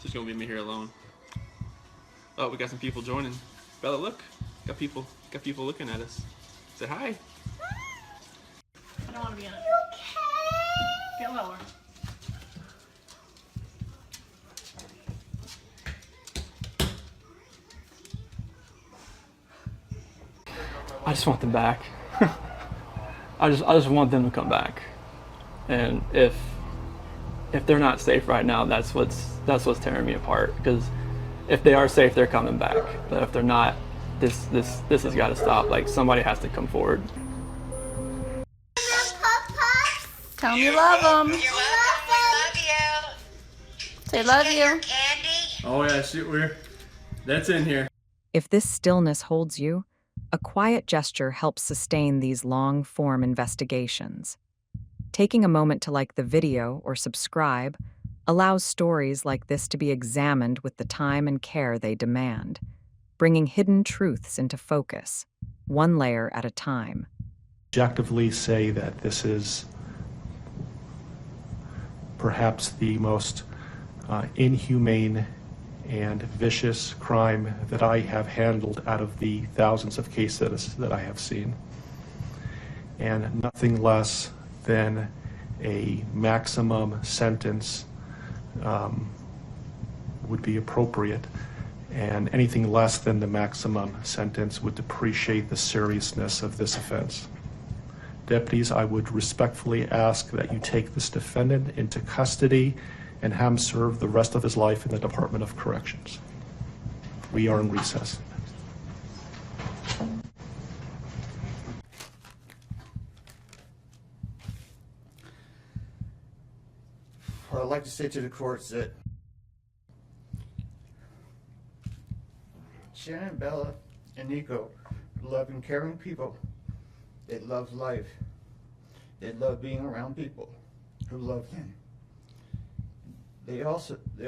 just gonna leave me here alone. Oh, we got some people joining. Bella, look. Got people looking at us. Say hi. I don't want to be in it. Get lower. I just want them back. I just want them to come back. And if they're not safe right now, that's what's tearing me apart. Because if they are safe, they're coming back. But if they're not, this has got to stop. Like, somebody has to come forward. Tell them you love them. You're welcome. We love you. Say love you. Candy. Oh yeah, shoot, that's in here. If this stillness holds you, a quiet gesture helps sustain these long-form investigations. Taking a moment to like the video or subscribe allows stories like this to be examined with the time and care they demand, bringing hidden truths into focus, one layer at a time. Objectively say that this is perhaps the most inhumane and vicious crime that I have handled out of the thousands of cases that I have seen. And nothing less than a maximum sentence would be appropriate. And anything less than the maximum sentence would depreciate the seriousness of this offense. Deputies, I would respectfully ask that you take this defendant into custody and have him serve the rest of his life in the Department of Corrections. We are in recess. What I'd like to say to the courts that Shannon, Bella, and Nico love and caring people. They love life. They love being around people who love them. They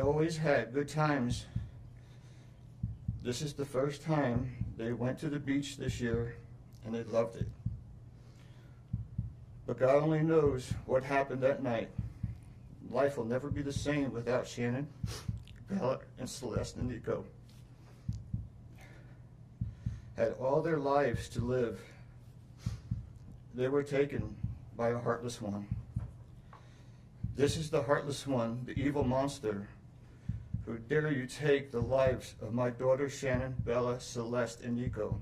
always had good times. This is the first time they went to the beach this year and they loved it. But God only knows what happened that night. Life will never be the same without Shannon, Bella, and Celeste and Nico. Had all their lives to live. They were taken by a heartless one. This is the heartless one, the evil monster, who dare you take the lives of my daughter Shannon, Bella, Celeste, and Nico.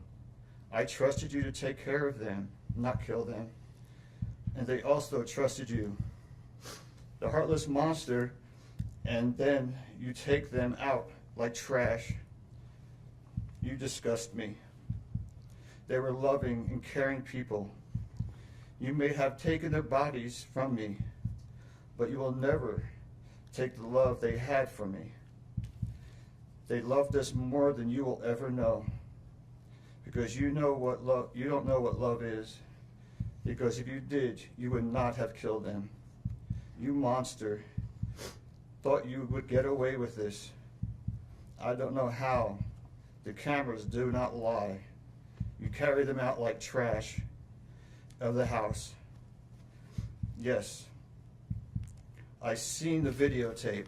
I trusted you to take care of them, not kill them. And they also trusted you. The heartless monster, and then you take them out like trash. You disgust me. They were loving and caring people. You may have taken their bodies from me, but you will never take the love they had for me. They loved us more than you will ever know, because you don't know what love is, because if you did, you would not have killed them. You monster, thought you would get away with this. I don't know how. The cameras do not lie. You carry them out like trash of the house. Yes, I seen the videotape.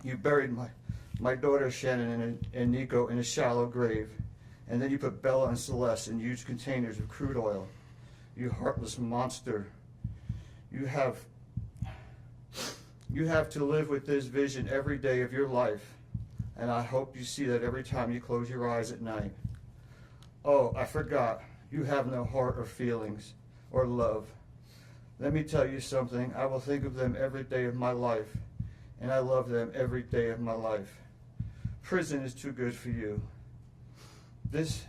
You buried my daughter Shannon and Nico in a shallow grave, and then you put Bella and Celeste in huge containers of crude oil. You heartless monster. You have to live with this vision every day of your life, and I hope you see that every time you close your eyes at night. Oh, I forgot. You have no heart or feelings or love. Let me tell you something. I will think of them every day of my life, and I love them every day of my life. Prison is too good for you. This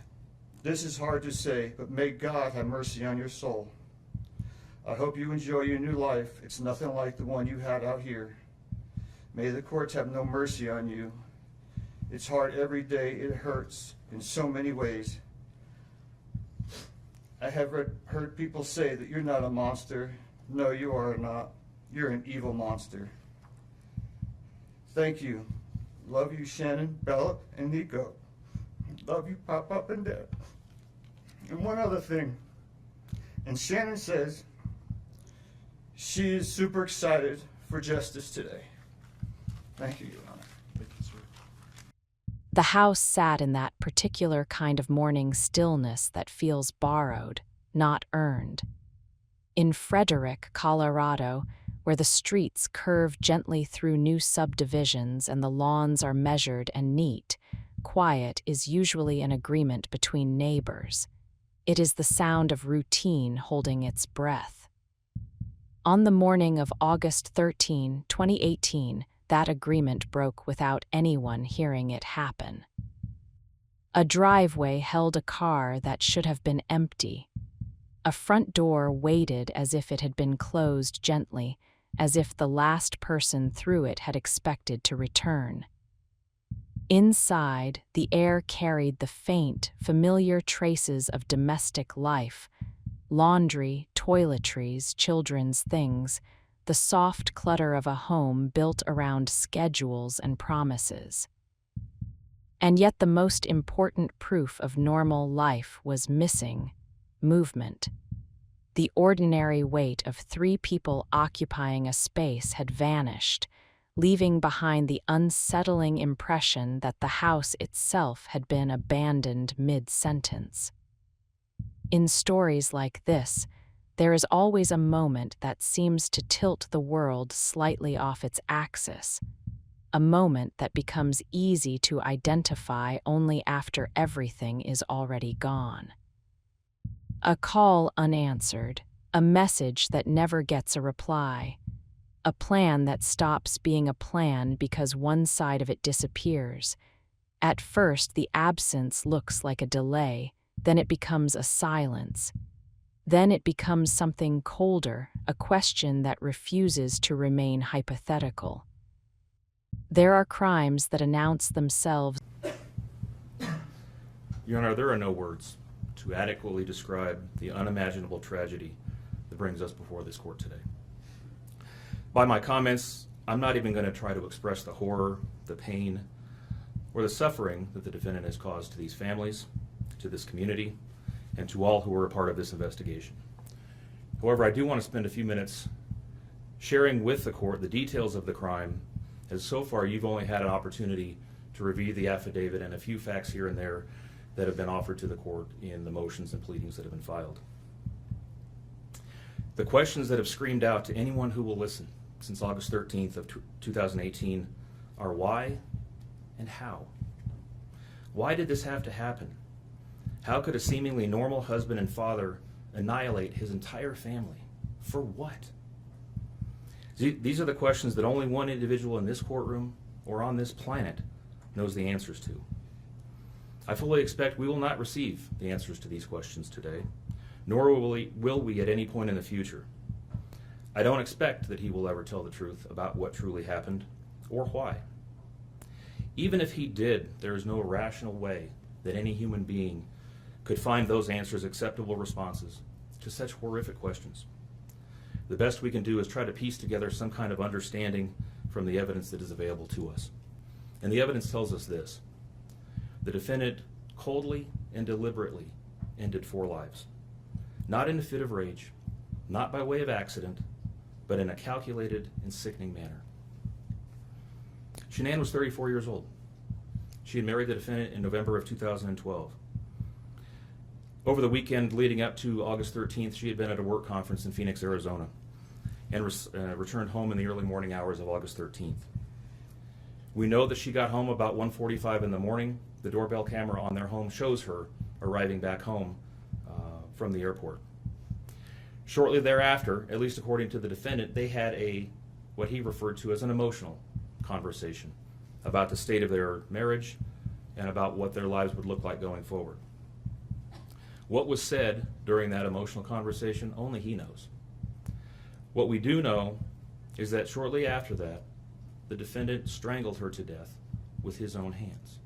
is hard to say, but may God have mercy on your soul. I hope you enjoy your new life. It's nothing like the one you had out here. May the courts have no mercy on you. It's hard every day. It hurts in so many ways. I have heard people say that you're not a monster. No, you are not. You're an evil monster. Thank you. Love you, Shannon, Bella, and Nico. Love you, Pop and Dad. And one other thing. And Shannon says she is super excited for justice today. Thank you, Your Honor. Thank you, sir. The house sat in that particular kind of morning stillness that feels borrowed, not earned. In Frederick, Colorado, where the streets curve gently through new subdivisions and the lawns are measured and neat, quiet is usually an agreement between neighbors. It is the sound of routine holding its breath. On the morning of August 13, 2018, that agreement broke without anyone hearing it happen. A driveway held a car that should have been empty. A front door waited as if it had been closed gently, as if the last person through it had expected to return. Inside, the air carried the faint, familiar traces of domestic life: laundry, toiletries, children's things, the soft clutter of a home built around schedules and promises. And yet the most important proof of normal life was missing: movement. The ordinary weight of 3 people occupying a space had vanished, leaving behind the unsettling impression that the house itself had been abandoned mid-sentence. In stories like this, there is always a moment that seems to tilt the world slightly off its axis, a moment that becomes easy to identify only after everything is already gone. A call unanswered, a message that never gets a reply, a plan that stops being a plan because one side of it disappears. At first, the absence looks like a delay, then it becomes a silence. Then it becomes something colder, a question that refuses to remain hypothetical. There are crimes that announce themselves. Your Honor, there are no words to adequately describe the unimaginable tragedy that brings us before this court today. By my comments, I'm not even going to try to express the horror, the pain, or the suffering that the defendant has caused to these families, to this community, and to all who were a part of this investigation. However, I do want to spend a few minutes sharing with the court the details of the crime, as so far you've only had an opportunity to review the affidavit and a few facts here and there that have been offered to the court in the motions and pleadings that have been filed. The questions that have screamed out to anyone who will listen since August 13th of 2018 are why and how. Why did this have to happen? How could a seemingly normal husband and father annihilate his entire family? For what? These are the questions that only one individual in this courtroom or on this planet knows the answers to. I fully expect we will not receive the answers to these questions today, nor will we at any point in the future. I don't expect that he will ever tell the truth about what truly happened or why. Even if he did, there is no rational way that any human being could find those answers acceptable responses to such horrific questions. The best we can do is try to piece together some kind of understanding from the evidence that is available to us. And the evidence tells us this: the defendant coldly and deliberately ended 4 lives, not in a fit of rage, not by way of accident, but in a calculated and sickening manner. Shanann was 34 years old. She had married the defendant in November of 2012. Over the weekend leading up to August 13th, she had been at a work conference in Phoenix, Arizona, and returned home in the early morning hours of August 13th. We know that she got home about 1:45 in the morning. The doorbell camera on their home shows her arriving back home from the airport. Shortly thereafter, at least according to the defendant, they had what he referred to as an emotional conversation about the state of their marriage and about what their lives would look like going forward. What was said during that emotional conversation, only he knows. What we do know is that shortly after that, the defendant strangled her to death with his own hands.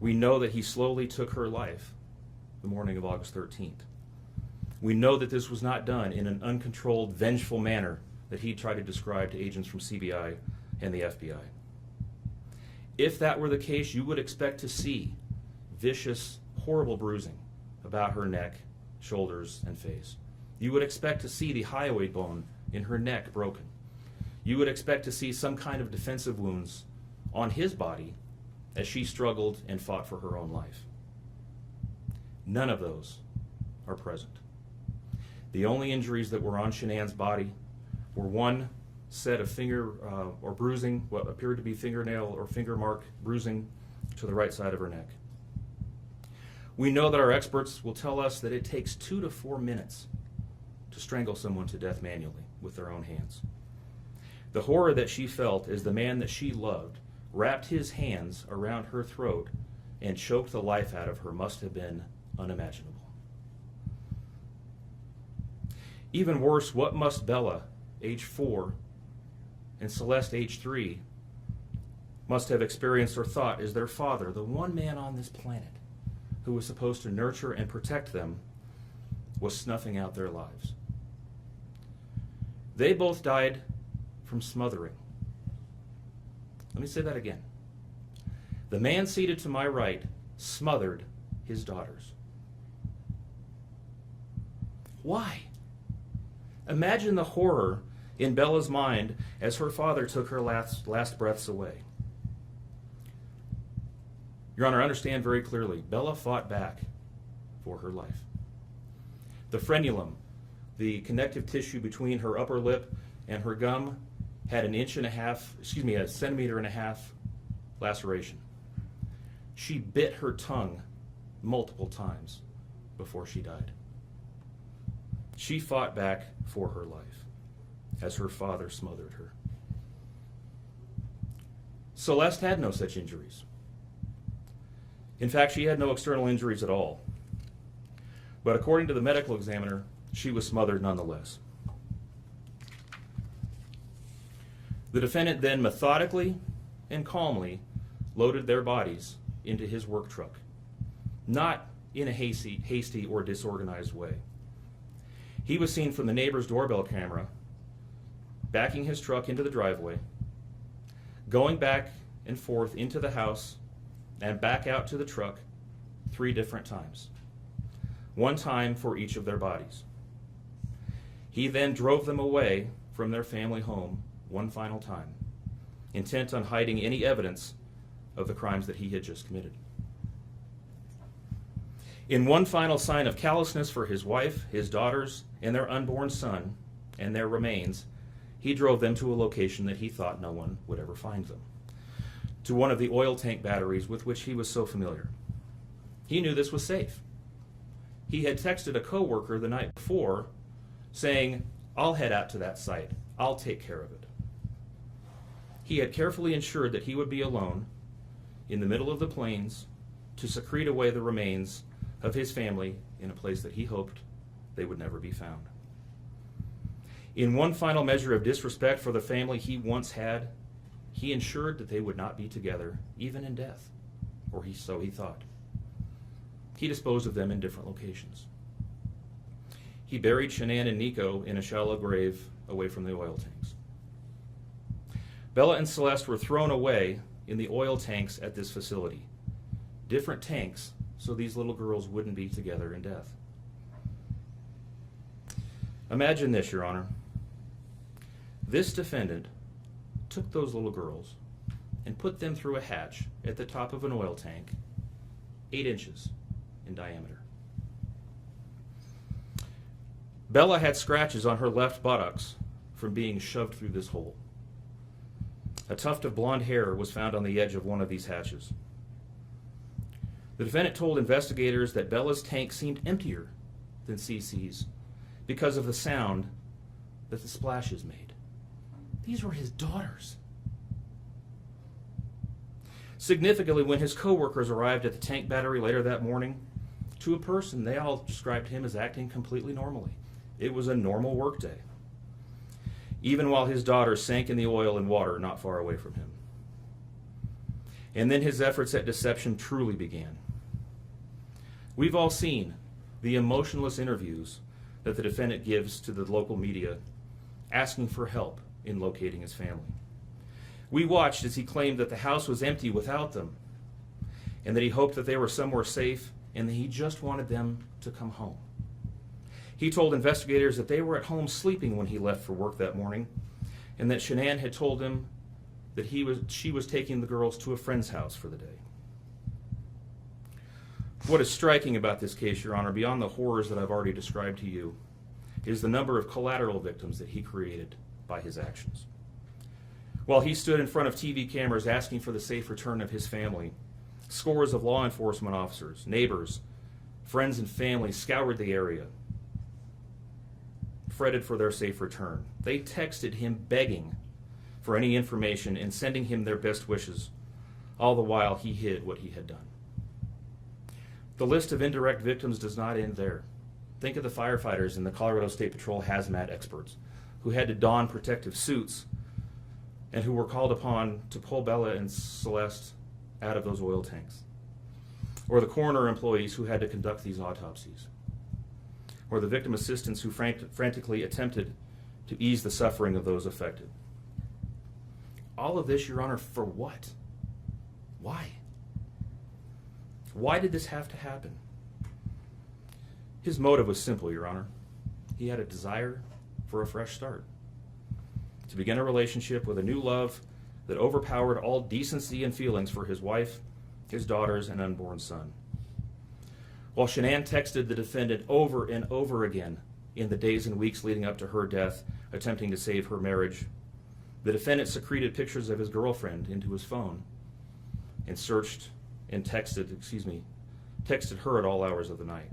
We know that he slowly took her life the morning of August 13th. We know that this was not done in an uncontrolled, vengeful manner that he tried to describe to agents from CBI and the FBI. If that were the case, you would expect to see vicious, horrible bruising about her neck, shoulders, and face. You would expect to see the hyoid bone in her neck broken. you would expect to see some kind of defensive wounds on his body as she struggled and fought for her own life. None of those are present. The only injuries that were on Shanann's body were one set of finger or bruising, what appeared to be fingernail or finger mark bruising to the right side of her neck. We know that our experts will tell us that it takes 2 to 4 minutes to strangle someone to death manually with their own hands. The horror that she felt as the man that she loved wrapped his hands around her throat and choked the life out of her must have been unimaginable. Even worse, what must Bella, age 4, and Celeste, age 3, must have experienced or thought as their father, the one man on this planet who was supposed to nurture and protect them, was snuffing out their lives. They both died from smothering. Let me say that again. The man seated to my right smothered his daughters. Why? Imagine the horror in Bella's mind as her father took her last breaths away. Your Honor, understand very clearly, Bella fought back for her life. The frenulum, the connective tissue between her upper lip and her gum, had a centimeter and a half laceration. She bit her tongue multiple times before she died. She fought back for her life as her father smothered her. Celeste had no such injuries. In fact, she had no external injuries at all. But according to the medical examiner, she was smothered nonetheless. The defendant then methodically and calmly loaded their bodies into his work truck, not in a hasty or disorganized way. He was seen from the neighbor's doorbell camera backing his truck into the driveway, going back and forth into the house and back out to the truck 3 different times, 1 time for each of their bodies. He then drove them away from their family home 1 final time, intent on hiding any evidence of the crimes that he had just committed. In one final sign of callousness for his wife, his daughters, and their unborn son, and their remains, he drove them to a location that he thought no one would ever find them, to one of the oil tank batteries with which he was so familiar. He knew this was safe. He had texted a coworker the night before saying, "I'll head out to that site. I'll take care of it." He had carefully ensured that he would be alone in the middle of the plains to secrete away the remains of his family in a place that he hoped they would never be found. In one final measure of disrespect for the family he once had, he ensured that they would not be together, even in death, or so he thought. He disposed of them in different locations. He buried Shanann and Nico in a shallow grave away from the oil tanks. Bella and Celeste were thrown away in the oil tanks at this facility. Different tanks, so these little girls wouldn't be together in death. Imagine this, Your Honor. This defendant took those little girls and put them through a hatch at the top of an oil tank, 8 inches in diameter. Bella had scratches on her left buttocks from being shoved through this hole. A tuft of blonde hair was found on the edge of one of these hatches. The defendant told investigators that Bella's tank seemed emptier than CC's because of the sound that the splashes made. These were his daughters. Significantly, when his co-workers arrived at the tank battery later that morning, to a person, they all described him as acting completely normally. It was a normal workday, even while his daughters sank in the oil and water not far away from him. And then his efforts at deception truly began. We've all seen the emotionless interviews that the defendant gives to the local media, asking for help in locating his family. We watched as he claimed that the house was empty without them, and that he hoped that they were somewhere safe, and that he just wanted them to come home. He told investigators that they were at home sleeping when he left for work that morning, and that Shanann had told him that she was taking the girls to a friend's house for the day. What is striking about this case, Your Honor, beyond the horrors that I've already described to you, is the number of collateral victims that he created by his actions. While he stood in front of TV cameras asking for the safe return of his family, scores of law enforcement officers, neighbors, friends, and family scoured the area, fretted for their safe return. They texted him begging for any information and sending him their best wishes, all the while he hid what he had done. The list of indirect victims does not end there. Think of the firefighters and the Colorado State Patrol hazmat experts who had to don protective suits and who were called upon to pull Bella and Celeste out of those oil tanks. Or the coroner employees who had to conduct these autopsies. Or the victim assistants who frantically attempted to ease the suffering of those affected. All of this, Your Honor, for what? Why? Why did this have to happen? His motive was simple, Your Honor. He had a desire for a fresh start, to begin a relationship with a new love that overpowered all decency and feelings for his wife, his daughters, and unborn son. While Shanann texted the defendant over and over again in the days and weeks leading up to her death, attempting to save her marriage, the defendant secreted pictures of his girlfriend into his phone and searched and texted her at all hours of the night.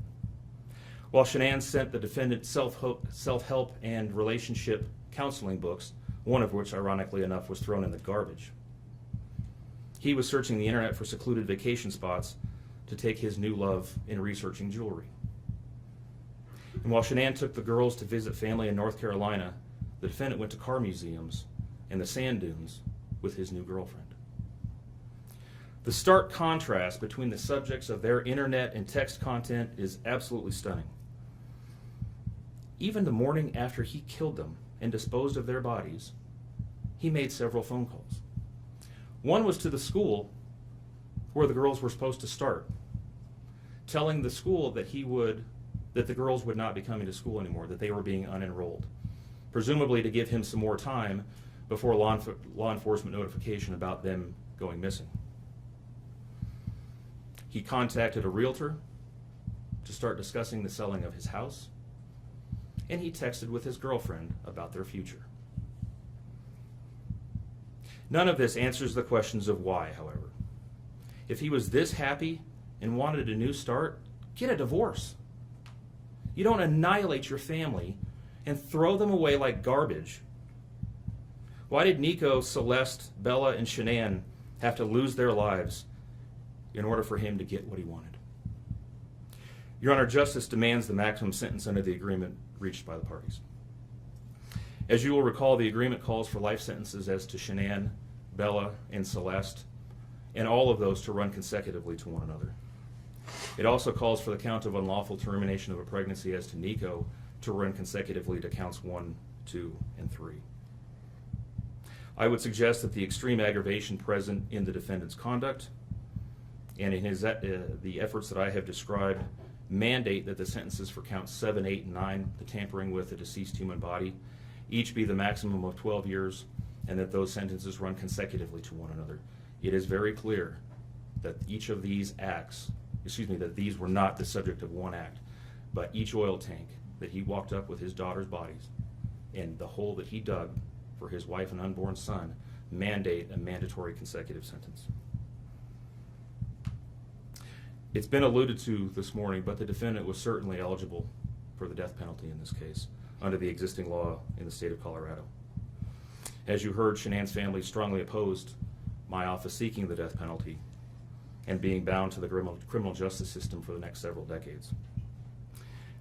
While Shanann sent the defendant self-help and relationship counseling books, one of which, ironically enough, was thrown in the garbage, he was searching the internet for secluded vacation spots to take his new love in researching jewelry. And while Shanann took the girls to visit family in North Carolina, the defendant went to car museums and the sand dunes with his new girlfriend. The stark contrast between the subjects of their internet and text content is absolutely stunning. Even the morning after he killed them and disposed of their bodies, he made several phone calls. One was to the school where the girls were supposed to start, telling the school that the girls would not be coming to school anymore, that they were being unenrolled, presumably to give him some more time before law enforcement notification about them going missing. He contacted a realtor to start discussing the selling of his house, and he texted with his girlfriend about their future. None of this answers the questions of why, however. If he was this happy and wanted a new start, get a divorce. You don't annihilate your family and throw them away like garbage. Why did Nico, Celeste, Bella, and Shanann have to lose their lives in order for him to get what he wanted? Your Honor, justice demands the maximum sentence under the agreement reached by the parties. As you will recall, the agreement calls for life sentences as to Shanann, Bella, and Celeste, and all of those to run consecutively to one another. It also calls for the count of unlawful termination of a pregnancy as to Nico to run consecutively to counts 1, 2, and 3. I would suggest that the extreme aggravation present in the defendant's conduct and in the efforts that I have described mandate that the sentences for counts 7, 8, and 9, the tampering with a deceased human body, each be the maximum of 12 years, and that those sentences run consecutively to one another. It is very clear that each of these acts, that these were not the subject of one act, but each oil tank that he walked up with his daughter's bodies and the hole that he dug for his wife and unborn son mandate a mandatory consecutive sentence. It's been alluded to this morning, but the defendant was certainly eligible for the death penalty in this case under the existing law in the state of Colorado. As you heard, Shanann's family strongly opposed my office seeking the death penalty and being bound to the criminal justice system for the next several decades.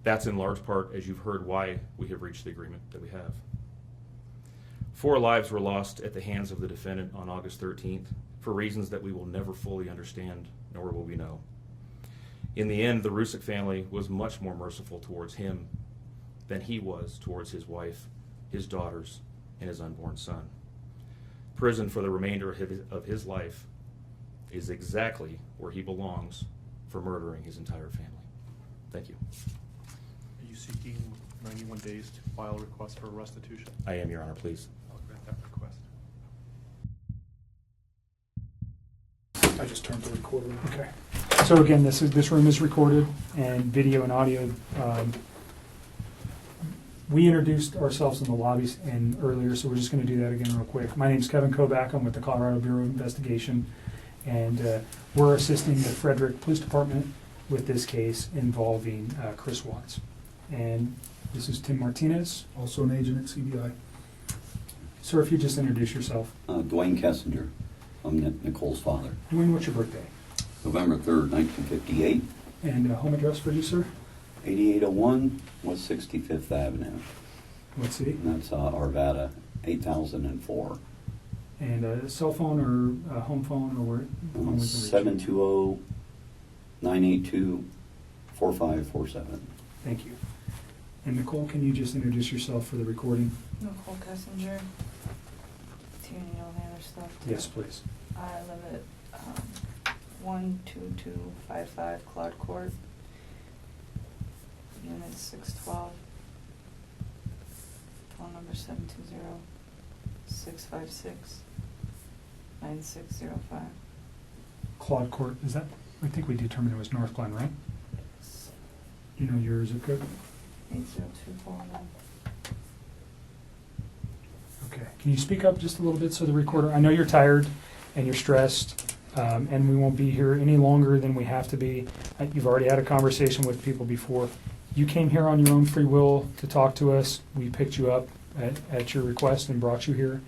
That's in large part, as you've heard, why we have reached the agreement that we have. 4 lives were lost at the hands of the defendant on August 13th for reasons that we will never fully understand, nor will we know. In the end, the Rusick family was much more merciful towards him than he was towards his wife, his daughters, and his unborn son. Prison for the remainder of his life is exactly where he belongs for murdering his entire family. Thank you. Are you seeking 91 days to file a request for restitution? I am, Your Honor, please. I'll grant that I just turned the recorder on. Okay. So again, this room is recorded, and video and audio. We introduced ourselves in the lobbies and earlier, so we're just going to do that again real quick. My name's Kevin Kovac. I'm with the Colorado Bureau of Investigation, and we're assisting the Frederick Police Department with this case involving Chris Watts. And this is Tim Martinez, also an agent at CBI. Sir, if you just introduce yourself. Dwayne Kessinger. I'm Nicole's father. Dwayne, what's your birthday? November 3rd, 1958. And home address for you, sir? 8801 West 65th Avenue. What city? And that's Arvada, 8004. And a cell phone or a home phone or where? 720-982-4547. Thank you. And Nicole, can you just introduce yourself for the recording? Nicole Kessinger. Do you need all the other stuff? Yes, please. I live at 12255 Claude Court, Unit 612, phone number 720-656-9605. Claude Court, is that, I think we determined it was North Glen, right? Yes. You know your zip code? 80241. Okay. Can you speak up just a little bit so the recorder, I know you're tired and you're stressed, and we won't be here any longer than we have to be. You've already had a conversation with people before. You came here on your own free will to talk to us. We picked you up at your request and brought you here.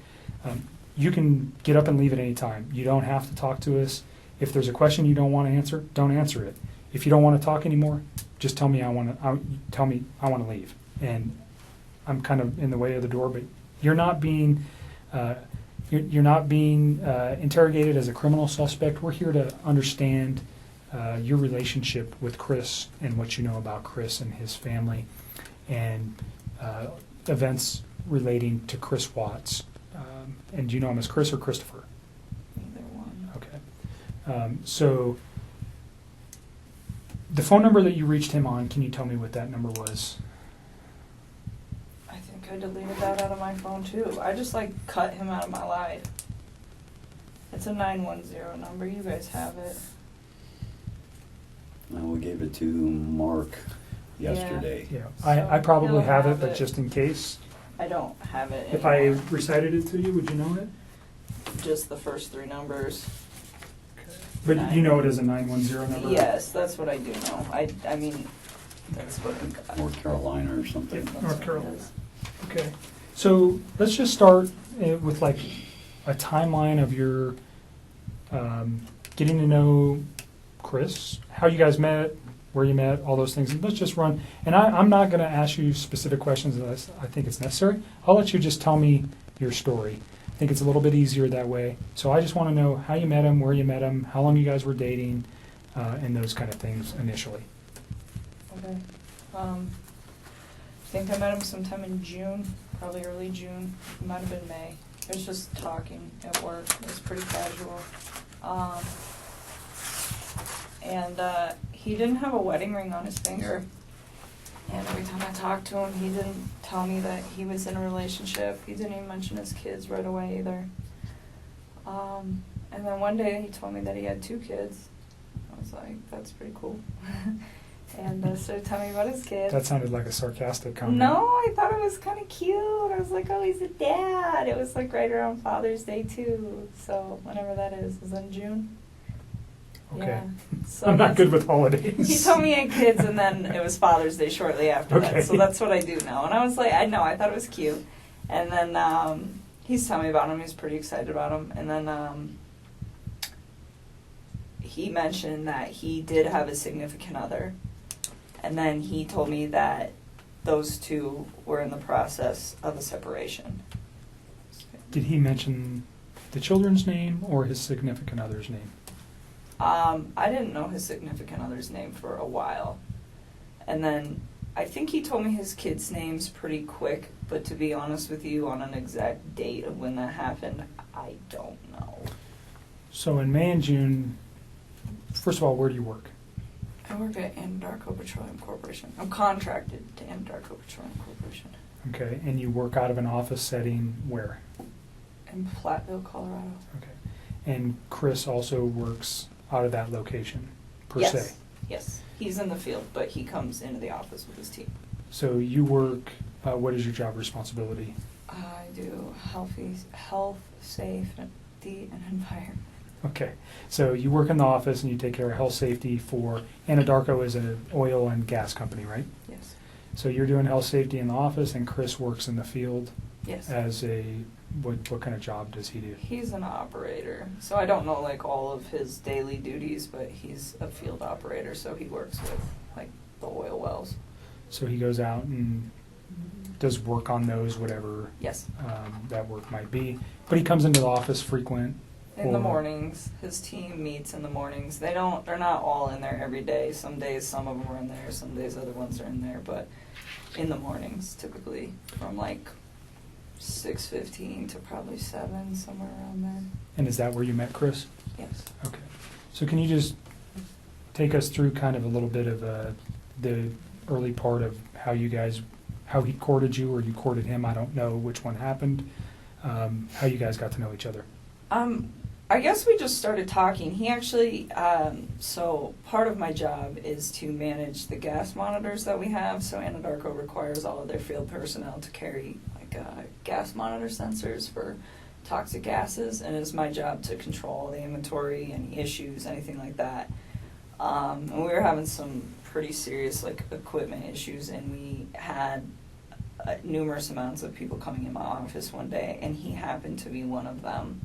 You can get up and leave at any time. You don't have to talk to us. If there's a question you don't want to answer, don't answer it. If you don't want to talk anymore, just tell me I want to leave. And I'm kind of in the way of the door, but you're not being interrogated as a criminal suspect. We're here to understand your relationship with Chris and what you know about Chris and his family, and events relating to Chris Watts. And do you know him as Chris or Christopher? Either one. Okay. So the phone number that you reached him on, can you tell me what that number was? I think I deleted that out of my phone too. I just cut him out of my life. It's a 910 number. You guys have it. We gave it to Mark yesterday. Yeah, So I probably he'll have it, have but it. just in case. I don't have it If I anymore. recited it to you, would you know it? Just the first three numbers. But you know it as a 910 number? Yes, that's what I do know. I mean, that's what I got. North Carolina or something. That's North what it Carolina. is. Okay. So let's just start with a timeline of your getting to know Chris, how you guys met, where you met, all those things. And let's just run. And I'm not going to ask you specific questions unless I think it's necessary. I'll let you just tell me your story. I think it's a little bit easier that way. So I just want to know how you met him, where you met him, how long you guys were dating, and those kind of things initially. Okay. I think I met him sometime in June, probably early June. It might have been May. It was just talking at work. It was pretty casual. And he didn't have a wedding ring on his finger. And every time I talked to him, he didn't tell me that he was in a relationship. He didn't even mention his kids right away either. And then one day he told me that he had 2 kids. I was like, that's pretty cool. And started telling me about his kids. That sounded like a sarcastic comment. No, I thought it was kind of cute. I was like, oh, he's a dad. It was right around Father's Day too. So whenever that is in June. Okay. Yeah. So I'm not good with holidays. He told me he had kids, and then it was Father's Day shortly after Okay. that. So that's what I do know. And I was like, I thought it was cute. And then he's telling me about him. He's pretty excited about him. And then he mentioned that he did have a significant other. And then he told me that those two were in the process of a separation. Did he mention the children's name or his significant other's name? I didn't know his significant other's name for a while. And then I think he told me his kids' names pretty quick, but to be honest with you, on an exact date of when that happened, I don't know. So in May and June, first of all, where do you work? I work at Anadarko Petroleum Corporation. I'm contracted to Anadarko Petroleum Corporation. Okay, and you work out of an office setting where? In Platteville, Colorado. Okay. And Chris also works out of that location, per yes. se. Yes. He's in the field, but he comes into the office with his team. So you work, what is your job responsibility? I do health, safety, and environment. Okay, so you work in the office and you take care of health safety for, Anadarko is an oil and gas company, right? Yes. So you're doing health safety in the office and Chris works in the field Yes. as a, what kind of job does he do? He's an operator, so I don't know like all of his daily duties, but he's a field operator, so he works with like the oil wells. So he goes out and does work on those, whatever Yes. that work might be. But he comes into the office frequent. In the or- mornings, his team meets in the mornings. They're not all in there every day. Some days, some of them are in there. Some days, other ones are in there. But in the mornings, typically from like 6:15 to probably 7, somewhere around there. And is that where you met Chris? Yes. Okay. So can you just take us through kind of a little bit of the early part of how he courted you or you courted him? I don't know which one happened. How you guys got to know each other? I guess we just started talking. He actually, so part of my job is to manage the gas monitors that we have. So Anadarko requires all of their field personnel to carry like gas monitor sensors for toxic gases, and it's my job to control the inventory, any issues, anything like that. And we were having some pretty serious like equipment issues, and we had numerous amounts of people coming in my office one day, and he happened to be one of them.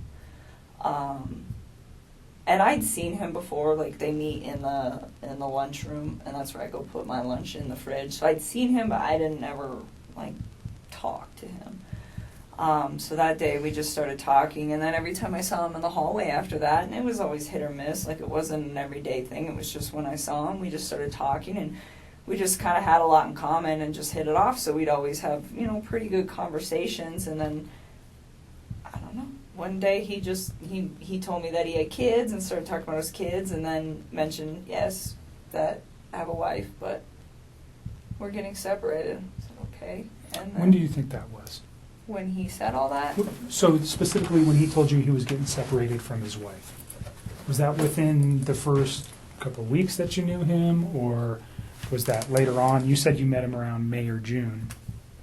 And I'd seen him before, like they meet in the lunchroom, and that's where I go put my lunch in the fridge. So I'd seen him, but I didn't ever like talk to him. So that day we just started talking, and then every time I saw him in the hallway after that, and it was always hit or miss, like it wasn't an everyday thing, it was just when I saw him, we just started talking, and we just kind of had a lot in common and just hit it off, so we'd always have, pretty good conversations, and then, I don't know, one day he told me that he had kids and started talking about his kids, and then mentioned, yes, that I have a wife, but we're getting separated. I said, okay. And then When do you think that was? when he said all that, So specifically when he told you he was getting separated from his wife, was that within the first couple of weeks that you knew him, or was that later on? You said you met him around May or June.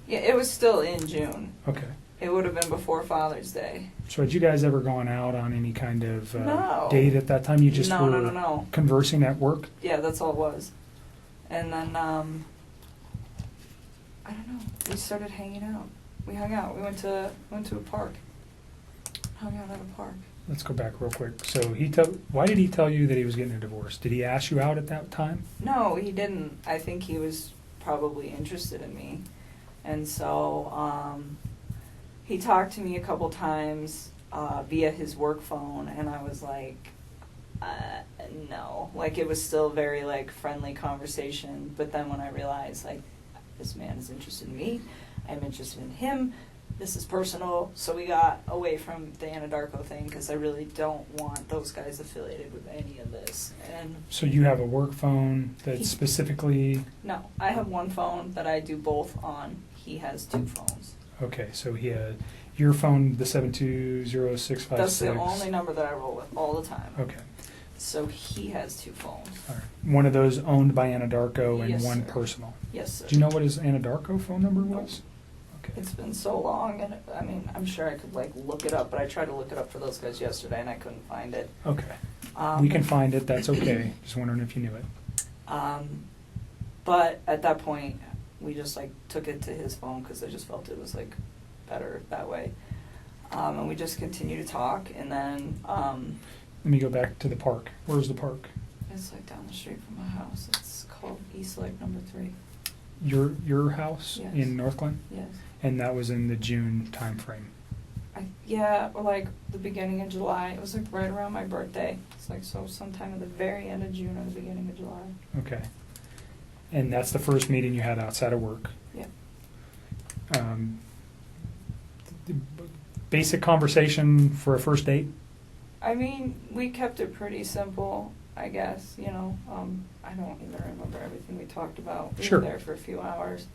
yeah, it was still in June. Okay. It would have been before Father's Day. So had you guys ever gone out on any kind of No. date at that time? You just No, were no. conversing at work? Yeah, that's all it was. And then, I don't know. We started hanging out. We hung out. We went to a park. Hung out at a park. Let's go back real quick. So why did he tell you that he was getting a divorce? Did he ask you out at that time? No, he didn't. I think he was probably interested in me. And so, he talked to me a couple times via his work phone, and I was like, no. Like, it was still very, like, friendly conversation. But then when I realized, like, this man is interested in me, I'm interested in him, this is personal, so we got away from the Anadarko thing, because I really don't want those guys affiliated with any of this. And So you have a work phone that's specifically... no, I have one phone that I do both on. He has 2 phones. Okay, so he had your phone, the 720-656. That's the only number that I roll with all the time. Okay, So he has 2 phones. all right. One of those owned by Anadarko and Yes, one sir. personal. Yes, sir. Do you know what his Anadarko phone number was? Okay. It's been so long, and I mean, I'm sure I could like look it up, but I tried to look it up for those guys yesterday, and I couldn't find it. Okay. We can find it, that's okay. Just wondering if you knew it. But at that point, we just like took it to his phone because I just felt it was like better that way. And we just continued to talk, and then Let me go back to the park. Where's the park? it's like down the street from my house. It's called East Lake Number 3. Your house Yes. in North Glen? Yes. And that was in the June time frame. Yeah, or like the beginning of July. It was like right around my birthday. It's like so sometime at the very end of June or the beginning of July. Okay. And that's the first meeting you had outside of work. Yeah. Basic conversation for a first date? I mean, we kept it pretty simple, I guess, I don't even remember everything we talked about. We Sure. were there for a few hours.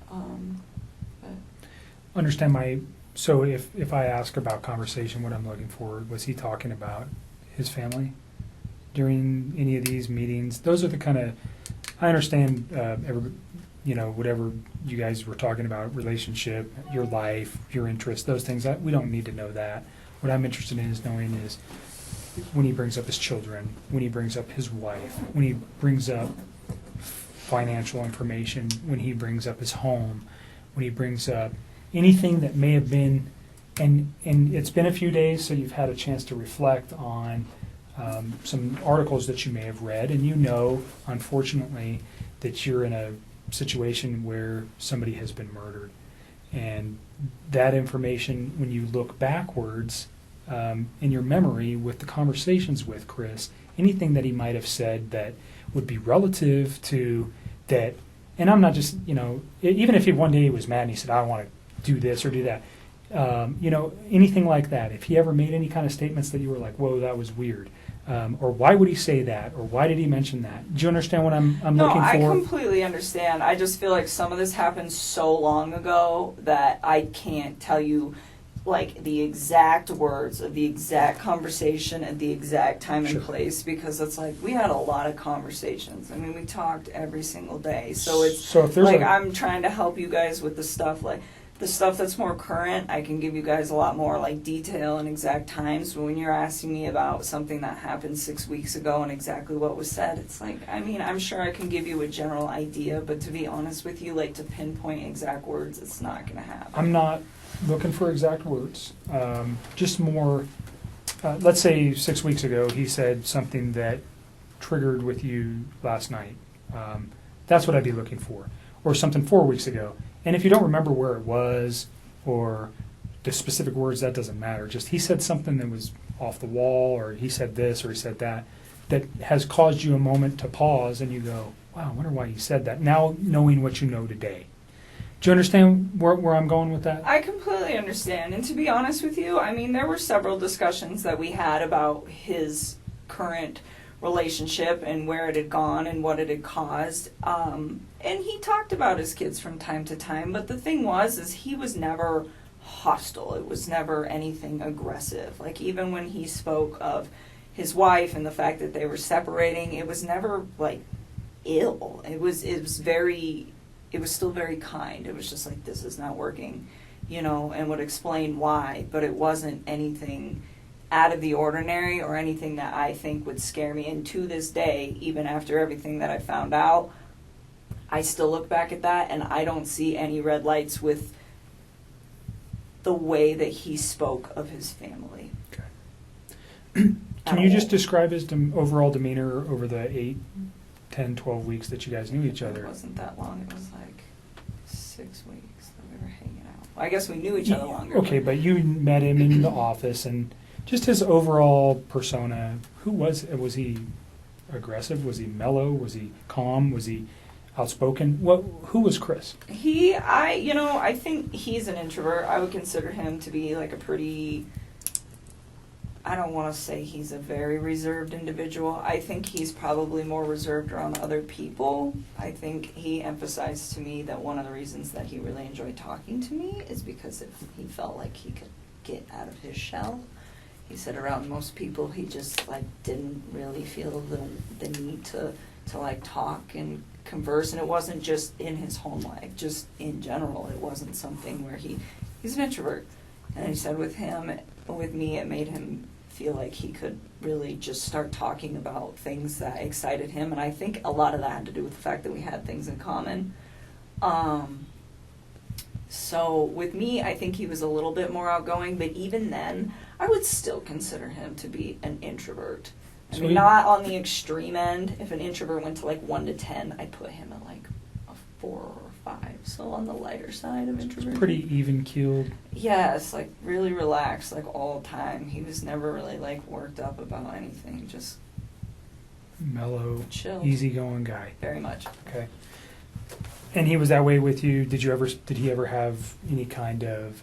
But Understand So if I ask about conversation, what I'm looking for, was he talking about his family during any of these meetings? Those are the kind of, I understand, whatever you guys were talking about, relationship, your life, your interests, those things, we don't need to know that. What I'm interested in is knowing is when he brings up his children, when he brings up his wife, when he brings up financial information, when he brings up his home, when he brings up anything that may have been, and it's been a few days, so you've had a chance to reflect on some articles that you may have read, and you know, unfortunately, that you're in a situation where somebody has been murdered. And that information, when you look backwards in your memory with the conversations with Chris, anything that he might have said that would be relative to that, and I'm not just, even if he one day he was mad and he said, I want to do this or do that, anything like that, if he ever made any kind of statements that you were like, whoa, that was weird, or why would he say that, or why did he mention that? Do you understand what I'm looking for? No, I completely understand. I just feel like some of this happened so long ago that I can't tell you like the exact words of the exact conversation at the exact time and place, because it's like we had a lot of conversations. I mean, we talked every single day. So it's if there's like I'm trying to help you guys with the stuff like the stuff that's more current. I can give you guys a lot more like detail and exact times. But when you're asking me about something that happened 6 weeks ago and exactly what was said, it's like, I mean, I'm sure I can give you a general idea, but to be honest with you, like to pinpoint exact words, it's not going to happen. I'm not looking for exact words, just more, let's say 6 weeks ago he said something that triggered with you last night. That's what I'd be looking for. Or something 4 weeks ago. And if you don't remember where it was or the specific words, that doesn't matter. Just he said something that was off the wall, or he said this or he said that, that has caused you a moment to pause and you go, wow, I wonder why he said that. Now knowing what you know today. Do you understand where I'm going with that? I completely understand. And to be honest with you, I mean, there were several discussions that we had about his current relationship and where it had gone and what it had caused. And he talked about his kids from time to time. But the thing is he was never hostile. It was never anything aggressive. Like even when he spoke of his wife and the fact that they were separating, it was never like ill. It was still very kind. It was just like, this is not working, and would explain why, but it wasn't anything out of the ordinary or anything that I think would scare me. And to this day, even after everything that I found out, I still look back at that and I don't see any red lights with the way that he spoke of his family. Okay. Can you just describe his overall demeanor over the 8, 10, 12 weeks that you guys knew each other? It wasn't that long. It was like 6 weeks that we were hanging out. Well, I guess we knew each other longer. Okay, but you met him in the office, and just his overall persona, who was he aggressive? Was he mellow? Was he calm? Was he outspoken? Who was Chris? I think he's an introvert. I would consider him to be like a pretty, I don't want to say he's a very reserved individual. I think he's probably more reserved around other people. I think he emphasized to me that one of the reasons that he really enjoyed talking to me is because he felt like he could get out of his shell. He said around most people he just like didn't really feel the need to like talk and converse, and it wasn't just in his home life, just in general. It wasn't something where he's an introvert. And he said with me, it made him feel like he could really just start talking about things that excited him. And I think a lot of that had to do with the fact that we had things in common. So with me, I think he was a little bit more outgoing, but even then, I would still consider him to be an introvert. I mean, not on the extreme end. If an introvert went to like 1 to 10, I'd put him at like a 4 or 5. So on the lighter side of introversion. Pretty even-keeled. Yes, like really relaxed, like all the time. He was never really like worked up about anything. Just mellow, chill, easygoing guy. Very much. Okay. And he was that way with you. Did he ever have any kind of?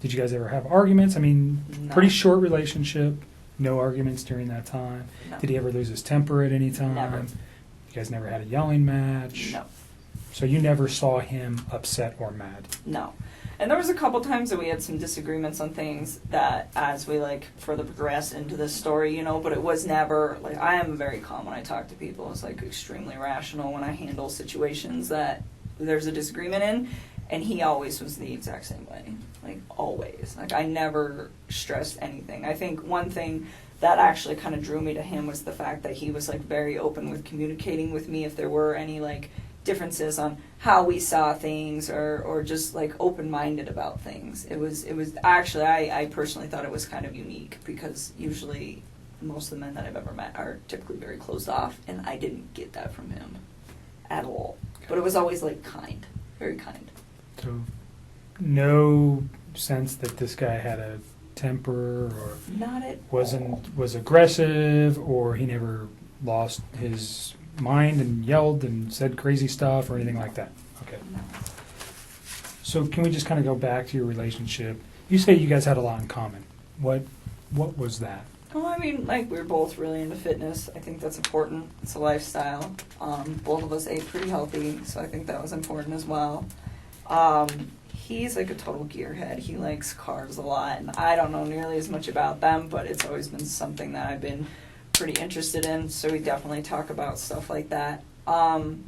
Did you guys ever have arguments? I mean, No. Pretty short relationship. No arguments during that time. No. Did he ever lose his temper at any time? Never. You guys never had a yelling match? No. So you never saw him upset or mad? No. And there was a couple times that we had some disagreements on things that as we like further progressed into this story, you know, but it was never like, I am very calm when I talk to people. It's like extremely rational when I handle situations that there's a disagreement in, and he always was the exact same way. Like always. Like I never stressed anything. I think one thing that actually kind of drew me to him was the fact that he was like very open with communicating with me if there were any like differences on how we saw things or just like open-minded about things. It was actually, I personally thought it was kind of unique because usually most of the men that I've ever met are typically very closed off, and I didn't get that from him at all. But it was always like kind, very kind. So no sense that this guy had a temper or Not at was aggressive, or he never lost his mind and yelled and said crazy stuff or anything like that. Okay. No. So can we just kind of go back to your relationship? You say you guys had a lot in common. What was that? Oh, I mean, like, we're both really into fitness. I think that's important. It's a lifestyle. Both of us ate pretty healthy, so I think that was important as well. He's like a total gearhead. He likes cars a lot, and I don't know nearly as much about them, but it's always been something that I've been pretty interested in, so we definitely talk about stuff like that. And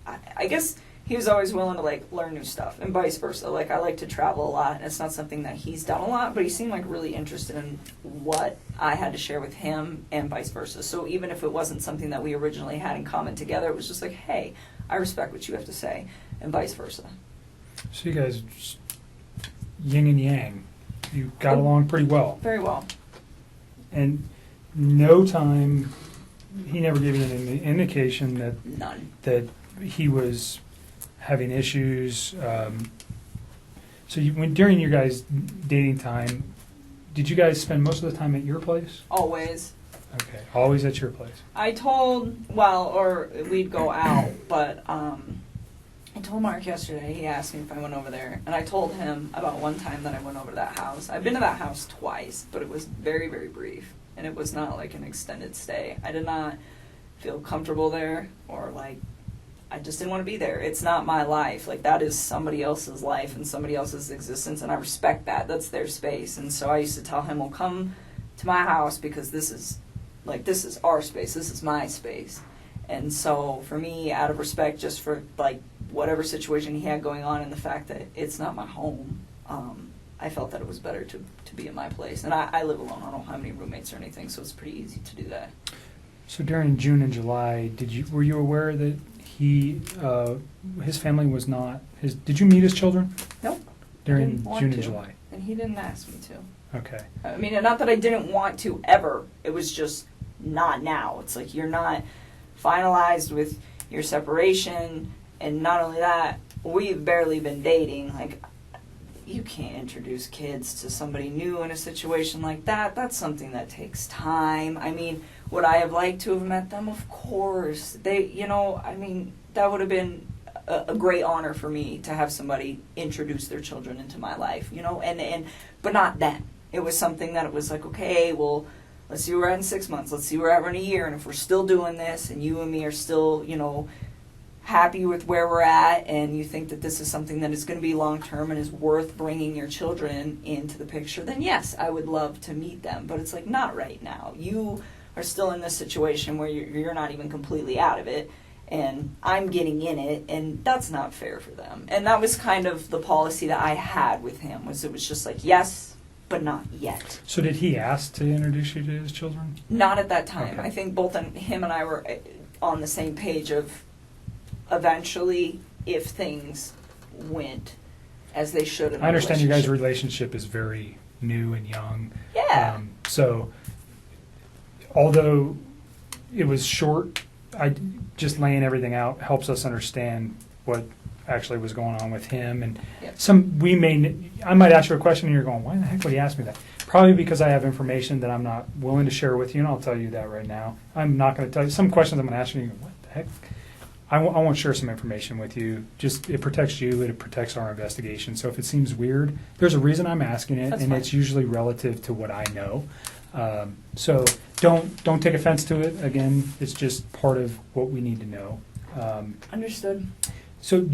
I guess he was always willing to like learn new stuff, and vice versa. Like I like to travel a lot, and it's not something that he's done a lot, but he seemed like really interested in what I had to share with him, and vice versa. So even if it wasn't something that we originally had in common together, it was just like, hey, I respect what you have to say, and vice versa. So you guys just yin and yang. You got along pretty well. Very well. And no time, he never gave you any indication that None. that he was having issues. So during your guys' dating time, did you guys spend most of the time at your place? Always. Okay, always at your place. Or we'd go out, but I told Mark yesterday, he asked me if I went over there, and I told him about one time that I went over to that house. I've been to that house twice, but it was very, very brief, and it was not like an extended stay. I did not feel comfortable there, or like, I just didn't want to be there. It's not my life. Like, that is somebody else's life and somebody else's existence, and I respect that. That's their space. And so I used to tell him, well, come to my house because this is our space. This is my space. And so for me, out of respect just for like whatever situation he had going on and the fact that it's not my home, I felt that it was better to be in my place. And I live alone. I don't have any roommates or anything, so it's pretty easy to do that. So during June and July, were you aware that his family was not his? Did you meet his children? Nope. During June and July. And he didn't ask me to. Okay. I mean, not that I didn't want to ever. It was just not now. It's like you're not finalized with your separation, and not only that, we've barely been dating. Like, you can't introduce kids to somebody new in a situation like that. That's something that takes time. I mean, would I have liked to have met them? Of course. That would have been a great honor for me to have somebody introduce their children into my life, but not then. It was something that it was like, okay, well, let's see where we're at in 6 months. Let's see where we're at in a year. And if we're still doing this and you and me are still, happy with where we're at, and you think that this is something that is going to be long-term and is worth bringing your children into the picture, then yes, I would love to meet them. But it's like, not right now. You are still in this situation where you're not even completely out of it, and I'm getting in it, and that's not fair for them. And that was kind of the policy that I had with him, it was just like, yes, but not yet. So did he ask to introduce you to his children? Not at that time. Okay. I think both him and I were on the same page of eventually, if things went as they should in I understand your guys' relationship. relationship is very new and young. Yeah. So although it was short, just laying everything out helps us understand what actually was going on with him. And Yep. I might ask you a question and you're going, why the heck would he ask me that? Probably because I have information that I'm not willing to share with you, and I'll tell you that right now. I'm not going to tell you some questions I'm going to ask you, and you go, what the heck? I won't share some information with you. Just, it protects you, it protects our investigation. So if it seems weird, there's a reason I'm asking it, That's and fine. it's usually relative to what I know. So don't take offense to it. Again, it's just part of what we need to know. Understood. So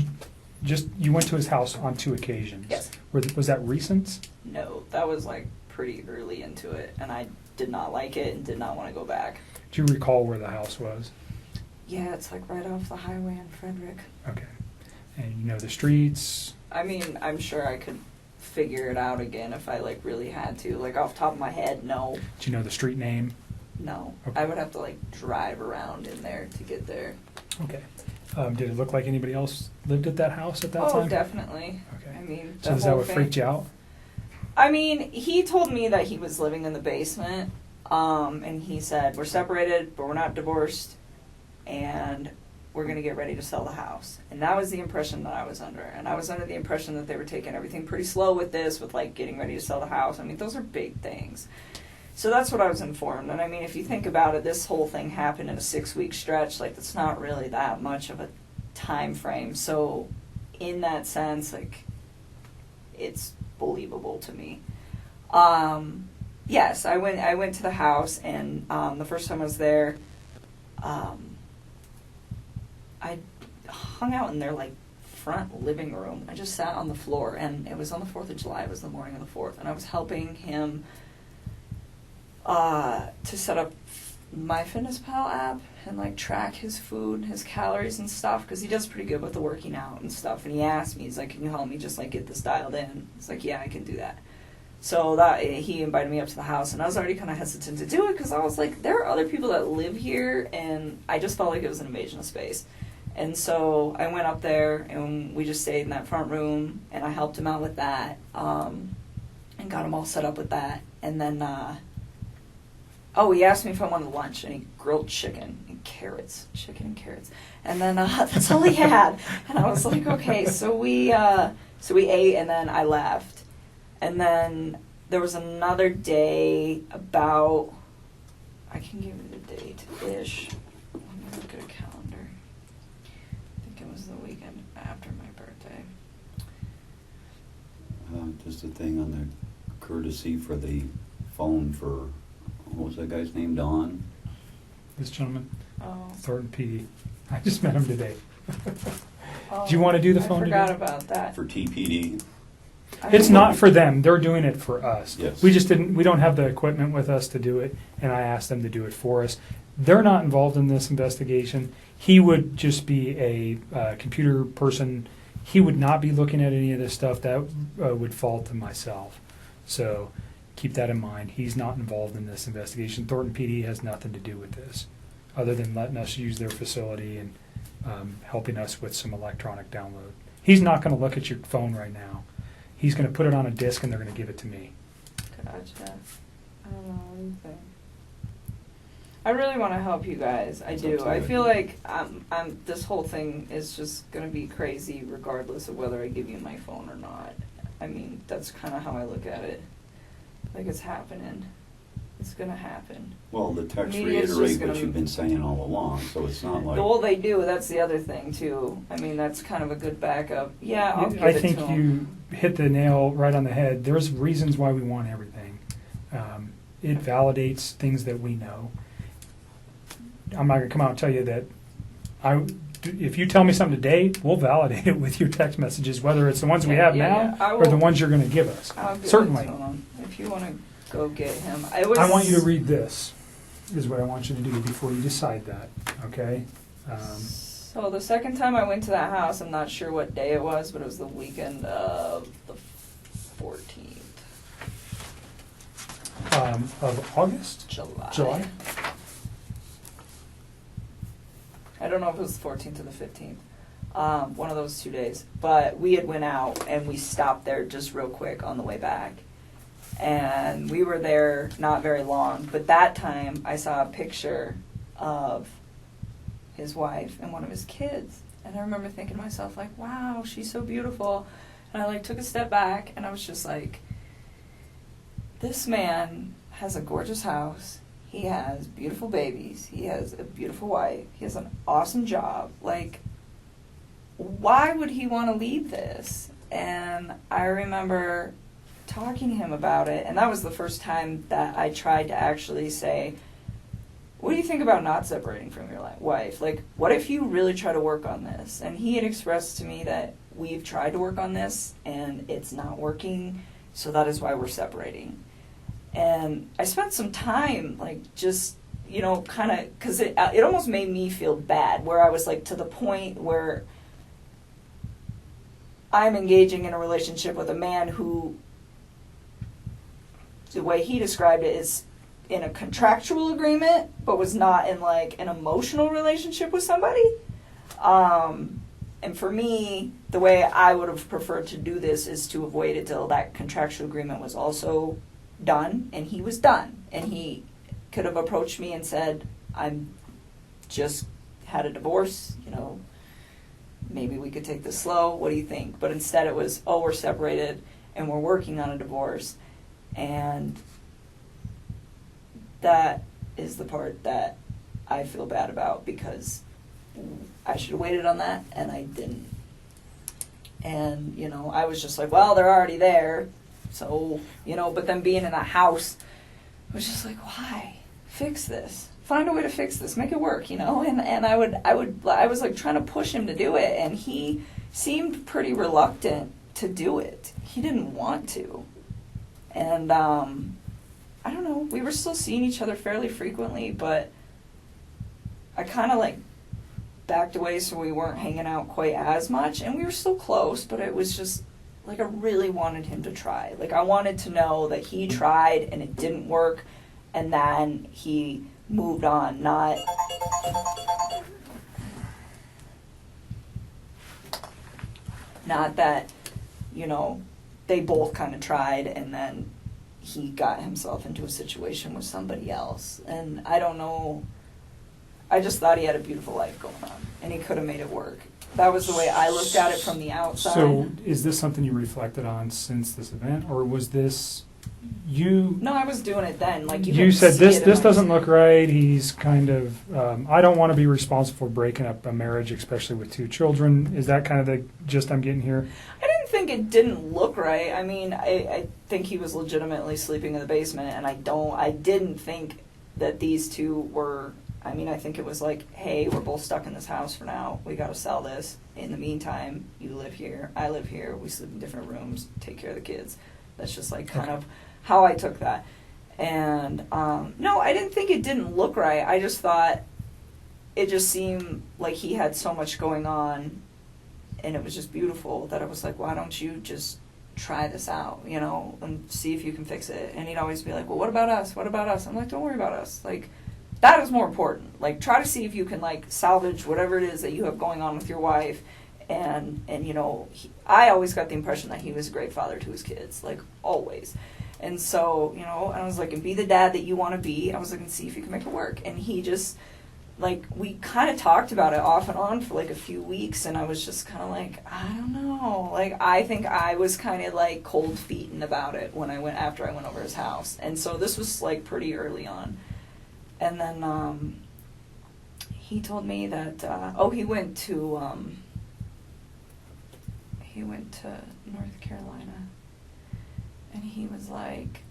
you went to his house on 2 occasions. Yes. Was that recent? No, that was like pretty early into it, and I did not like it and did not want to go back. Do you recall where the house was? Yeah, it's like right off the highway in Frederick. Okay. And you know the streets? I mean, I'm sure I could figure it out again if I like really had to. Like off the top of my head, no. Do you know the street name? No. Okay. I would have to like drive around in there to get there. Okay. Did it look like anybody else lived at that house at that Oh, time? definitely. Okay. I mean, So is that what freaked you out? I mean, he told me that he was living in the basement, and he said, we're separated, but we're not divorced, and we're going to get ready to sell the house. And that was the impression that I was under. And I was under the impression that they were taking everything pretty slow with this, with like getting ready to sell the house. I mean, those are big things. So that's what I was informed. And I mean, if you think about it, this whole thing happened in a 6-week stretch. Like, that's not really that much of a time frame. So in that sense, like, it's believable to me. Yes, I went to the house, and the first time I was there, I hung out in their like front living room. I just sat on the floor, and it was on the 4th of July. It was the morning of the 4th, and I was helping him to set up MyFitnessPal app and like track his food, his calories and stuff, because he does pretty good with the working out and stuff. And he asked me, he's like, "Can you help me just like get this dialed in?" It's like, "Yeah, I can do that." So that he invited me up to the house, and I was already kind of hesitant to do it because I was like, there are other people that live here, and I just felt like it was an invasion of space. And so I went up there, and we just stayed in that front room, and I helped him out with that, and got him all set up with that. And then, he asked me if I wanted lunch, and he grilled chicken and carrots. And then that's all he had. And I was like, okay, so we ate, and then I left. And then there was another day about, I can give you the date-ish. Let me look at a calendar. I think it was the weekend after my birthday. Just a thing on the courtesy for the phone for, what was that guy's name, Don? This gentleman, Oh. Thornton PD. I just met him today. Do you want to do the phone I forgot today? about that. For TPD? It's not for them. They're doing it for us. Yes. We don't have the equipment with us to do it, and I asked them to do it for us. They're not involved in this investigation. He would just be a computer person. He would not be looking at any of this stuff. That would fall to myself. So keep that in mind. He's not involved in this investigation. Thornton PD has nothing to do with this, other than letting us use their facility and helping us with some electronic download. He's not going to look at your phone right now. He's going to put it on a disc, and they're going to give it to me. Gotcha. I don't know. What do you think? I really want to help you guys. I do. I feel like this whole thing is just going to be crazy regardless of whether I give you my phone or not. I mean, that's kind of how I look at it. Like, it's happening. It's going to happen. Well, the text Media's just reiterate what gonna- you've been saying all along, so it's not like... Well, they do. That's the other thing, too. I mean, that's kind of a good backup. Yeah, I'll give I it think to 'em. you hit the nail right on the head. There's reasons why we want everything. It validates things that we know. I'm not going to come out and tell you that if you tell me something today, we'll validate it with your text messages, whether it's the ones we have now I or the will- ones you're going to give us. I'll give Certainly. it to 'em. If you want to go get him. I want you to read this, is what I want you to do before you decide that, okay? So the second time I went to that house, I'm not sure what day it was, but it was the weekend of the 14th. Of August? July. I don't know if it was the 14th or the 15th. One of those 2 days. But we had went out and we stopped there just real quick on the way back. And we were there not very long. But that time I saw a picture of his wife and one of his kids. And I remember thinking to myself, like, wow, she's so beautiful. And I, like, took a step back and I was just like, this man has a gorgeous house. He has beautiful babies. He has a beautiful wife. He has an awesome job. Like, why would he want to leave this? And I remember talking to him about it, and that was the first time that I tried to actually say, what do you think about not separating from your wife? Like, what if you really try to work on this? And he had expressed to me that we've tried to work on this and it's not working, so that is why we're separating. And I spent some time, like, just, you know, kind of, because it almost made me feel bad, where I was, like, to the point where I'm engaging in a relationship with a man who, the way he described it, is in a contractual agreement, but was not in, like, an emotional relationship with somebody. And for me, the way I would have preferred to do this is to have waited till that contractual agreement was also done, and he was done. And he could have approached me and said, I'm just had a divorce, you know, maybe we could take this slow, what do you think? But instead it was, oh, we're separated and we're working on a divorce. And that is the part that I feel bad about, because I should have waited on that, and I didn't. And, you know, I was just like, well, they're already there. So, you know, but then being in a house, I was just like, why? Fix this. Find a way to fix this. Make it work, you know? And I was like trying to push him to do it, and he seemed pretty reluctant to do it. He didn't want to. And, I don't know, we were still seeing each other fairly frequently, but I kind of like backed away so we weren't hanging out quite as much, and we were still close, but it was just like I really wanted him to try. Like, I wanted to know that he tried and it didn't work, and then he moved on, not that, you know, they both kind of tried and then he got himself into a situation with somebody else. And I don't know, I just thought he had a beautiful life going on, and he could have made it work. That was the way I looked at it from the outside. So is this something you reflected on since this event, or was this you? No, I was doing it then. Like, you said this doesn't look right. He's kind of, I don't want to be responsible for breaking up a marriage, especially with 2 children. Is that kind of the gist I'm getting here? I didn't think it didn't look right. I mean, I think he was legitimately sleeping in the basement, and I didn't think that these two were, I mean, I think it was like, hey, we're both stuck in this house for now. We got to sell this. In the meantime, you live here, I live here. We sleep in different rooms, take care of the kids. That's just like kind of how I took that. And no, I didn't think it didn't look right. I just thought it just seemed like he had so much going on, and it was just beautiful that I was like, why don't you just try this out, you know, and see if you can fix it. And he'd always be like, well, what about us? What about us? I'm like, don't worry about us. Like, that is more important. Like, try to see if you can, like, salvage whatever it is that you have going on with your wife. And you know, I always got the impression that he was a great father to his kids, like, always. And so, you know, I was like, and be the dad that you want to be. I was like, and see if you can make it work. And he just, like, we kind of talked about it off and on for, like, a few weeks. And I was just kind of like, I don't know. Like, I think I was kind of, like, cold feeting about it after I went over his house. And so this was, like, pretty early on. And then he told me that he went to North Carolina, and he was like,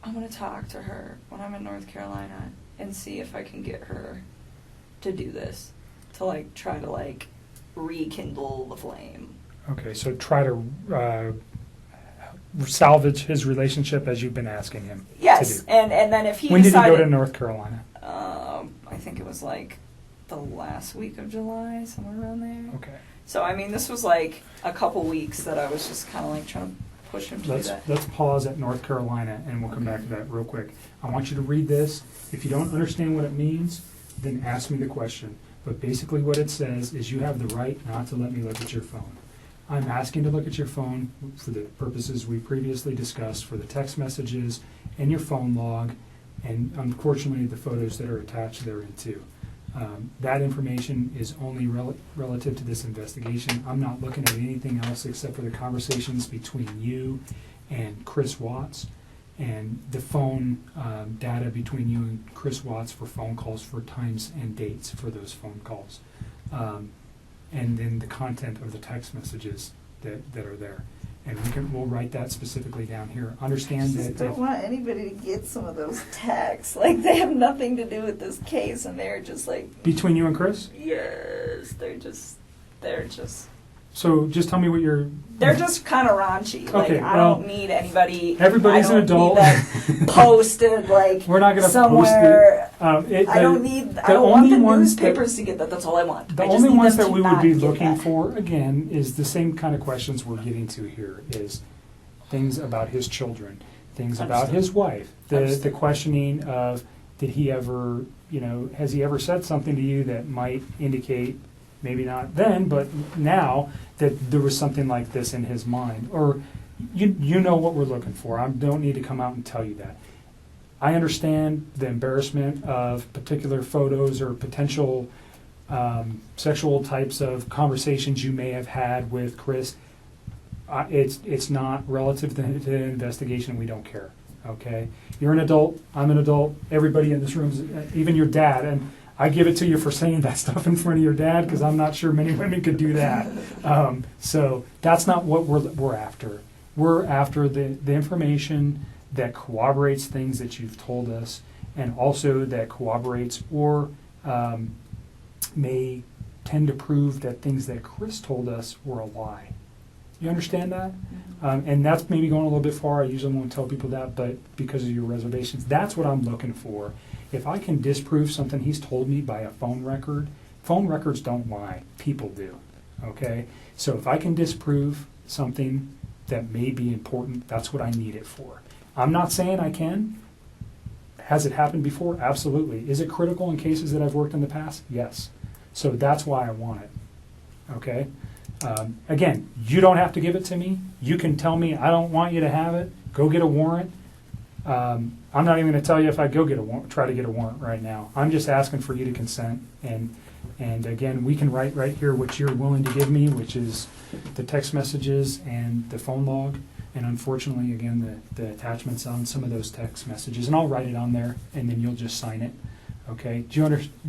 I'm gonna talk to her when I'm in North Carolina and see if I can get her to do this, to like try to like rekindle the flame. Okay, so try to salvage his relationship as you've been asking him. Yes, to do. And then if he when decided, did he go to North Carolina? I think it was like the last week of July, somewhere around there. Okay. So I mean, this was like a couple weeks that I was just kind of like trying to push him to do that. Let's pause at North Carolina, and we'll come back to that real quick. I want you to read this. If you don't understand what it means, then ask me the question. But basically what it says is you have the right not to let me look at your phone. I'm asking to look at your phone for the purposes we previously discussed, for the text messages and your phone log, and unfortunately the photos that are attached therein too. That information is only relative to this investigation. I'm not looking at anything else except for the conversations between you and Chris Watts, and the phone data between you and Chris Watts for phone calls, for times and dates for those phone calls. And then the content of the text messages that are there. And we'll write that specifically down here. Understand that. I don't want anybody to get some of those texts. Like, they have nothing to do with this case, and they're just like. Between you and Chris? Yes, they're just So just tell me what you're. They're just kind of raunchy. Like, Okay, I well, don't need anybody. everybody's I an don't adult. Need that posted like We're not going to somewhere. post it. I don't want the newspapers to get that. That's all I want. The I just only need ones them that to we would not be get looking that. for, again, is the same kind of questions we're getting to here, is things about his children, things about Understood. his wife, the Understood. questioning of, did he ever, has he ever said something to you that might indicate, maybe not then, but now, that there was something like this in his mind? Or, you know what we're looking for. I don't need to come out and tell you that. I understand the embarrassment of particular photos or potential sexual types of conversations you may have had with Chris. It's not relative to the investigation. We don't care. Okay, you're an adult. I'm an adult. Everybody in this room, even your dad, and I give it to you for saying that stuff in front of your dad because I'm not sure many women could do that. So that's not what we're after. We're after the information that corroborates things that you've told us, and also that corroborates or may tend to prove that things that Chris told us were a lie. You understand that? And that's maybe going a little bit far. I usually won't tell people that, but because of your reservations, that's what I'm looking for. If I can disprove something he's told me by a phone records don't lie. People do. Okay? So if I can disprove something that may be important, that's what I need it for. I'm not saying I can. Has it happened before? Absolutely. Is it critical in cases that I've worked in the past? Yes. So that's why I want it. Okay? Again, you don't have to give it to me. You can tell me, I don't want you to have it. Go get a warrant. I'm not even going to tell you if I go get a warrant, try to get a warrant right now. I'm just asking for you to consent. And again, we can write right here what you're willing to give me, which is the text messages and the phone log. And unfortunately, again, the attachments on some of those text messages. And I'll write it on there, and then you'll just sign it. Okay? Do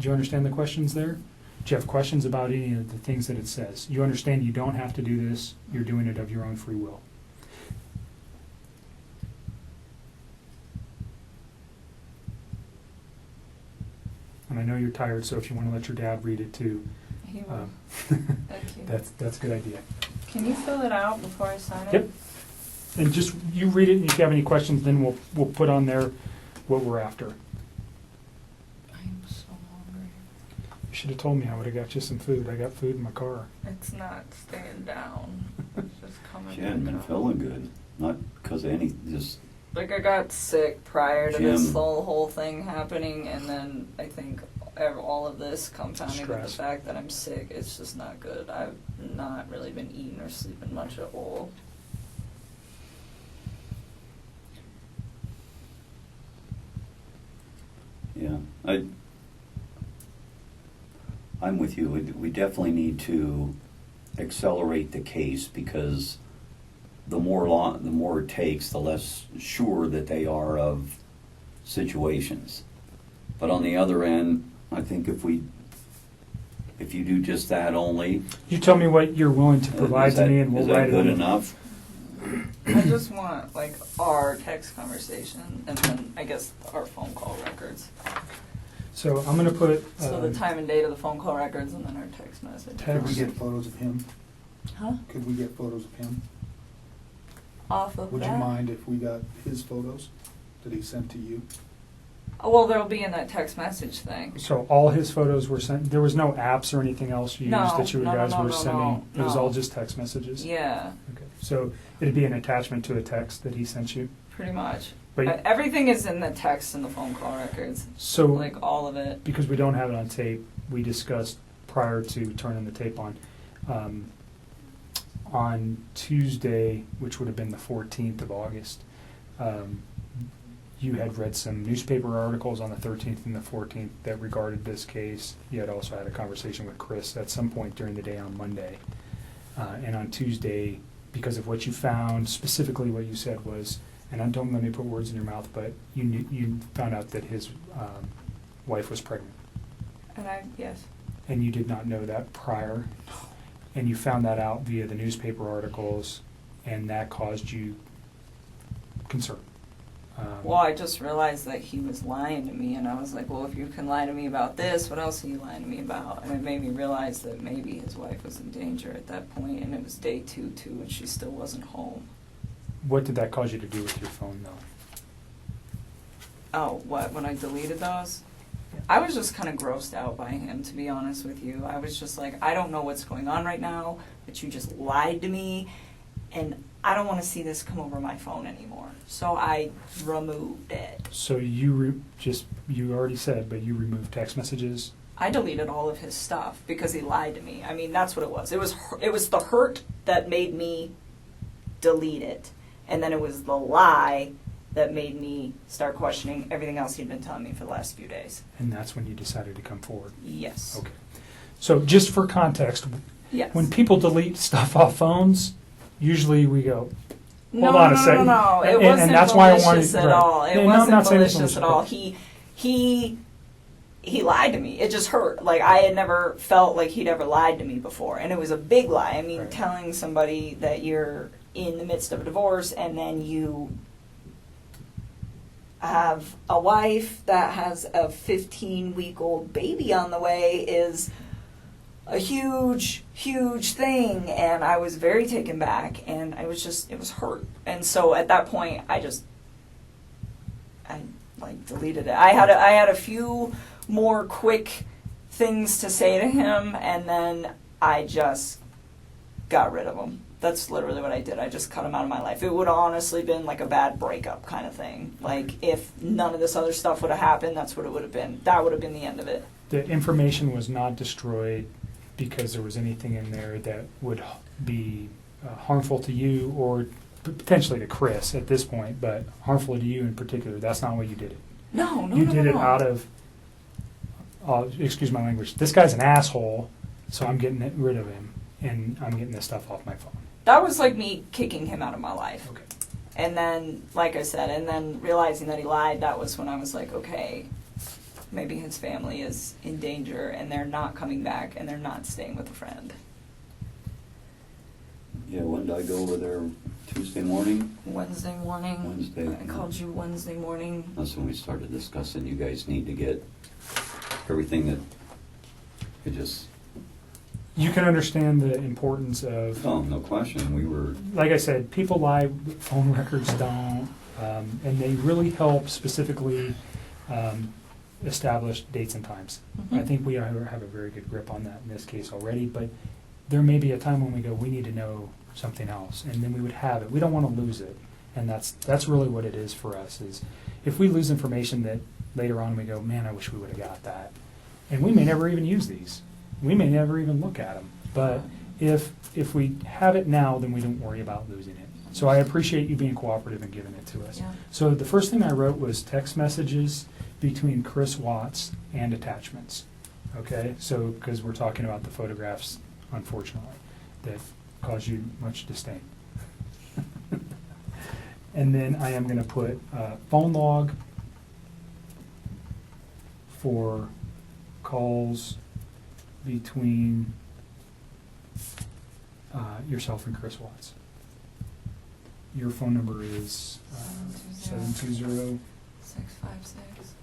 you understand the questions there? Do you have questions about any of the things that it says? You understand you don't have to do this. You're doing it of your own free will. And I know you're tired, so if you want to let your dad read it too, He will. Thank you. that's a good idea. Can you fill it out before I sign it? Yep. And just you read it, and if you have any questions, then we'll put on there what we're after. I'm so hungry. You should have told me. I would have got you some food. I got food in my car. It's not staying down. It's just coming She hadn't been back up. feeling good, not because of any, just Like, I got sick prior to this Jim. whole thing happening, and then I think all of this compounding with the Stress. fact that I'm sick, it's just not good. I've not really been eating or sleeping much at all. yeah. I'm with you. We definitely need to accelerate the case because the more it takes, the less sure that they are of situations. But on the other end, I think if you do just that only, You tell me what you're willing to provide to me, and we'll is that write it good on. enough? I just want, like, our text conversation, and then, I guess, our phone call records. So I'm going to put. So the time and date of the phone call records, and then our text message. Text. Could we get photos of him? Huh? Could we get photos of him? Off of Would that? you mind if we got his photos that he sent to you? Oh, well, there'll be in that text message thing. So all his photos were sent. There was no apps or anything else you No, used that you no, guys no, were no, sending. It was no. all just text messages. Yeah, Okay. So it'd be an attachment to a text that he sent you. pretty much. But Everything is in the text and the phone call records. so Like, all of it. because we don't have it on tape, we discussed prior to turning the tape on Tuesday, which would have been the 14th of August. You had read some newspaper articles on the 13th and the 14th that regarded this case. You had also had a conversation with Chris at some point during the day on Monday. And on Tuesday, because of what you found, specifically what you said was, and don't let me put words in your mouth, but you found out that his wife was pregnant. And yes. And you did not know that prior. And you found that out via the newspaper articles, and that caused you concern. Well, I just realized that he was lying to me, and I was like, well, if you can lie to me about this, what else are you lying to me about? And it made me realize that maybe his wife was in danger at that point, and it was day 2 too, and she still wasn't home. What did that cause you to do with your phone, though? Oh, what, when I deleted those? I was just kind of grossed out by him, to be honest with you. I was just like, I don't know what's going on right now, but you just lied to me, and I don't want to see this come over my phone anymore. So I removed it. So you you already said, but you removed text messages? I deleted all of his stuff because he lied to me. I mean, that's what it was. It was the hurt that made me delete it, and then it was the lie that made me start questioning everything else he'd been telling me for the last few days. And that's when you decided to come forward? Yes. Okay. So just for context, Yes. when people delete stuff off phones, usually we go, hold No, on no, a second. no. It And wasn't that's why I wanted, malicious at all. It And I'm wasn't not saying it's malicious at malicious. all. He lied to me. It just hurt. Like, I had never felt like he'd ever lied to me before. And it was a big lie. I mean, Right. telling somebody that you're in the midst of a divorce and then you have a wife that has a 15-week-old baby on the way is a huge, huge thing. And I was very taken back, and it was hurt. And so at that point, I deleted it. I had a few more quick things to say to him, and then I just got rid of him. That's literally what I did. I just cut him out of my life. It would have honestly been like a bad breakup kind of thing. Like, if none of this other stuff would have happened, that's what it would have been. That would have been the end of it. The information was not destroyed because there was anything in there that would be harmful to you or potentially to Chris at this point, but harmful to you in particular. That's not why you did it. No. You did it out of, excuse my language, this guy's an asshole, so I'm getting rid of him, and I'm getting this stuff off my phone. That was like me kicking him out of my life. Okay. And then, like I said, and then realizing that he lied, that was when I was like, okay, maybe his family is in danger and they're not coming back and they're not staying with a friend. Yeah, when did I go over there? Tuesday morning? Wednesday morning. Wednesday. I called you Wednesday morning. That's when we started discussing you guys need to get everything that it just... You can understand the importance of... Oh, no question. We were... Like I said, people lie, phone records don't, and they really help specifically establish dates and times. Mm-hmm. I think we have a very good grip on that in this case already, but there may be a time when we go, we need to know something else, and then we would have it. We don't want to lose it, and that's really what it is for us, is if we lose information that later on we go, man, I wish we would have got that. And we may never even use these. We may never even look at them. But if we have it now, then we don't worry about losing it. So I appreciate you being cooperative and giving it to us. Yeah. So the first thing I wrote was text messages between Chris Watts and attachments. Okay? So, because we're talking about the photographs, unfortunately, that cause you much disdain. And then I am going to put phone log for calls between yourself and Chris Watts. Your phone number is 720 656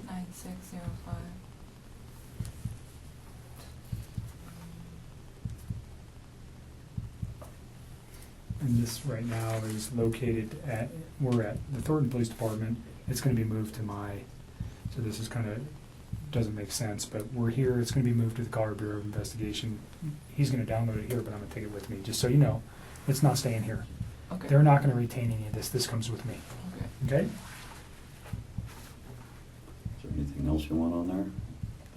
9605. and this right now is located at, we're at the Thornton Police Department. It's going to be moved to so this is kind of, doesn't make sense, but we're here. It's going to be moved to the Colorado Bureau of Investigation. He's going to download it here, but I'm going to take it with me, just so you know. It's not staying here. Okay. They're not going to retain any of this. This comes with me. Okay. Okay? Is there anything else you want on there?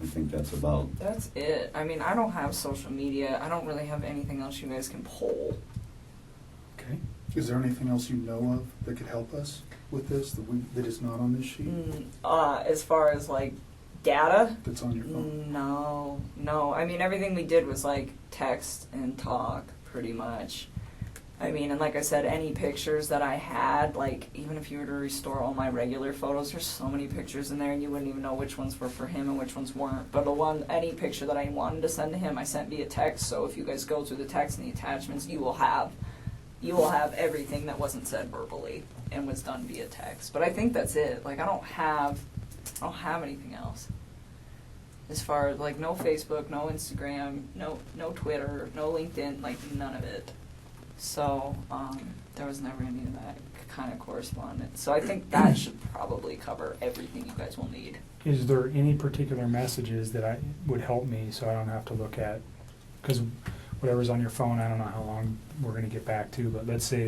I think that's about... That's it. I mean, I don't have social media. I don't really have anything else you guys can poll. Okay. Is there anything else you know of that could help us with this that is not on this sheet? As far as like data, That's on your phone? no. I mean, everything we did was like text and talk, pretty much. I mean, and like I said, any pictures that I had, like even if you were to restore all my regular photos, there's so many pictures in there and you wouldn't even know which ones were for him and which ones weren't. But any picture that I wanted to send to him, I sent via text. So if you guys go through the text and the attachments, you will have you will have everything that wasn't said verbally and was done via text. But I think that's it. Like, I don't have anything else. As far as, like, no Facebook, no Instagram, no Twitter, no LinkedIn, like, none of it. So, there was never any of that kind of correspondence. So I think that should probably cover everything you guys will need. Is there any particular messages that would help me so I don't have to look at, because whatever's on your phone, I don't know how long we're going to get back to, but let's say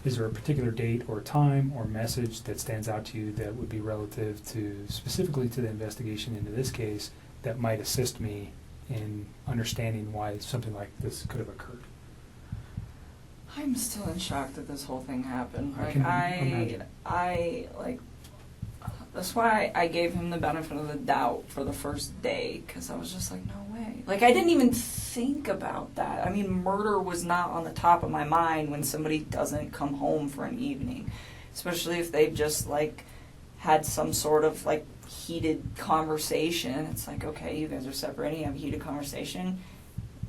is there a particular date or time or message that stands out to you that would be relative to, specifically to the investigation into this case, that might assist me in understanding why something like this could have occurred? I'm still in shock that this whole thing happened. I Like, can imagine. That's why I gave him the benefit of the doubt for the first day, because I was just like, no way. Like, I didn't even think about that. I mean, murder was not on the top of my mind when somebody doesn't come home for an evening, especially if they've just, like, had some sort of, like, heated conversation. It's like, okay, you guys are separating, you have a heated conversation,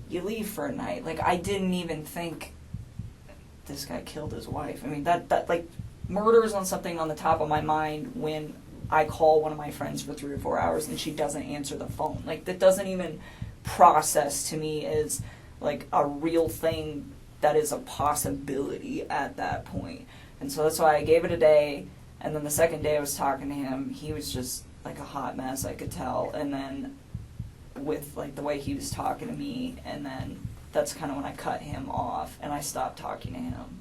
you leave for a night. Like, I didn't even think this guy killed his wife. I mean, that like, murder is on something on the top of my mind when I call one of my friends for 3 or 4 hours and she doesn't answer the phone. Like, that doesn't even process to me as, like, a real thing that is a possibility at that point. And so that's why I gave it a day, and then the second day I was talking to him, he was just, like, a hot mess, I could tell. And then with, like, the way he was talking to me, and then that's kind of when I cut him off and I stopped talking to him.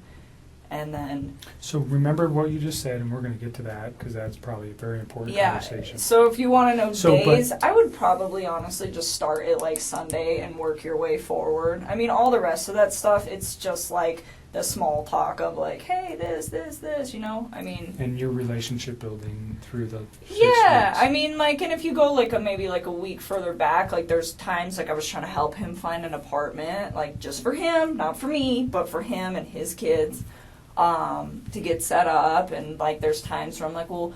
And then... So remember what you just said, and we're going to get to that, because that's probably a very important conversation. So if you want to know days, I would probably honestly just start at, like, Sunday and work your way forward. I mean, all the rest of that stuff, it's just, like, the small talk of, like, hey, this, you know? I mean... And your relationship building through the 6 Yeah, weeks. I mean, like, and if you go, like, maybe, like, a week further back, like, there's times, like, I was trying to help him find an apartment, like, just for him, not for me, but for him and his kids, to get set up. And, like, there's times where I'm like, well,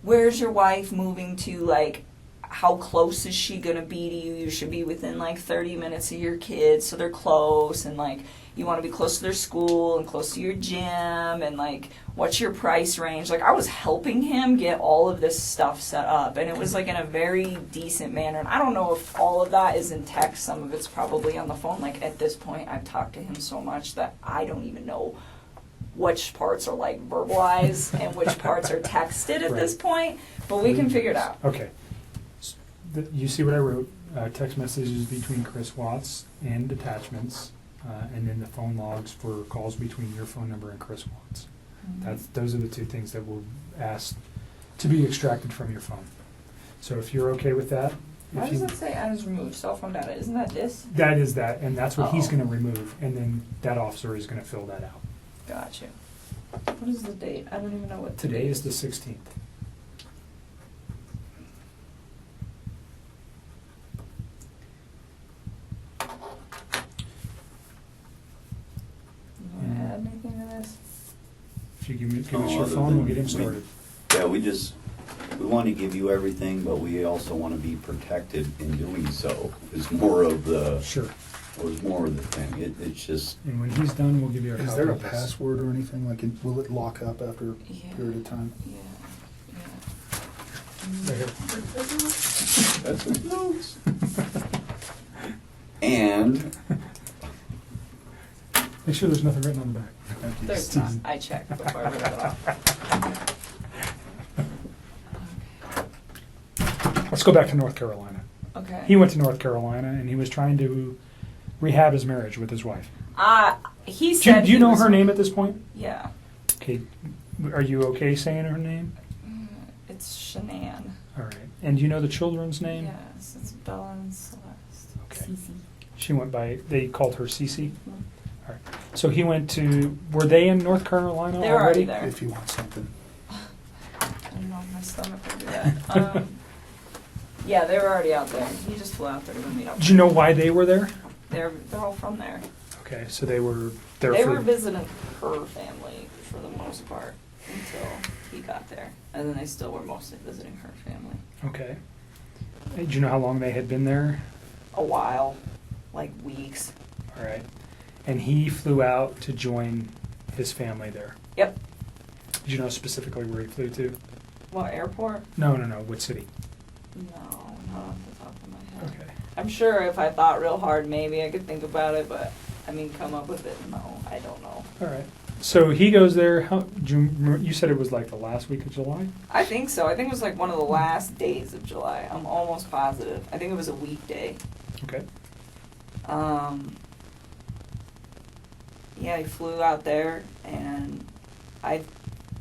where's your wife moving to? Like, how close is she going to be to you? You should be within, like, 30 minutes of your kids, so they're close. And, like, you want to be close to their school and close to your gym. And, like, what's your price range? Like, I was helping him get all of this stuff set up. And it was, like, in a very decent manner. And I don't know if all of that is in text. Some of it's probably on the phone. Like, at this point, I've talked to him so much that I don't even know which parts are, like, verbalized and which parts are texted at this point. But we can figure it out. Okay. You see what I wrote? Text messages between Chris Watts and attachments, and then the phone logs for calls between your phone number and Chris Watts. Mm-hmm. Those are the two things that we'll ask to be extracted from your phone. So if you're okay with that. Why does it say as removed cell phone data? Isn't that this? That is that, and that's what he's Oh. going to remove, and then that officer is going to fill that out. Gotcha. What is the date? I don't even know what Today is the 16th. You want to add anything to this? If you give us your Other phone, we'll than get him started. We want to give you everything, but we also want to be protected in doing so. Is more of the Sure. was more of the thing. It's just And when he's done, we'll give you a Is copy there a of this. password or anything, like, will it lock up after a Yeah. period of time? Yeah. Right here. that's his notes. And Make sure there's nothing written on the back. Thank you. There's not. I checked before I read it off. Let's go back to North Carolina. Okay. He went to North Carolina and he was trying to rehab his marriage with his wife. He said. Do you he know was- her name at this point? Yeah. Okay. Are you okay saying her name? It's Shanann. All right. And do you know the children's name? Yes, it's Bella and Celeste. Okay. Cece. She went by, they called her Cece? Mhm. All right. So he went to, were they in North Carolina They were already there. If you want something. I don't know if my stomach will do that. Yeah, they were already out there. He just flew out there to meet up. Do you know why they were there? They're all from there. Okay, so they were there They for... were visiting her family for the most part until he got there, and then they still were mostly visiting her family. Okay. Hey, do you know how long they had been there? A while, like weeks. All right. And he flew out to join his family there. Yep. Did you know specifically where he flew to? What, airport? No. What city? No, not off the top of my head. Okay. I'm sure if I thought real hard, maybe I could think about it, but I mean, come up with it, no, I don't know. All right. So he goes there. You said it was like the last week of July? I think so. I think it was like one of the last days of July. I'm almost positive. I think it was a weekday. Okay. Yeah, he flew out there, and I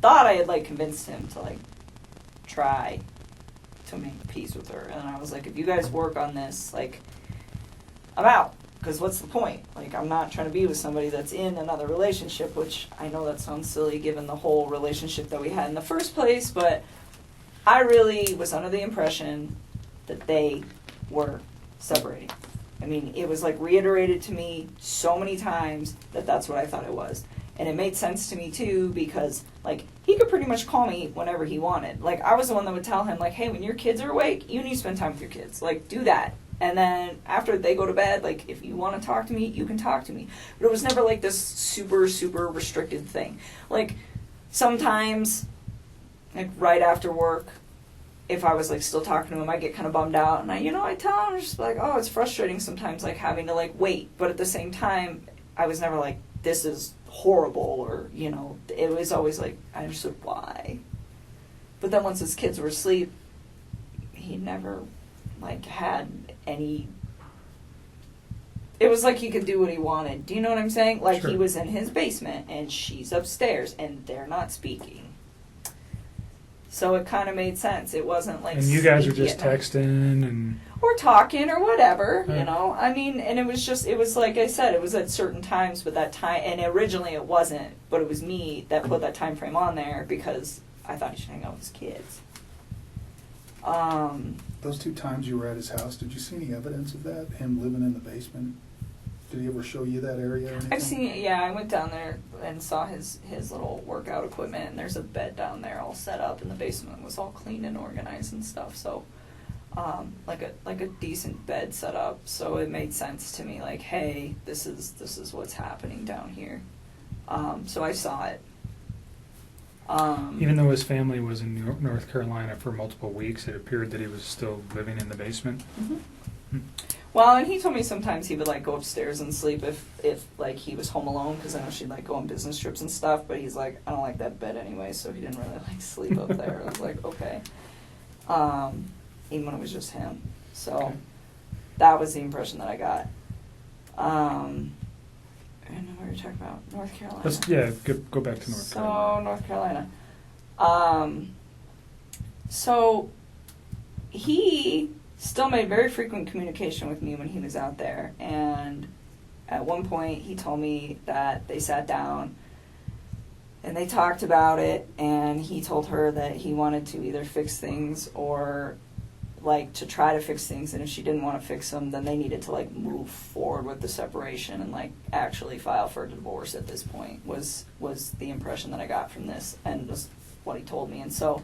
thought I had like convinced him to like try to make peace with her, and I was like, if you guys work on this, like, I'm out. Because what's the point? Like, I'm not trying to be with somebody that's in another relationship, which I know that sounds silly given the whole relationship that we had in the first place, but I really was under the impression that they were separating. I mean, it was like reiterated to me so many times that that's what I thought it was. And it made sense to me too because, like, he could pretty much call me whenever he wanted. Like, I was the one that would tell him, like, hey, when your kids are awake, you need to spend time with your kids. Like, do that. And then after they go to bed, like, if you want to talk to me, you can talk to me. But it was never like this super, super restricted thing. Like, sometimes, like, right after work, if I was, like, still talking to him, I'd get kind of bummed out. And I tell him, just like, oh, it's frustrating sometimes, like, having to, like, wait. But at the same time, I was never like, this is horrible, or, it was always like, I understood why. But then once his kids were asleep, he never, like, had any, it was like he could do what he wanted. Do you know what I'm saying? Like, Sure. He was in his basement, and she's upstairs, and they're not speaking. So it kind of made sense. It wasn't like... And you guys are sneaky just at night. texting and... Or talking or whatever, Right. I mean, and it was like I said, it was at certain times, but that time, and originally it wasn't, but it was me that put that time frame on there because I thought he should hang out with his kids. Those 2 times you were at his house, did you see any evidence of that? Him living in the basement? Did he ever show you that area or anything? I've seen, yeah, I went down there and saw his little workout equipment, and there's a bed down there all set up in the basement. It was all clean and organized and stuff, so like a decent bed set up. So it made sense to me, like, hey, this is what's happening down here. So I saw it. Even though his family was in North Carolina for multiple weeks, it appeared that he was still living in the basement. Mm-hmm. Well, and he told me sometimes he would, like, go upstairs and sleep if like, he was home alone, because I know she'd, like, go on business trips and stuff, but he's like, I don't like that bed anyway, so he didn't really, like, sleep up there. I was like, okay. Even when it was just him. So Okay. that was the impression that I got. I don't know what you're talking about. North Carolina. Go back to North Carolina. So, North Carolina. So, he still made very frequent communication with me when he was out there. And at one point, he told me that they sat down and they talked about it. And he told her that he wanted to either fix things or, like, to try to fix things. And if she didn't want to fix them, then they needed to, like, move forward with the separation and, like, actually file for a divorce at this point was the impression that I got from this, and was what he told me. And so,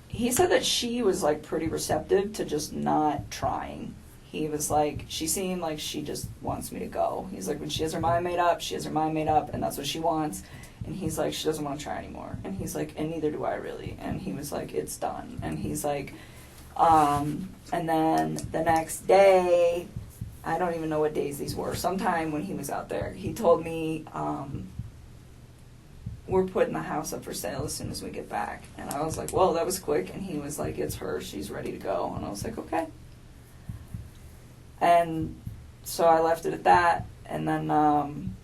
he said that she was, like, pretty receptive to just not trying. He was like, she seemed like she just wants me to go. He's like, when she has her mind made up, she has her mind made up, and that's what she wants. And he's like, she doesn't want to try anymore. And he's like, and neither do I really. And he was like, it's done. And he's like, and then the next day, I don't even know what days these were, sometime when he was out there, he told me, we're putting the house up for sale as soon as we get back. And I was like, well, that was quick. And he was like, it's her, she's ready to go. And I was like, okay. And so I left it at that. And then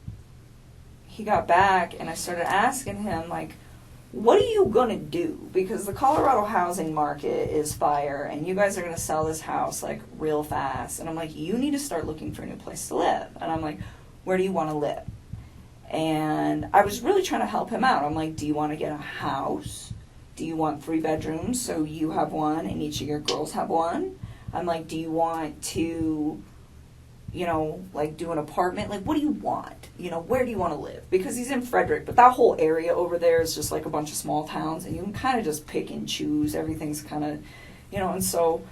he got back, and I started asking him, like, what are you going to do? Because the Colorado housing market is fire, and you guys are going to sell this house, like, real fast. And I'm like, you need to start looking for a new place to live. And I'm like, where do you want to live? And I was really trying to help him out. I'm like, do you want to get a house? Do you want 3 bedrooms so you have one and each of your girls have one? I'm like, do you want to, like, do an apartment? Like, what do you want? Where do you want to live? Because he's in Frederick, but that whole area over there is just like a bunch of small towns, and you can kind of just pick and choose. Everything's kind of, and so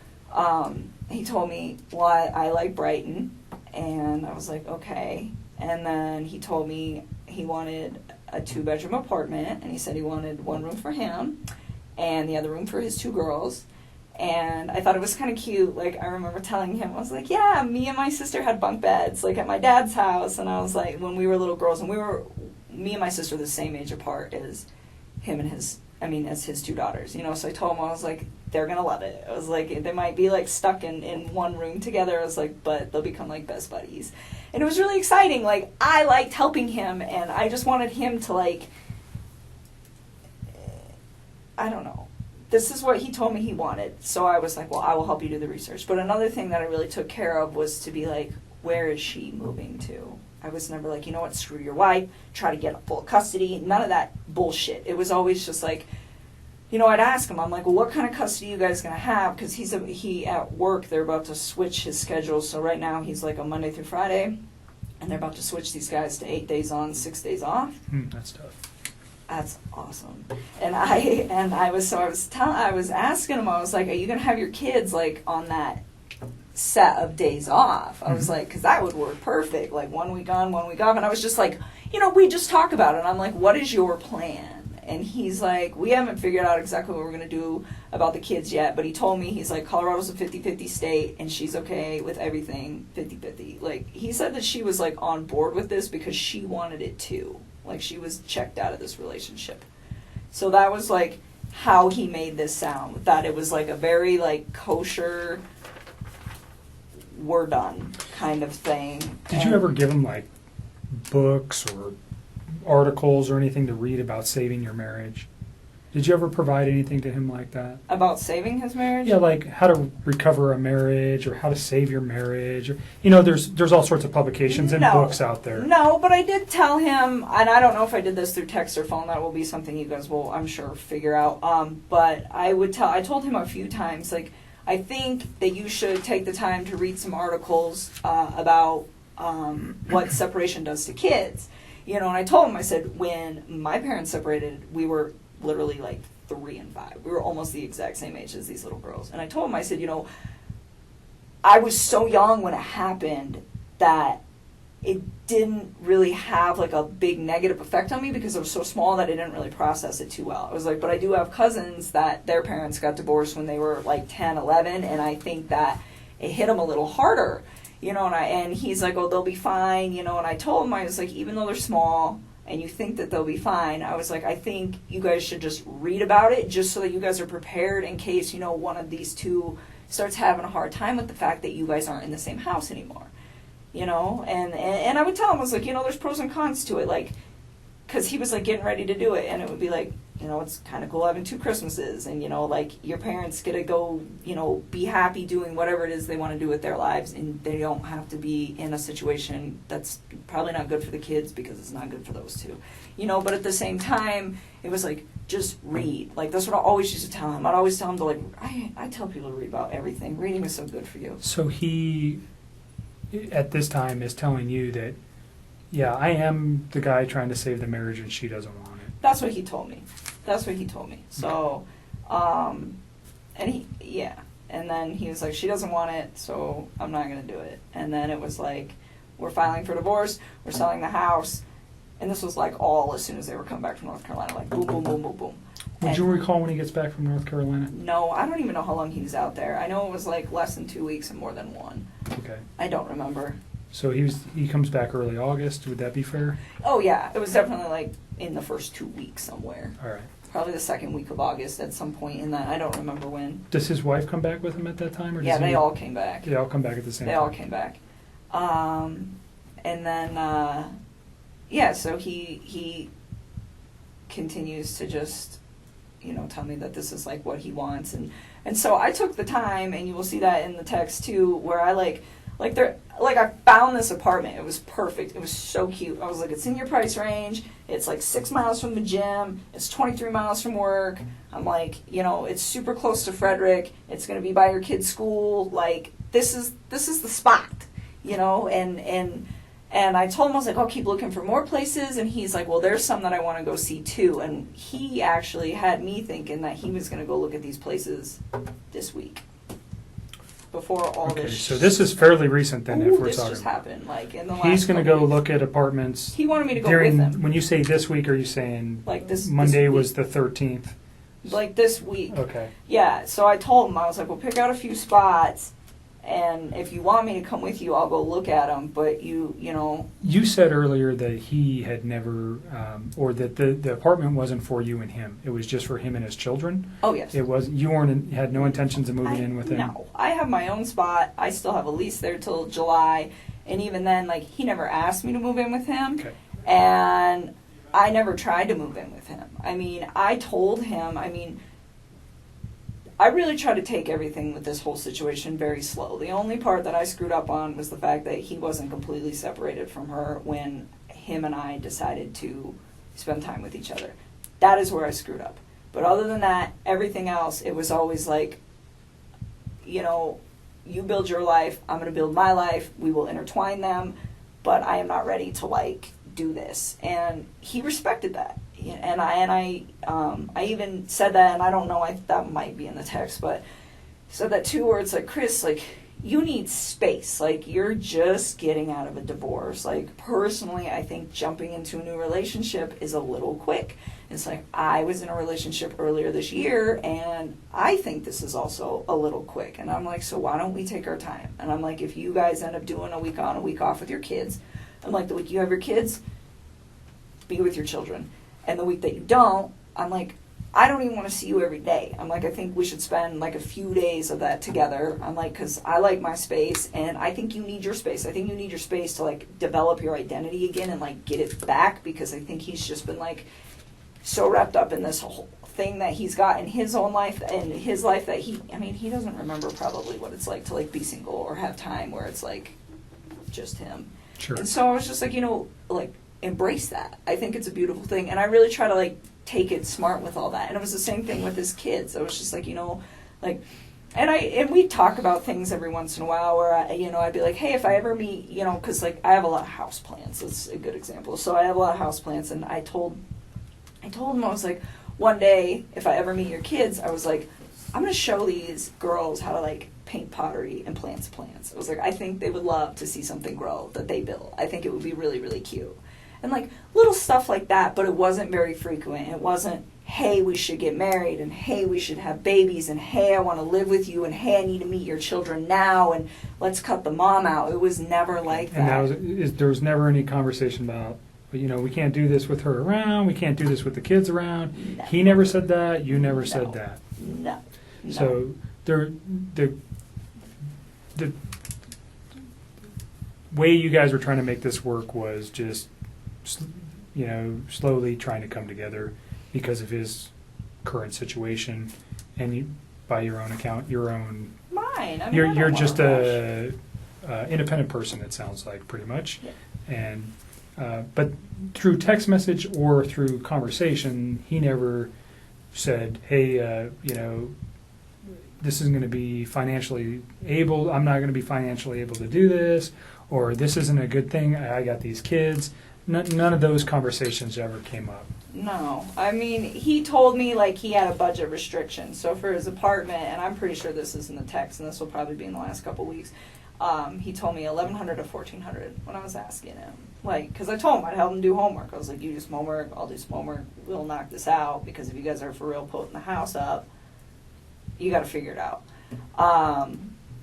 he told me, well, I like Brighton, and I was like, okay. And then he told me he wanted a 2-bedroom apartment, and he said he wanted one room for him and the other room for his 2 girls. And I thought it was kind of cute. Like, I remember telling him, I was like, yeah, me and my sister had bunk beds, like, at my dad's house. And I was like, when we were little girls, and me and my sister the same age apart as him and as his 2 daughters, you know. So I told him, I was like, they're going to love it. I was like, they might be, like, stuck in one room together. I was like, but they'll become, like, best buddies. And it was really exciting. Like, I liked helping him, and I just wanted him to, like, I don't know. This is what he told me he wanted. So I was like, well, I will help you do the research. But another thing that I really took care of was to be like, where is she moving to? I was never like, you know what, screw your wife, try to get full custody. None of that bullshit. It was always just like, you know, I'd ask him, I'm like, well, what kind of custody are you guys going to have? Because he at work, they're about to switch his schedule. So right now he's like a Monday through Friday, and they're about to switch these guys to 8 days on, 6 days off. That's tough. That's awesome. And I was asking him, I was like, are you going to have your kids like on that set of days off? I was like, because that would work perfect, like 1 week on, 1 week off. And I was just like, you know, we just talk about it. And I'm like, what is your plan? And he's like, we haven't figured out exactly what we're going to do about the kids yet. But he told me, he's like, Colorado's a 50-50 state, and she's okay with everything 50-50. Like, he said that she was like on board with this because she wanted it too. Like, she was checked out of this relationship. So that was, like, how he made this sound. That it was, like, a very, like, kosher, we're done kind of thing. Did you ever give him, like, books or articles or anything to read about saving your marriage? Did you ever provide anything to him like that? About saving his marriage? Yeah, like how to recover a marriage or how to save your marriage. Or, you know, there's all sorts of publications and books out there. No, but I did tell him, and I don't know if I did this through text or phone. That will be something you guys will, I'm sure, figure out. But I told him a few times, like, I think that you should take the time to read some articles about what separation does to kids. You know, and I told him, I said, when my parents separated, we were literally like 3 and 5. We were almost the exact same age as these little girls. And I told him, I said, you know, I was so young when it happened that it didn't really have like a big negative effect on me because I was so small that I didn't really process it too well. I was like, but I do have cousins that their parents got divorced when they were like 10, 11, and I think that it hit them a little harder. You know, and he's like, oh, they'll be fine, you know, and I told him, I was like, even though they're small and you think that they'll be fine, I was like, I think you guys should just read about it just so that you guys are prepared in case, you know, one of these two starts having a hard time with the fact that you guys aren't in the same house anymore, you know, and I would tell him, I was like, you know, there's pros and cons to it, like, because he was like getting ready to do it, and it would be like, you know, it's kind of cool having 2 Christmases, and, you know, like, your parents get to go, you know, be happy doing whatever it is they want to do with their lives, and they don't have to be in a situation that's probably not good for the kids because it's not good for those two, you know, but at the same time, it was like, just read. Like, that's what I always used to tell him. I'd always tell him to, like, I tell people to read about everything. Reading is so good for you. So he, at this time, is telling you that, yeah, I am the guy trying to save the marriage and she doesn't want it. That's what he told me. So, and and then he was like, she doesn't want it, so I'm not going to do it. And then it was like, we're filing for divorce, we're selling the house, and this was like all as soon as they were coming back from North Carolina, like boom, boom, boom, boom, boom. Would you recall when he gets back from North Carolina? No, I don't even know how long he was out there. I know it was like less than 2 weeks and more than 1. Okay. I don't remember. So he comes back early August. Would that be fair? Oh yeah, it was definitely like in the first 2 weeks somewhere. All right. Probably the second week of August at some point in that. I don't remember when. Does his wife come back with him at that time? Or Yeah, they all came back. They all come back at the same time? They all came back. And then, so he continues to just, you know, tell me that this is like what he wants. And so I took the time, and you will see that in the text too, where I I found this apartment. It was perfect. It was so cute. I was like, it's in your price range. It's like 6 miles from the gym. It's 23 miles from work. I'm like, you know, it's super close to Frederick. It's going to be by your kid's school. Like, this is the spot, you know, and I told him, I was like, I'll keep looking for more places. And he's like, well, there's some that I want to go see too. And he actually had me thinking that he was going to go look at these places this week. before all Okay, this. so this is fairly recent then, if we're this talking. just happened, like in the last. He's going to couple go weeks. look at apartments. He wanted me to go during, with him. When you say this week, are you saying Like this Monday this was week. the 13th? Like this week. Okay. Yeah, so I told him, I was like, well, pick out a few spots, and if you want me to come with you, I'll go look at them, but you know. You said earlier that he had never, or that the apartment wasn't for you and him. It was just for him and his children. Oh, yes. It was. You had no intentions of moving in with him. No, I have my own spot. I still have a lease there till July, and even then, like, he never asked me to move in with him, Okay. and I never tried to move in with him. I mean, I told him, I really try to take everything with this whole situation very slow. The only part that I screwed up on was the fact that he wasn't completely separated from her when him and I decided to spend time with each other. That is where I screwed up. But other than that, everything else, it was always like, you know, you build your life, I'm going to build my life, we will intertwine them, but I am not ready to, like, do this. And he respected that. And I even said that, and I don't know, that might be in the text, but said that too, where it's like, Chris, like, you need space. Like, you're just getting out of a divorce. Like, personally, I think jumping into a new relationship is a little quick. It's like, I was in a relationship earlier this year, and I think this is also a little quick. And I'm like, so why don't we take our time? And I'm like, if you guys end up doing a week on, a week off with your kids, I'm like, the week you have your kids, be with your children. And the week that you don't, I'm like, I don't even want to see you every day. I'm like, I think we should spend like a few days of that together. I'm like, because I like my space, and I think you need your space. I think you need your space to, like, develop your identity again and, like, get it back, because I think he's just been, like, so wrapped up in this whole thing that he's got in his own life and his life that he doesn't remember probably what it's like to, like, be single or have time where it's, like, just him. Sure. And so I was just like, you know, like, embrace that. I think it's a beautiful thing, and I really try to, like, take it smart with all that. And it was the same thing with his kids. I was just like, you know, like, and we talk about things every once in a while where I'd be like, hey, if I ever meet, you know, because, like, I have a lot of house plants. It's a good example. So I have a lot of house plants, and I told him, I was like, one day if I ever meet your kids, I was like, I'm gonna show these girls how to, like, paint pottery and plants. I was like, I think they would love to see something grow that they built. I think it would be really, really cute. And, like, little stuff like that, but it wasn't very frequent. It wasn't, hey, we should get married, and hey, we should have babies, and hey, I want to live with you, and hey, I need to meet your children now, and let's cut the mom out. It was never like that. And there was never any conversation about, you know, we can't do this with her around, we can't do this with the kids around. No. He never said that, you never said that. No. So the way you guys were trying to make this work was just, you know, slowly trying to come together because of his current situation, and you, by your own account, Mine. I mean, you're just a independent person. It sounds like pretty much, Yeah. and but through text message or through conversation, he never said, "Hey, you know, this isn't going to be financially able. I'm not going to be financially able to do this," or "This isn't a good thing. I got these kids." None of those conversations ever came up. No. I mean, he told me, like, he had a budget restriction. So for his apartment, and I'm pretty sure this is in the text, and this will probably be in the last couple weeks, he told me $1,100 to $1,400 when I was asking him. Like, because I told him I'd help him do homework. I was like, you do some homework, I'll do some homework. We'll knock this out, because if you guys are for real putting the house up, you got to figure it out.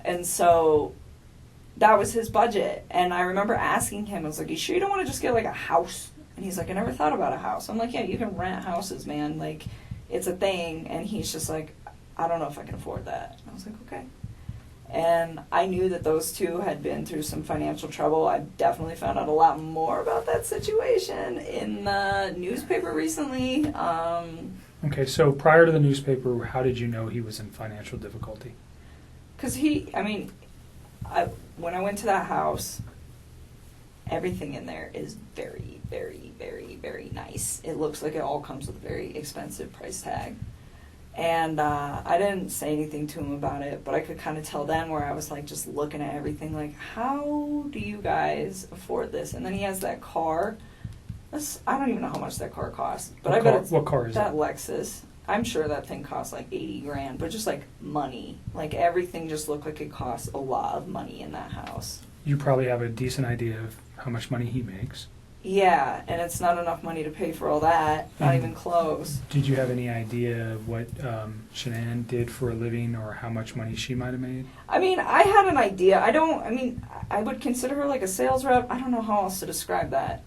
And so that was his budget. And I remember asking him, I was like, you sure you don't want to just get, like, a house? And he's like, I never thought about a house. I'm like, yeah, you can rent houses, man. Like, it's a thing. And he's just like, I don't know if I can afford that. And I was like, okay. And I knew that those two had been through some financial trouble. I definitely found out a lot more about that situation in the newspaper recently. Okay, so prior to the newspaper, how did you know he was in financial difficulty? Because when I went to that house, everything in there is very, very, very, very nice. It looks like it all comes with a very expensive price tag. And I didn't say anything to him about it, but I could kind of tell then where I was, like, just looking at everything, like, how do you guys afford this? And then he has that car. I don't even know how much that car costs. But What car is that it? Lexus. I'm sure that thing cost like 80 grand, but just like money. Like everything just looked like it cost a lot of money in that house. You probably have a decent idea of how much money he makes. Yeah, and it's not enough money to pay for all that, not even close. Did you have any idea of what Shanann did for a living or how much money she might have made? I mean, I had an idea. I would consider her like a sales rep. I don't know how else to describe that.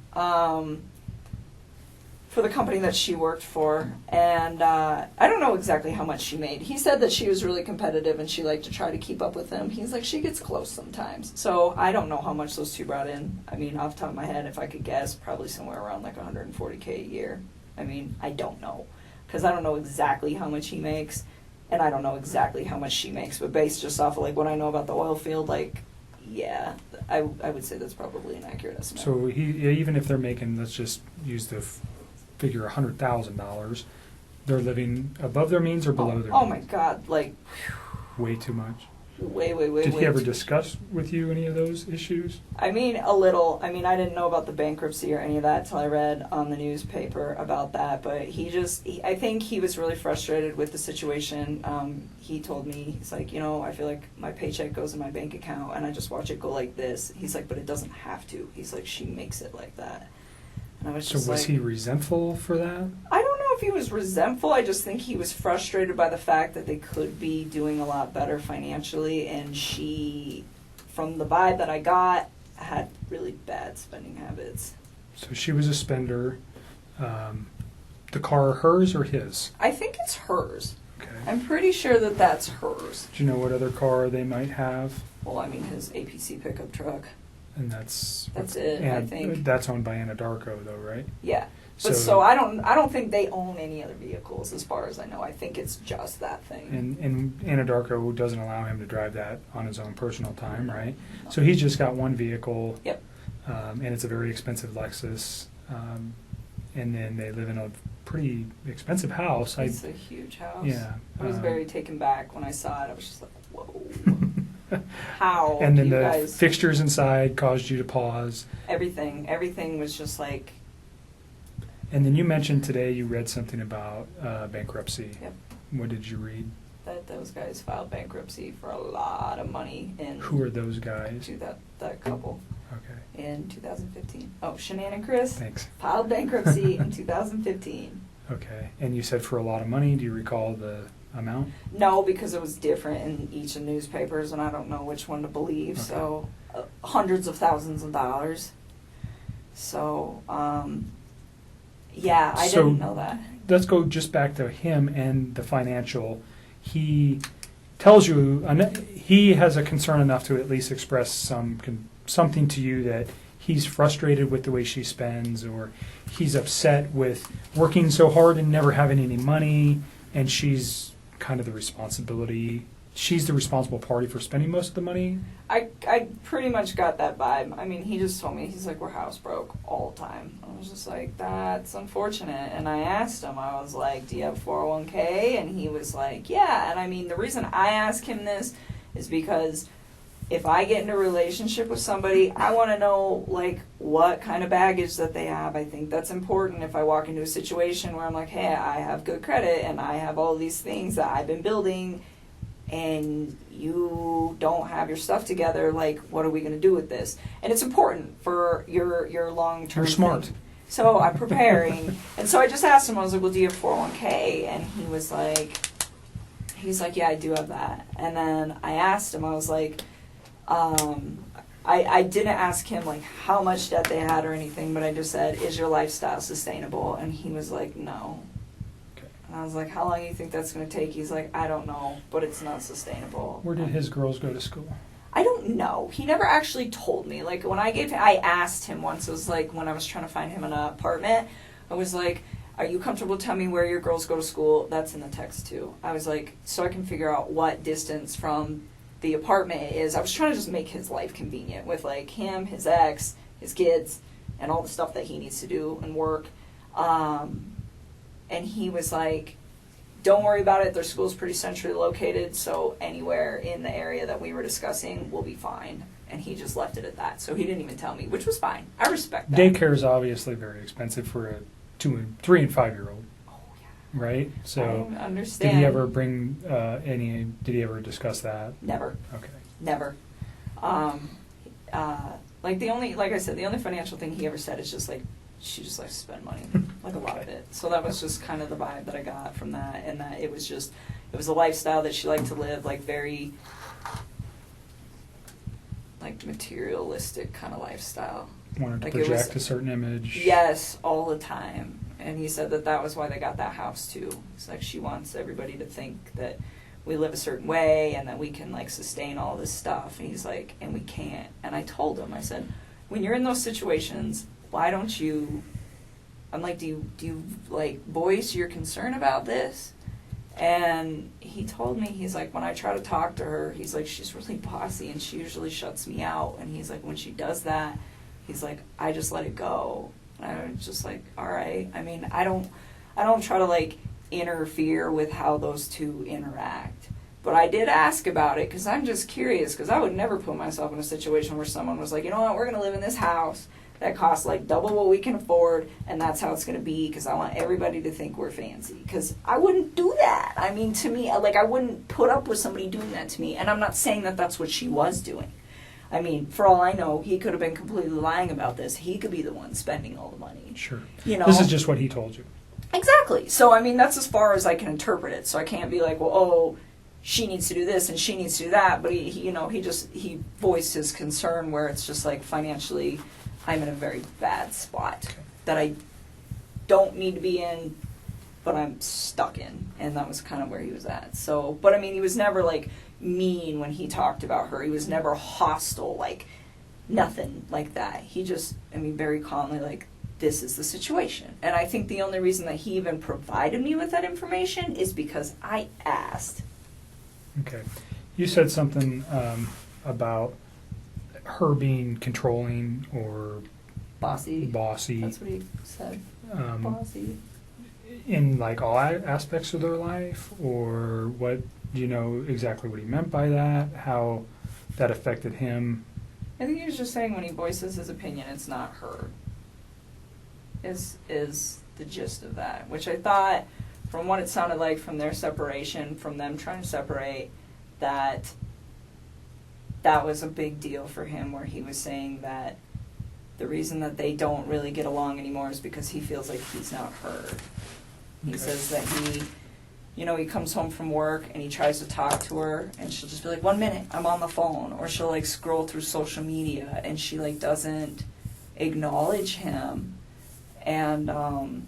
For the company that she worked for. And I don't know exactly how much she made. He said that she was really competitive and she liked to try to keep up with him. He's like, she gets close sometimes. So I don't know how much those two brought in. I mean, off the top of my head, if I could guess, probably somewhere around like $140K a year. I mean, I don't know. Because I don't know exactly how much he makes. And I don't know exactly how much she makes. But based just off of like what I know about the oil field, like, yeah, I would say that's probably an accurate estimate. So even if they're making, let's just use the figure $100,000, they're living above their means or below their means? Oh my God, like... Way too much? Way Did he ever discuss with you any of those issues? I mean, a little. I mean, I didn't know about the bankruptcy or any of that until I read on the newspaper about that, but I think he was really frustrated with the situation. He told me, he's like, I feel like my paycheck goes in my bank account and I just watch it go like this. He's like, but it doesn't have to. He's like, she makes it like that. And I was just was he resentful for that? I don't know if he was resentful. I just think he was frustrated by the fact that they could be doing a lot better financially, and she, from the vibe that I got, had really bad spending habits. So she was a spender. The car hers or his? I think it's hers. Okay. I'm pretty sure that that's hers. Do you know what other car they might have? Well, I mean, his APC pickup truck. And that's it, I think. That's owned by Anadarko, though, right? Yeah. But so I don't think they own any other vehicles, as far as I know. I think it's just that thing. And Anadarko doesn't allow him to drive that on his own personal time, right? No. So he's just got one vehicle. Yep. And it's a very expensive Lexus. And then they live in a pretty expensive house. It's a huge house. Yeah. I was very taken back when I saw it. I was just like, whoa. How? And then the guys... fixtures inside caused you to pause. Everything was just like... And then you mentioned today you read something about bankruptcy. Yep. What did you read? That those guys filed bankruptcy for a lot of money. Who are those guys? That couple. Okay. In 2015. Oh, Shanann and Chris. Thanks. Filed bankruptcy in 2015. Okay. And you said for a lot of money. Do you recall the amount? No, because it was different in each of the newspapers, and I don't know which one to believe. Okay. So, hundreds of thousands of dollars. So, yeah, I didn't know that. Let's go just back to him and the financial. He tells you he has a concern enough to at least express something to you that he's frustrated with the way she spends, or he's upset with working so hard and never having any money, and she's kind of she's the responsible party for spending most of the money. I pretty much got that vibe. I mean, he just told me, he's like, we're house broke all the time. I was just like, that's unfortunate. And I asked him, I was like, do you have 401k? And he was like, yeah. And I mean, the reason I ask him this is because if I get into a relationship with somebody, I want to know, like, what kind of baggage that they have. I think that's important if I walk into a situation where I'm like, hey, I have good credit and I have all these things that I've been building, and you don't have your stuff together, like, what are we going to do with this? And it's important for your long-term You're smart. thing. So I'm preparing. And so I just asked him, I was like, well, do you have 401k? And he's like, yeah, I do have that. And then I asked him, I was like, I didn't ask him, like, how much debt they had or anything, but I just said, is your lifestyle sustainable? And he was like, no. And I was like, how long do you think that's going to take? He's like, I don't know, but it's not sustainable. Where did his girls go to school? I don't know. He never actually told me. Like, when I asked him once, it was like when I was trying to find him an apartment, I was like, are you comfortable telling me where your girls go to school? That's in the text too. I was like, so I can figure out what distance from the apartment it is. I was trying to just make his life convenient with, like, him, his ex, his kids, and all the stuff that he needs to do and work. And he was like, don't worry about it. Their school's pretty centrally located, so anywhere in the area that we were discussing will be fine. And he just left it at that. So he didn't even tell me, which was fine. I respect that. Daycare is obviously very expensive for a 2, 3, and 5-year-old. Oh, right? So I understand. did he ever bring did he ever discuss that? Never. Okay. Never. Like I said, the only financial thing he ever said is just like, she just likes to spend money, like a lot of it. So that was just kind of the vibe that I got from that, and that it was a lifestyle that she liked to live, like very, like materialistic kind of lifestyle. Wanted to Like project a certain image. Yes, all the time. And he said that was why they got that house too. It's like she wants everybody to think that we live a certain way and that we can like sustain all this stuff. And he's like, and we can't. And I told him, I said, when you're in those situations, why don't you, I'm like, do you like voice your concern about this? And he told me, he's like, when I try to talk to her, he's like, she's really bossy and she usually shuts me out. And he's like, when she does that, he's like, I just let it go. And I was just like, all right. I mean, I don't try to like interfere with how those two interact. But I did ask about it because I'm just curious, because I would never put myself in a situation where someone was like, you know what, we're going to live in this house that costs like double what we can afford, and that's how it's going to be, because I want everybody to think we're fancy. Because I wouldn't do that. I mean, to me, like, I wouldn't put up with somebody doing that to me. And I'm not saying that that's what she was doing. I mean, for all I know, he could have been completely lying about this. He could be the one spending all the money. Sure. You know? This is just what he told you. Exactly. So, I mean, that's as far as I can interpret it. So I can't be like, well, oh, she needs to do this and she needs to do that. But he voiced his concern where it's just like, financially, I'm in a very bad spot that I don't need to be in, but I'm stuck in. And that was kind of where he was at. So, but I mean, he was never like mean when he talked about her. He was never hostile, like nothing like that. He just, I mean, very calmly, like, this is the situation. And I think the only reason that he even provided me with that information is because I asked. Okay. You said something about her being controlling or bossy. That's what he said. Bossy. In like all aspects of their life, or what? Do you know exactly what he meant by that? How that affected him? I think he was just saying when he voices his opinion, it's not her. Is the gist of that, which I thought, from what it sounded like from their separation, from them trying to separate, that was a big deal for him, where he was saying that the reason that they don't really get along anymore is because he feels like he's not heard. He says that he comes home from work and he tries to talk to her and she'll just be like, 1 minute, I'm on the phone. Or she'll like scroll through social media and she like doesn't acknowledge him. And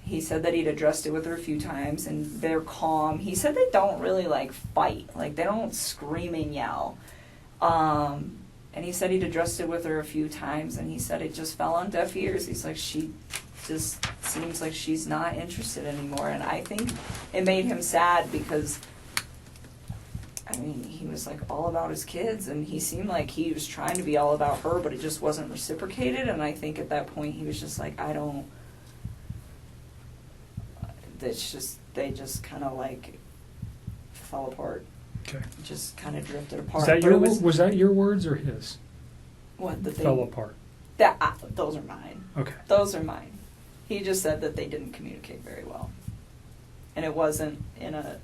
he said that he'd addressed it with her a few times and they're calm. He said they don't really like fight. Like they don't scream and yell. And he said he'd addressed it with her a few times and he said it just fell on deaf ears. He's like, she just seems like she's not interested anymore. And I think it made him sad because, I mean, he was like all about his kids and he seemed like he was trying to be all about her, but it just wasn't reciprocated. And I think at that point he was just like, they just kind of like fell apart. Okay. Just kind of drifted apart. Was that your words or his? What? That fell apart. Those are mine. Okay. Those are mine. He just said that they didn't communicate very well. And it wasn't in a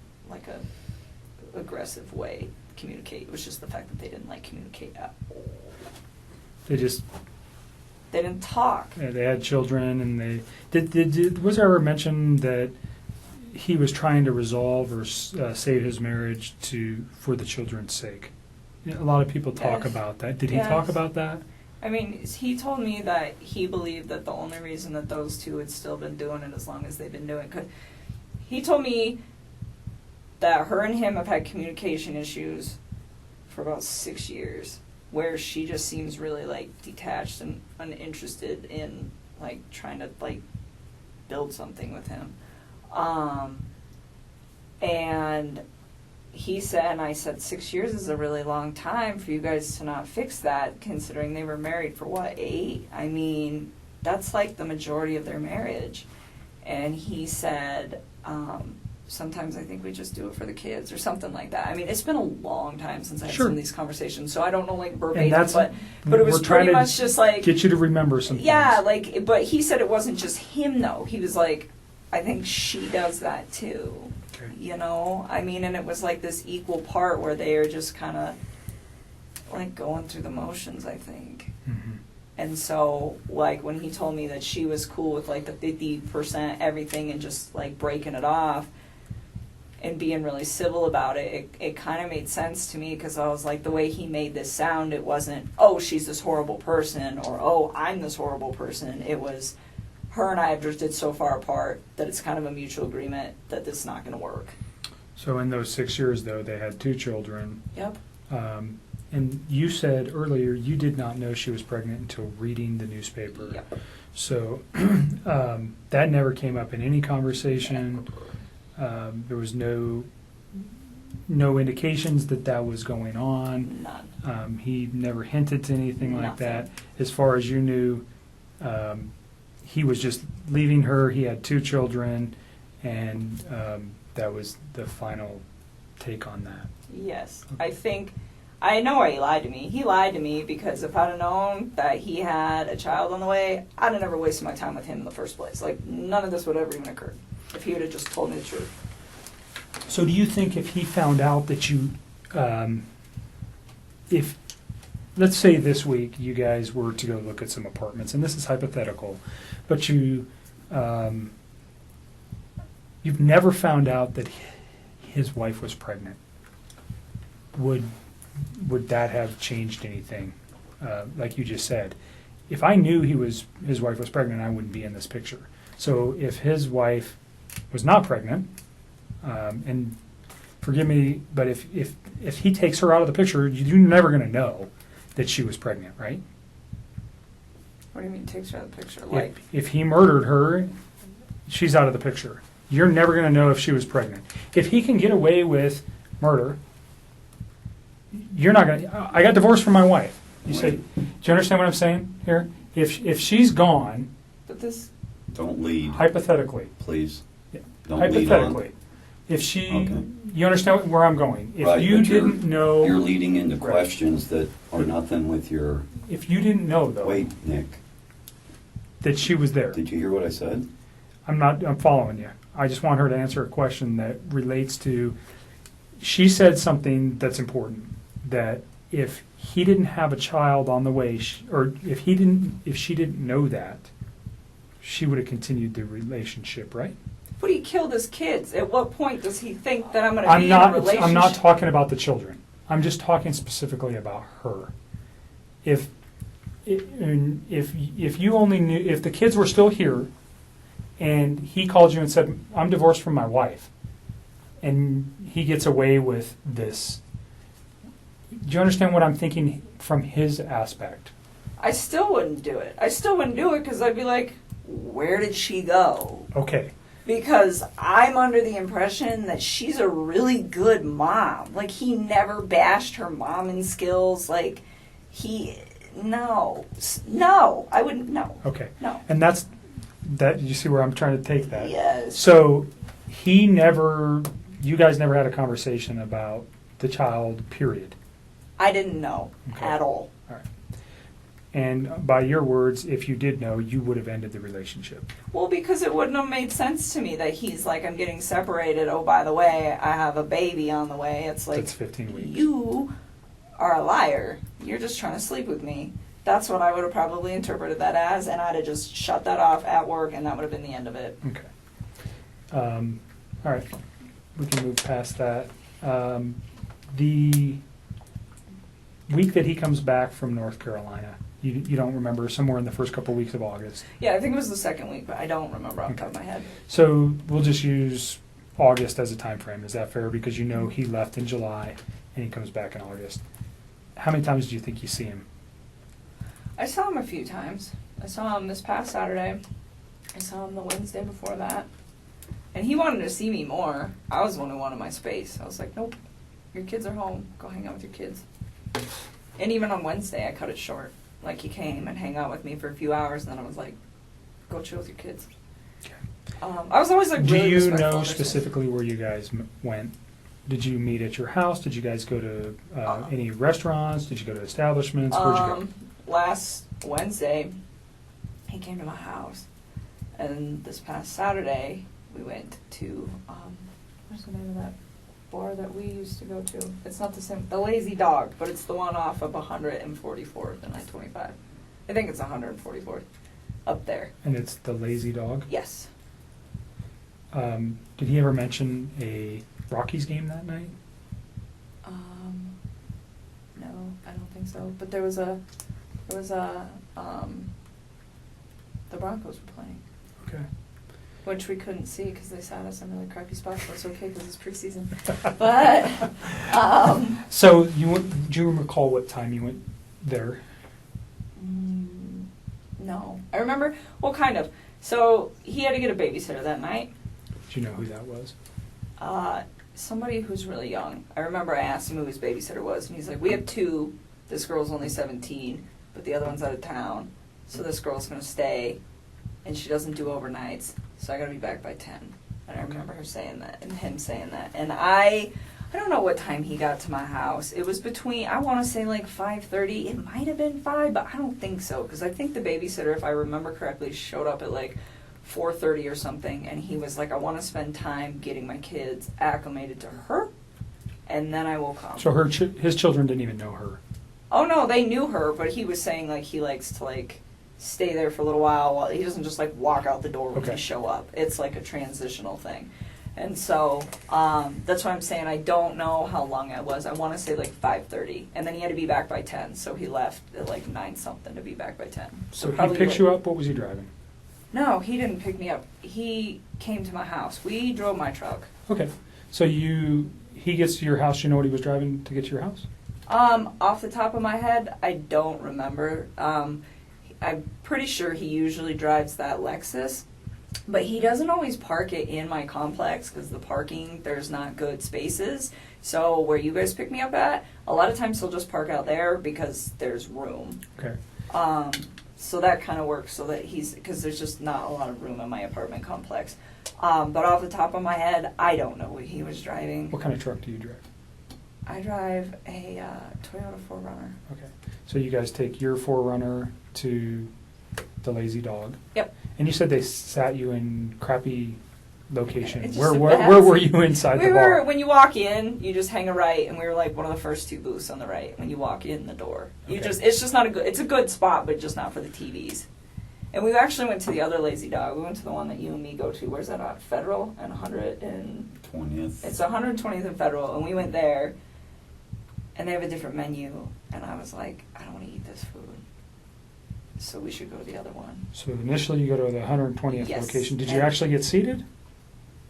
aggressive way to communicate. It was just the fact that they didn't like communicate at all. They didn't talk. Yeah, they had children and was there ever mention that he was trying to resolve or save his marriage for the children's sake? A lot of people talk about that. Did he talk about that? I mean, he told me that he believed that the only reason that those two had still been doing it as long as they've been doing it, he told me that her and him have had communication issues for about 6 years, where she just seems really like detached and uninterested in like trying to like build something with him. And he said, and I said, 6 years is a really long time for you guys to not fix that, considering they were married for, 8? I mean, that's like the majority of their marriage. And he said, sometimes I think we just do it for the kids or something like that. I mean, it's been a long time since I've seen these conversations, so I don't know like verbatim, but it was pretty much just like... get you to remember something. Yeah, like, but he said it wasn't just him, though. He was like, I think she does that too. Okay. You know, I mean, and it was like this equal part where they are just kind of like going through the motions, I think. Mm-hmm. And so, like, when he told me that she was cool with like the 50% everything and just like breaking it off and being really civil about it, it kind of made sense to me, because I was like, the way he made this sound, it wasn't, oh, she's this horrible person, or oh, I'm this horrible person. It was, her and I have drifted so far apart that it's kind of a mutual agreement that this is not going to work. So in those 6 years, though, they had 2 children. Yep. And you said earlier you did not know she was pregnant until reading the newspaper. Yep. So that never came up in any conversation. There was no indications that that was going on. None. He never hinted to anything like Nothing. that. As far as you knew, he was just leaving her. He had 2 children, and that was the final take on that. Yes. I know why he lied to me. He lied to me because if I'd have known that he had a child on the way, I'd have never wasted my time with him in the first place. Like, none of this would have ever even occurred if he would have just told me the truth. So do you think if he found out that you, if, let's say this week you guys were to go look at some apartments, and this is hypothetical, but you've never found out that his wife was pregnant, would that have changed anything? Like you just said, if I knew his wife was pregnant, I wouldn't be in this picture. So if his wife was not pregnant, and forgive me, but if he takes her out of the picture, you're never going to know that she was pregnant, right? What do you mean takes her out of the picture? Like, If he murdered her, she's out of the picture. You're never going to know if she was pregnant. If he can get away with murder, you're not going to. I got divorced from my wife. You say, do you understand what I'm saying here? If she's gone, but this, Don't lead, hypothetically, please. Yeah. Don't lead hypothetically, on. if she, Okay. you understand where I'm going. If Right, you but didn't know, You're leading into Right. questions that are nothing with your, if you didn't know though wait, Nick, that she was there, did you hear what I said? I'm following you. I just want her to answer a question that relates to. She said something that's important. That if he didn't have a child on the way, or if she didn't know that, she would have continued the relationship, right? but he killed his kids. At what point does he think that I'm going to be in a relationship? I'm not talking about the children. I'm just talking specifically about her. If you only knew, if the kids were still here, and he called you and said, "I'm divorced from my wife," and he gets away with this, do you understand what I'm thinking from his aspect? I still wouldn't do it. I still wouldn't do it because I'd be like, where did she go? Okay. Because I'm under the impression that she's a really good mom. Like, he never bashed her momming skills. Like, no, I wouldn't, no. Okay. No. And that, you see where I'm trying to take that? Yes. So you guys never had a conversation about the child, period. I didn't know Okay. at all. All right. And by your words, if you did know, you would have ended the relationship. Well, because it wouldn't have made sense to me that he's like, I'm getting separated. Oh, by the way, I have a baby on the way. It's like, That's 15 weeks. you are a liar. You're just trying to sleep with me. That's what I would have probably interpreted that as, and I'd have just shut that off at work, and that would have been the end of it. Okay. All right. We can move past that. The week that he comes back from North Carolina, you don't remember, somewhere in the first couple weeks of August. Yeah, I think it was the second week, but I don't remember off the top of my head. So we'll just use August as a time frame. Is that fair? Because you know he left in July and he comes back in August. How many times do you think you see him? I saw him a few times. I saw him this past Saturday. I saw him the Wednesday before that. And he wanted to see me more. I was the one who wanted my space. I was like, nope, your kids are home. Go hang out with your kids. And even on Wednesday, I cut it short. Like, he came and hang out with me for a few hours, and then I was like, go chill with your kids. Okay. I was always like, Do really you respectful know of their specifically where you guys went? Did you meet at your house? Did you guys go to any restaurants? Did you go to establishments? Where'd you go? Last Wednesday, he came to my house. And this past Saturday, we went to, what's the name of that bar that we used to go to? It's not the same, the Lazy Dog, but it's the one off of 144th and I-25. I think it's 144th, up there. And it's the Lazy Dog? Yes. Did he ever mention a Rockies game that night? No, I don't think so. But there was a, the Broncos were playing, Okay. which we couldn't see because they sat us in really crappy spots, but it's okay because it's preseason. But, So do you recall what time you went there? no. I remember, well, kind of. So he had to get a babysitter that night. Do you know who that was? Somebody who's really young. I remember I asked him who his babysitter was, and he's like, we have two. This girl's only 17, but the other one's out of town. So this girl's going to stay, and she doesn't do overnights, so I got to be back by 10. And I remember her saying that, and him saying that. And I don't know what time he got to my house. It was between, I want to say like 5:30. It might have been 5, but I don't think so, because I think the babysitter, if I remember correctly, showed up at like 4:30 or something, and he was like, I want to spend time getting my kids acclimated to her, and then I will come. So his children didn't even know her. Oh no, they knew her, but he was saying like he likes to like stay there for a little while he doesn't just like walk out the door when Okay. they show up. It's like a transitional thing. And so that's why I'm saying I don't know how long it was. I want to say like 5:30, and then he had to be back by 10, so he left at like 9 something to be back by 10. So he probably picks like- you up. What was he driving? No, he didn't pick me up. He came to my house. We drove my truck. Okay. So he gets to your house. You know what he was driving to get to your house? Off the top of my head, I don't remember. I'm pretty sure he usually drives that Lexus, but he doesn't always park it in my complex because the parking, there's not good spaces. So where you guys pick me up at, a lot of times he'll just park out there because there's room. Okay. So that kind of works so that because there's just not a lot of room in my apartment complex. But off the top of my head, I don't know what he was driving. What kind of truck do you drive? I drive a Toyota 4Runner. Okay. So you guys take your 4Runner to the Lazy Dog. Yep. And you said they sat you in crappy location. It's just Where the where were best. you inside the bar? When you walk in, you just hang a right, and we were like one of the first two booths on the right when you walk in the door. Okay. It's just not it's a good spot, but just not for the TVs. And we actually went to the other Lazy Dog. We went to the one that you and me go to. Where's that at? Federal and 100 and 20th. It's 120th and Federal, and we went there, and they have a different menu, and I was like, I don't want to eat this food, so we should go to the other one. So initially you go to the 120th Yes. location. Did you And- actually get seated?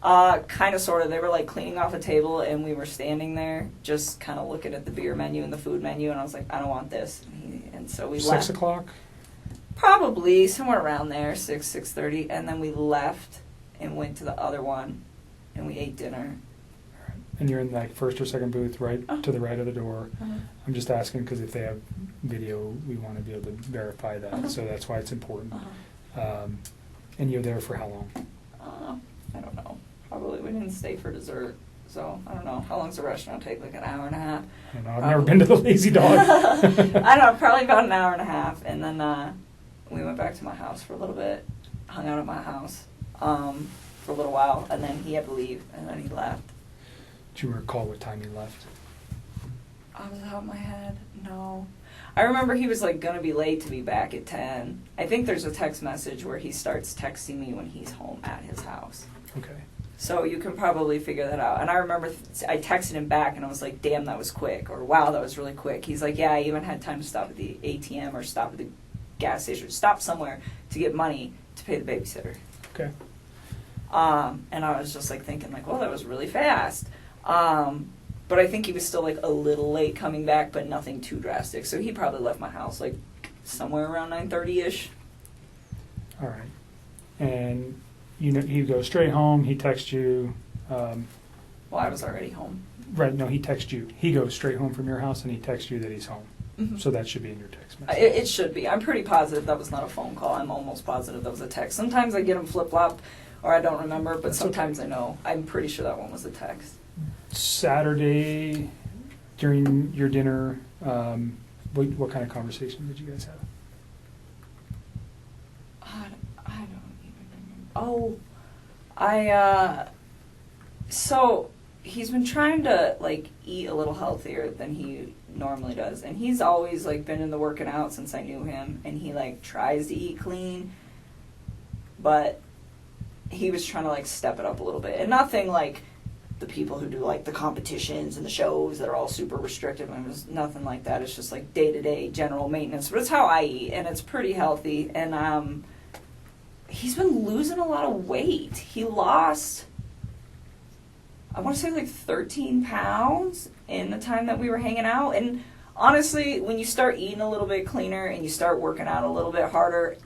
Kind of, sort of. They were like cleaning off a table, and we were standing there, just kind of looking at the beer menu and the food menu, and I was like, I don't want this, and so we 6 left. o'clock? Probably somewhere around there, 6:30, and then we left and went to the other one, and we ate dinner. And you're in like first or second booth, right to the right of the door. I'm just asking because if they have video, we want to be able to verify that. So that's why it's important. And you're there for how long? I don't know. Probably we didn't stay for dessert, so I don't know. How long's the restaurant take? Like an hour and a half? I don't know. I've never been to the Lazy Dog. I don't know. Probably about an hour and a half, and then we went back to my house for a little bit, hung out at my house for a little while, and then he had to leave, and then he left. Do you recall what time he left? Off the top of my head, no. I remember he was like gonna be late to be back at 10. I think there's a text message where he starts texting me when he's home at his house. Okay. So you can probably figure that out. And I remember I texted him back and I was like, damn, that was quick. Or wow, that was really quick. He's like, yeah, I even had time to stop at the ATM or stop at the gas station, stop somewhere to get money to pay the babysitter. Okay. And I was just like thinking like, well, that was really fast. But I think he was still like a little late coming back, but nothing too drastic. So he probably left my house like somewhere around 9:30ish. All right. And you go straight home. He texts you. Well, I was already home. Right. No, he texts you. He goes straight home from your house and he texts you that he's home. Mm-hmm. So that should be in your text message. It should be. I'm pretty positive that was not a phone call. I'm almost positive that was a text. Sometimes I get them flip-flop or I don't remember, but That's sometimes I know. I'm pretty sure that one was a text. Saturday, during your dinner, what kind of conversation did you guys have? I don't even remember. So he's been trying to like eat a little healthier than he normally does, and he's always like been in the working out since I knew him, and he like tries to eat clean, but he was trying to like step it up a little bit, and nothing like the people who do like the competitions and the shows that are all super restrictive. And it was nothing like that. It's just like day-to-day general maintenance, but it's how I eat, and it's pretty healthy. And he's been losing a lot of weight. He lost, I want to say like 13 pounds in the time that we were hanging out. And honestly, when you start eating a little bit cleaner and you start working out a little bit harder,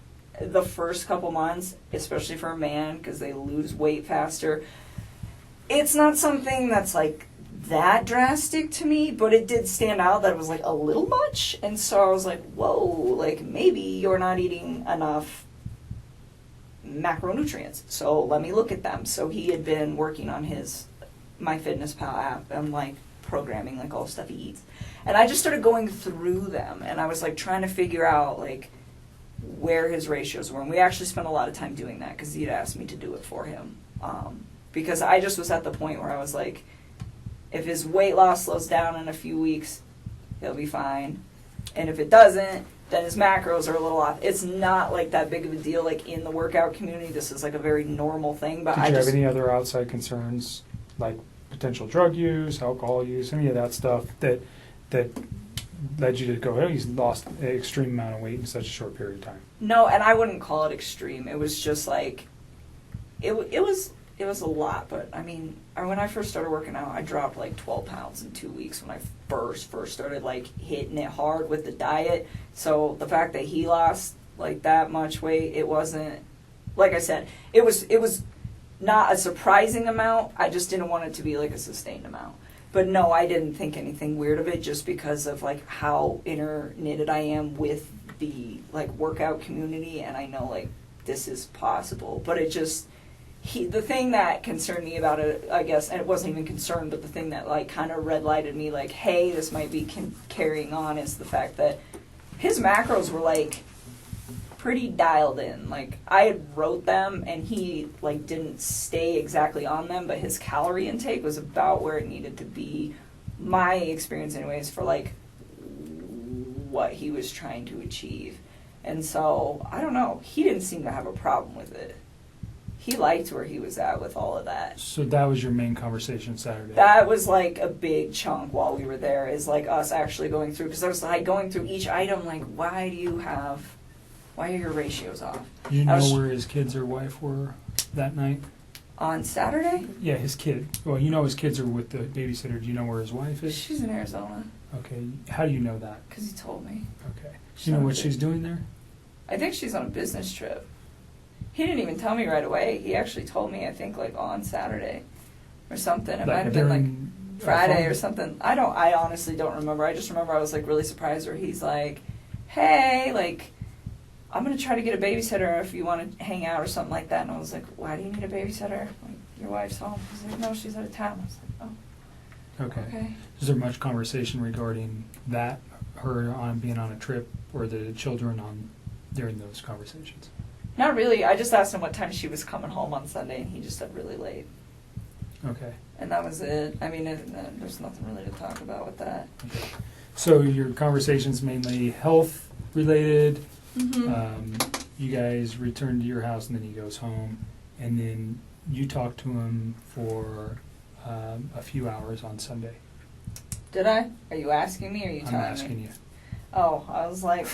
the first couple months, especially for a man, because they lose weight faster, it's not something that's like that drastic to me, but it did stand out that it was like a little much. And so I was like, whoa, like maybe you're not eating enough macronutrients, so let me look at them. So he had been working on his MyFitnessPal app and like programming like all the stuff he eats, and I just started going through them, and I was like trying to figure out like where his ratios were. And we actually spent a lot of time doing that because he'd asked me to do it for him, because I just was at the point where I was like, if his weight loss slows down in a few weeks, he'll be fine, and if it doesn't, then his macros are a little off. It's not like that big of a deal like in the workout community. This is like a very normal thing. But Did you have any other outside concerns, like potential drug use, alcohol use, any of that stuff that led you to go, oh, he's lost an extreme amount of weight in such a short period of time? No, and I wouldn't call it extreme. It was just like, it was a lot. But I mean, when I first started working out, I dropped like 12 pounds in 2 weeks when I first started like hitting it hard with the diet. So the fact that he lost like that much weight, it wasn't, like I said, it was not a surprising amount. I just didn't want it to be like a sustained amount. But no, I didn't think anything weird of it, just because of like how interknitted I am with the like workout community, and I know like this is possible. But it just, the thing that concerned me about it, I guess, and it wasn't even concerned, but the thing that like kind of red lighted me like, hey, this might be carrying on, is the fact that his macros were like pretty dialed in. Like I had wrote them, and he like didn't stay exactly on them, but his calorie intake was about where it needed to be, my experience anyways, for like what he was trying to achieve. And so I don't know, he didn't seem to have a problem with it. He liked where he was at with all of that. So that was your main conversation Saturday? That was like a big chunk while we were there, is like us actually going through, because I was like going through each item, like why are your ratios off? Do you know where his kids or wife were that night? On Saturday? Yeah, his kid. Well, you know his kids are with the babysitter. Do you know where his wife is? She's in Arizona. Okay. How do you know that? Because he told me. Okay. Do you know what she's doing there? I think she's on a business trip. He didn't even tell me right away. He actually told me, I think, like on Saturday or something. It might have been like Friday or something. I honestly don't remember. I just remember I was like really surprised where he's like, hey, like, I'm going to try to get a babysitter if you want to hang out or something like that. And I was like, why do you need a babysitter? Like, your wife's home. He's like, no, she's out of town. I was like, oh. Okay. Is there much conversation regarding that, her on being on a trip, or the children on during those conversations? Not really. I just asked him what time she was coming home on Sunday, and he just said really late. Okay. And that was it. I mean, there's nothing really to talk about with that. Okay. So your conversation's mainly health related. Mm-hmm. You guys return to your house, and then he goes home, and then you talk to him for a few hours on Sunday. Did I? Are you asking me, or are you telling me? I'm asking you. Oh, I was like,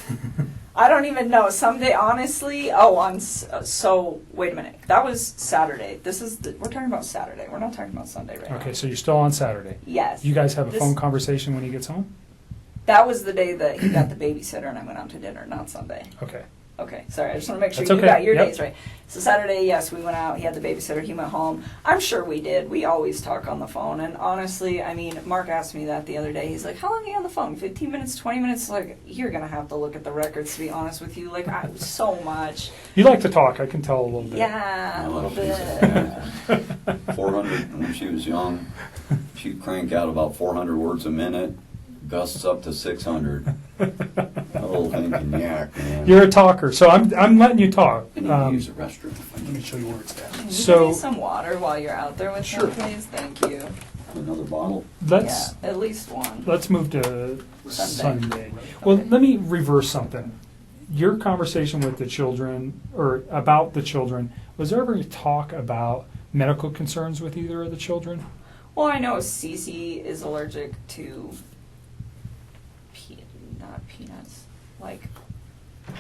I don't even know. Someday, honestly, so wait a minute. That was Saturday. We're talking about Saturday. We're not talking about Sunday right now. Okay, so you're still on Saturday. Yes. You guys have a phone conversation when he gets home? That was the day that he got the babysitter and I went out to dinner, not Sunday. Okay. Okay, sorry, I just want to make sure That's you okay. got your Yep. days right. So Saturday, yes, we went out, he had the babysitter, he went home. I'm sure we did. We always talk on the phone. And honestly, I mean, Mark asked me that the other day. He's like, how long are you on the phone? 15 minutes, 20 minutes? Like, you're going to have to look at the records, to be honest with you. Like, so much. You like to talk, I can tell a little bit. Yeah, a little bit. 400 when she was young. She'd crank out about 400 words a minute. gusts up to 600. That little thing can yak, man. You're a talker, so I'm letting you talk. I need to use the restroom. Let me show you where it's at. Can you So- give me some water while you're out there with Sure. him, please? Thank you. Another bottle? Let's Yeah, at least one. let's move to Sunday. Sunday. Well, let me reverse something. Your conversation with the children, or about the children, was there ever any talk about medical concerns with either of the children? Well, I know Cece is allergic to not peanuts, like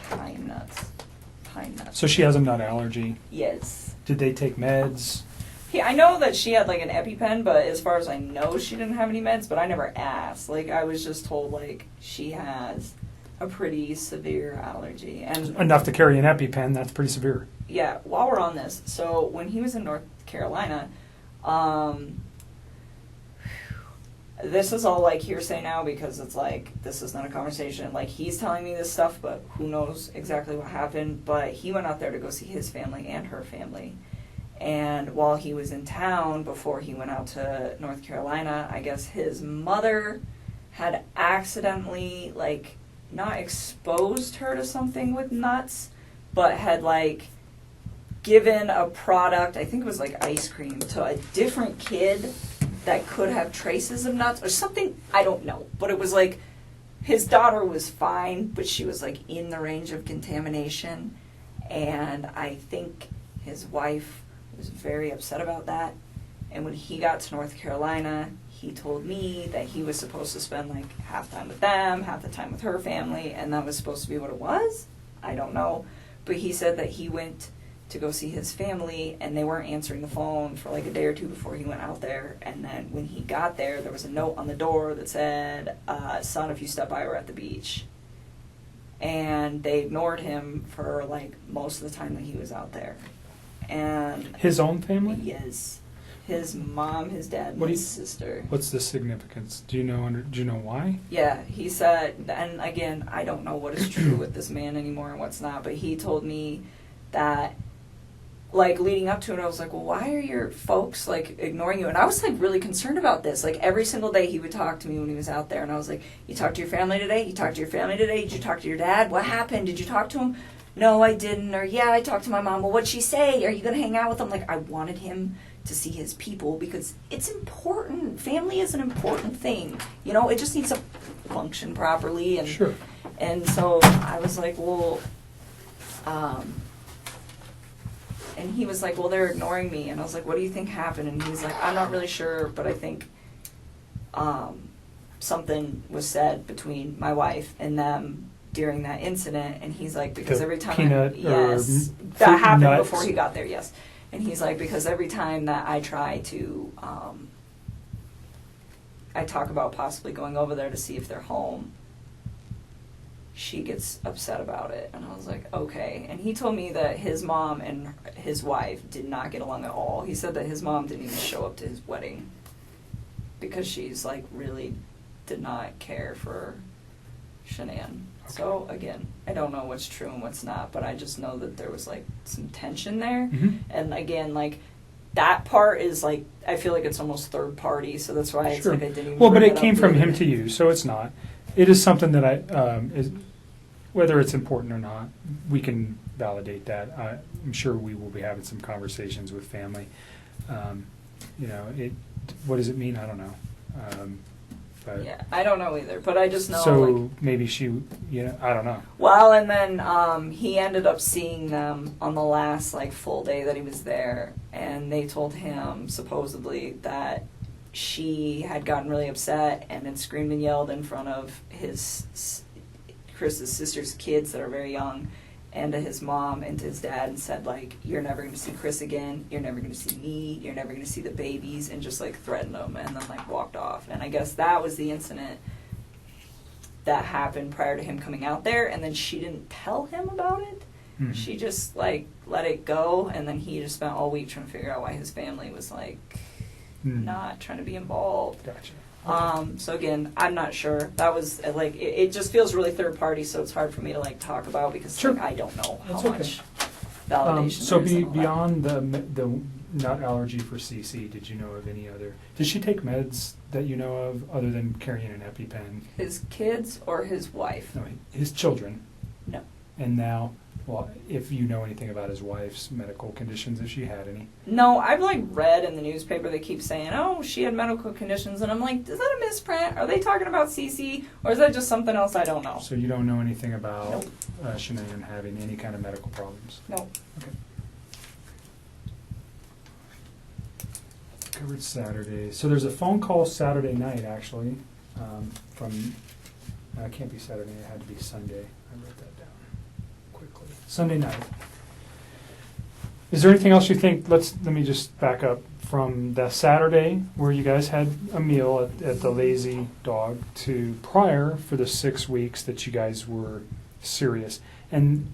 pine nuts. Pine nuts. So she has a nut allergy. Yes. Did they take meds? Yeah, I know that she had like an EpiPen, but as far as I know, she didn't have any meds. But I never asked. Like I was just told like she has a pretty severe allergy, and Enough to carry an EpiPen, that's pretty severe. yeah. While we're on this, so when he was in North Carolina, this is all like hearsay now because it's like this is not a conversation. Like he's telling me this stuff, but who knows exactly what happened. But he went out there to go see his family and her family. And while he was in town, before he went out to North Carolina, I guess his mother had accidentally, like, not exposed her to something with nuts, but had, like, given a product, I think it was like ice cream, to a different kid that could have traces of nuts or something. I don't know. But it was like his daughter was fine, but she was, like, in the range of contamination. And I think his wife was very upset about that, and when he got to North Carolina, he told me that he was supposed to spend like half time with them, half the time with her family, and that was supposed to be what it was. I don't know, but he said that he went to go see his family and they weren't answering the phone for like a day or two before he went out there, and then when he got there was a note on the door that said, son, if you step by, we're at the beach. And they ignored him for like most of the time that he was out there. And His own family? yes, his mom, his dad, and his sister. What's the significance? Do you know why? Yeah, he said, and again, I don't know what is true with this man anymore and what's not, but he told me that, like, leading up to it, I was like, well, why are your folks, like, ignoring you? And I was, like, really concerned about this. Like, every single day he would talk to me when he was out there, and I was like, you talked to your family today? You talked to your family today? Did you talk to your dad? What happened? Did you talk to him? No, I didn't. Or, yeah, I talked to my mom. Well, what'd she say? Are you going to hang out with him? Like, I wanted him to see his people because it's important. Family is an important thing. You know, it just needs to function properly. And, Sure. And so I was like, well, and he was like, well, they're ignoring me. And I was like, what do you think happened? And he was like, I'm not really sure, but I think something was said between my wife and them during that incident. And he's like, because The every time peanut yes, or that happened nuts. before he got there, yes. And he's like, because every time that I try to I talk about possibly going over there to see if they're home, she gets upset about it. And I was like, okay. And he told me that his mom and his wife did not get along at all. He said that his mom didn't even show up to his wedding because she's like really did not care for Shanann. So again, I don't know what's true and what's not, but I just know that there was like some tension there. Mhm. And again, like that part is like, I feel like it's almost third party, so that's why it's Sure. like I didn't even Well, but bring it up came from later. him to you, so it's not. It is something that whether it's important or not, we can validate that. I'm sure we will be having some conversations with family. What does it mean? I don't know. But Yeah, I don't know either, but I just know so like, maybe she, I don't know. well, and then he ended up seeing them on the last like full day that he was there, and they told him supposedly that she had gotten really upset and had screamed and yelled in front of Chris's sister's kids that are very young, and to his mom and to his dad, and said like, you're never going to see Chris again, you're never going to see me, you're never going to see the babies, and just like threatened them, and then like walked off. And I guess that was the incident that happened prior to him coming out there, and then she didn't tell him about it. Mhm. She just like let it go, and then he just spent all week trying to figure out why his family was like not trying to be involved. Gotcha. So again, I'm not sure. That was like it just feels really third party, so it's hard for me to like talk about because Sure. like, I don't know how That's okay. much validation. So there is in all that. beyond the nut allergy for CC, did you know of any other? Did she take meds that you know of, other than carrying an EpiPen? His kids or his wife? No, his children. No. And now, well, if you know anything about his wife's medical conditions, if she had any. No, I've like read in the newspaper they keep saying, oh, she had medical conditions, and I'm like, is that a misprint? Are they talking about CC, or is that just something else I don't know? So you don't know anything about Nope. Shanae having any kind of medical problems? No. Okay. Covered Saturday. So there's a phone call Saturday night, actually, from, it can't be Saturday, it had to be Sunday. I wrote that down quickly. Sunday night. Is there anything else you think, let me just back up, from the Saturday where you guys had a meal at the Lazy Dog to prior for the 6 weeks that you guys were serious? And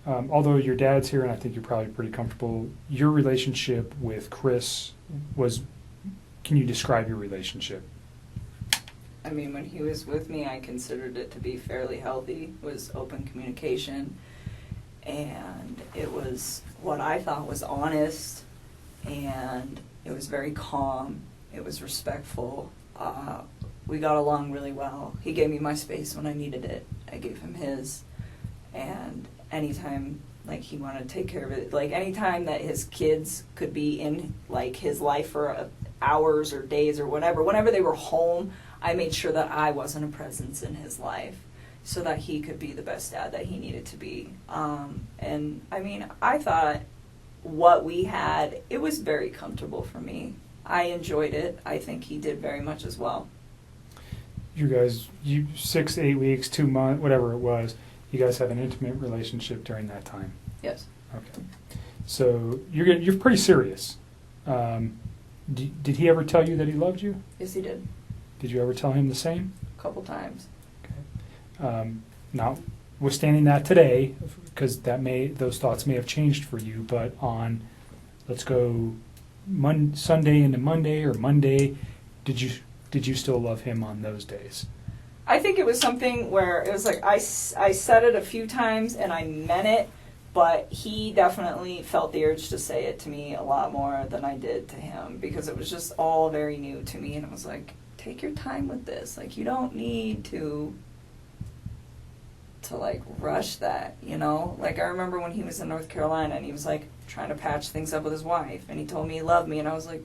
although your dad's here and I think you're probably pretty comfortable, your relationship with Chris was, can you describe your relationship? I mean, when he was with me, I considered it to be fairly healthy. It was open communication, and it was what I thought was honest, and it was very calm. It was respectful. We got along really well. He gave me my space when I needed it. I gave him his, and anytime like he wanted to take care of it, like anytime that his kids could be in like his life for hours or days or whatever, whenever they were home, I made sure that I wasn't a presence in his life so that he could be the best dad that he needed to be. And I mean, I thought what we had, it was very comfortable for me. I enjoyed it. I think he did very much as well. You guys, 6, 8 weeks, 2 months, whatever it was, you guys have an intimate relationship during that time? Yes. Okay. So you're pretty serious. Did he ever tell you that he loved you? Yes, he did. Did you ever tell him the same? A couple times. Okay. Notwithstanding that today, because those thoughts may have changed for you, but on, let's go Sunday into Monday or Monday, did you still love him on those days? I think it was something where it was like I said it a few times and I meant it, but he definitely felt the urge to say it to me a lot more than I did to him because it was just all very new to me, and it was like, take your time with this. Like, you don't need to like rush that, you know? Like, I remember when he was in North Carolina and he was like trying to patch things up with his wife and he told me he loved me, and I was like,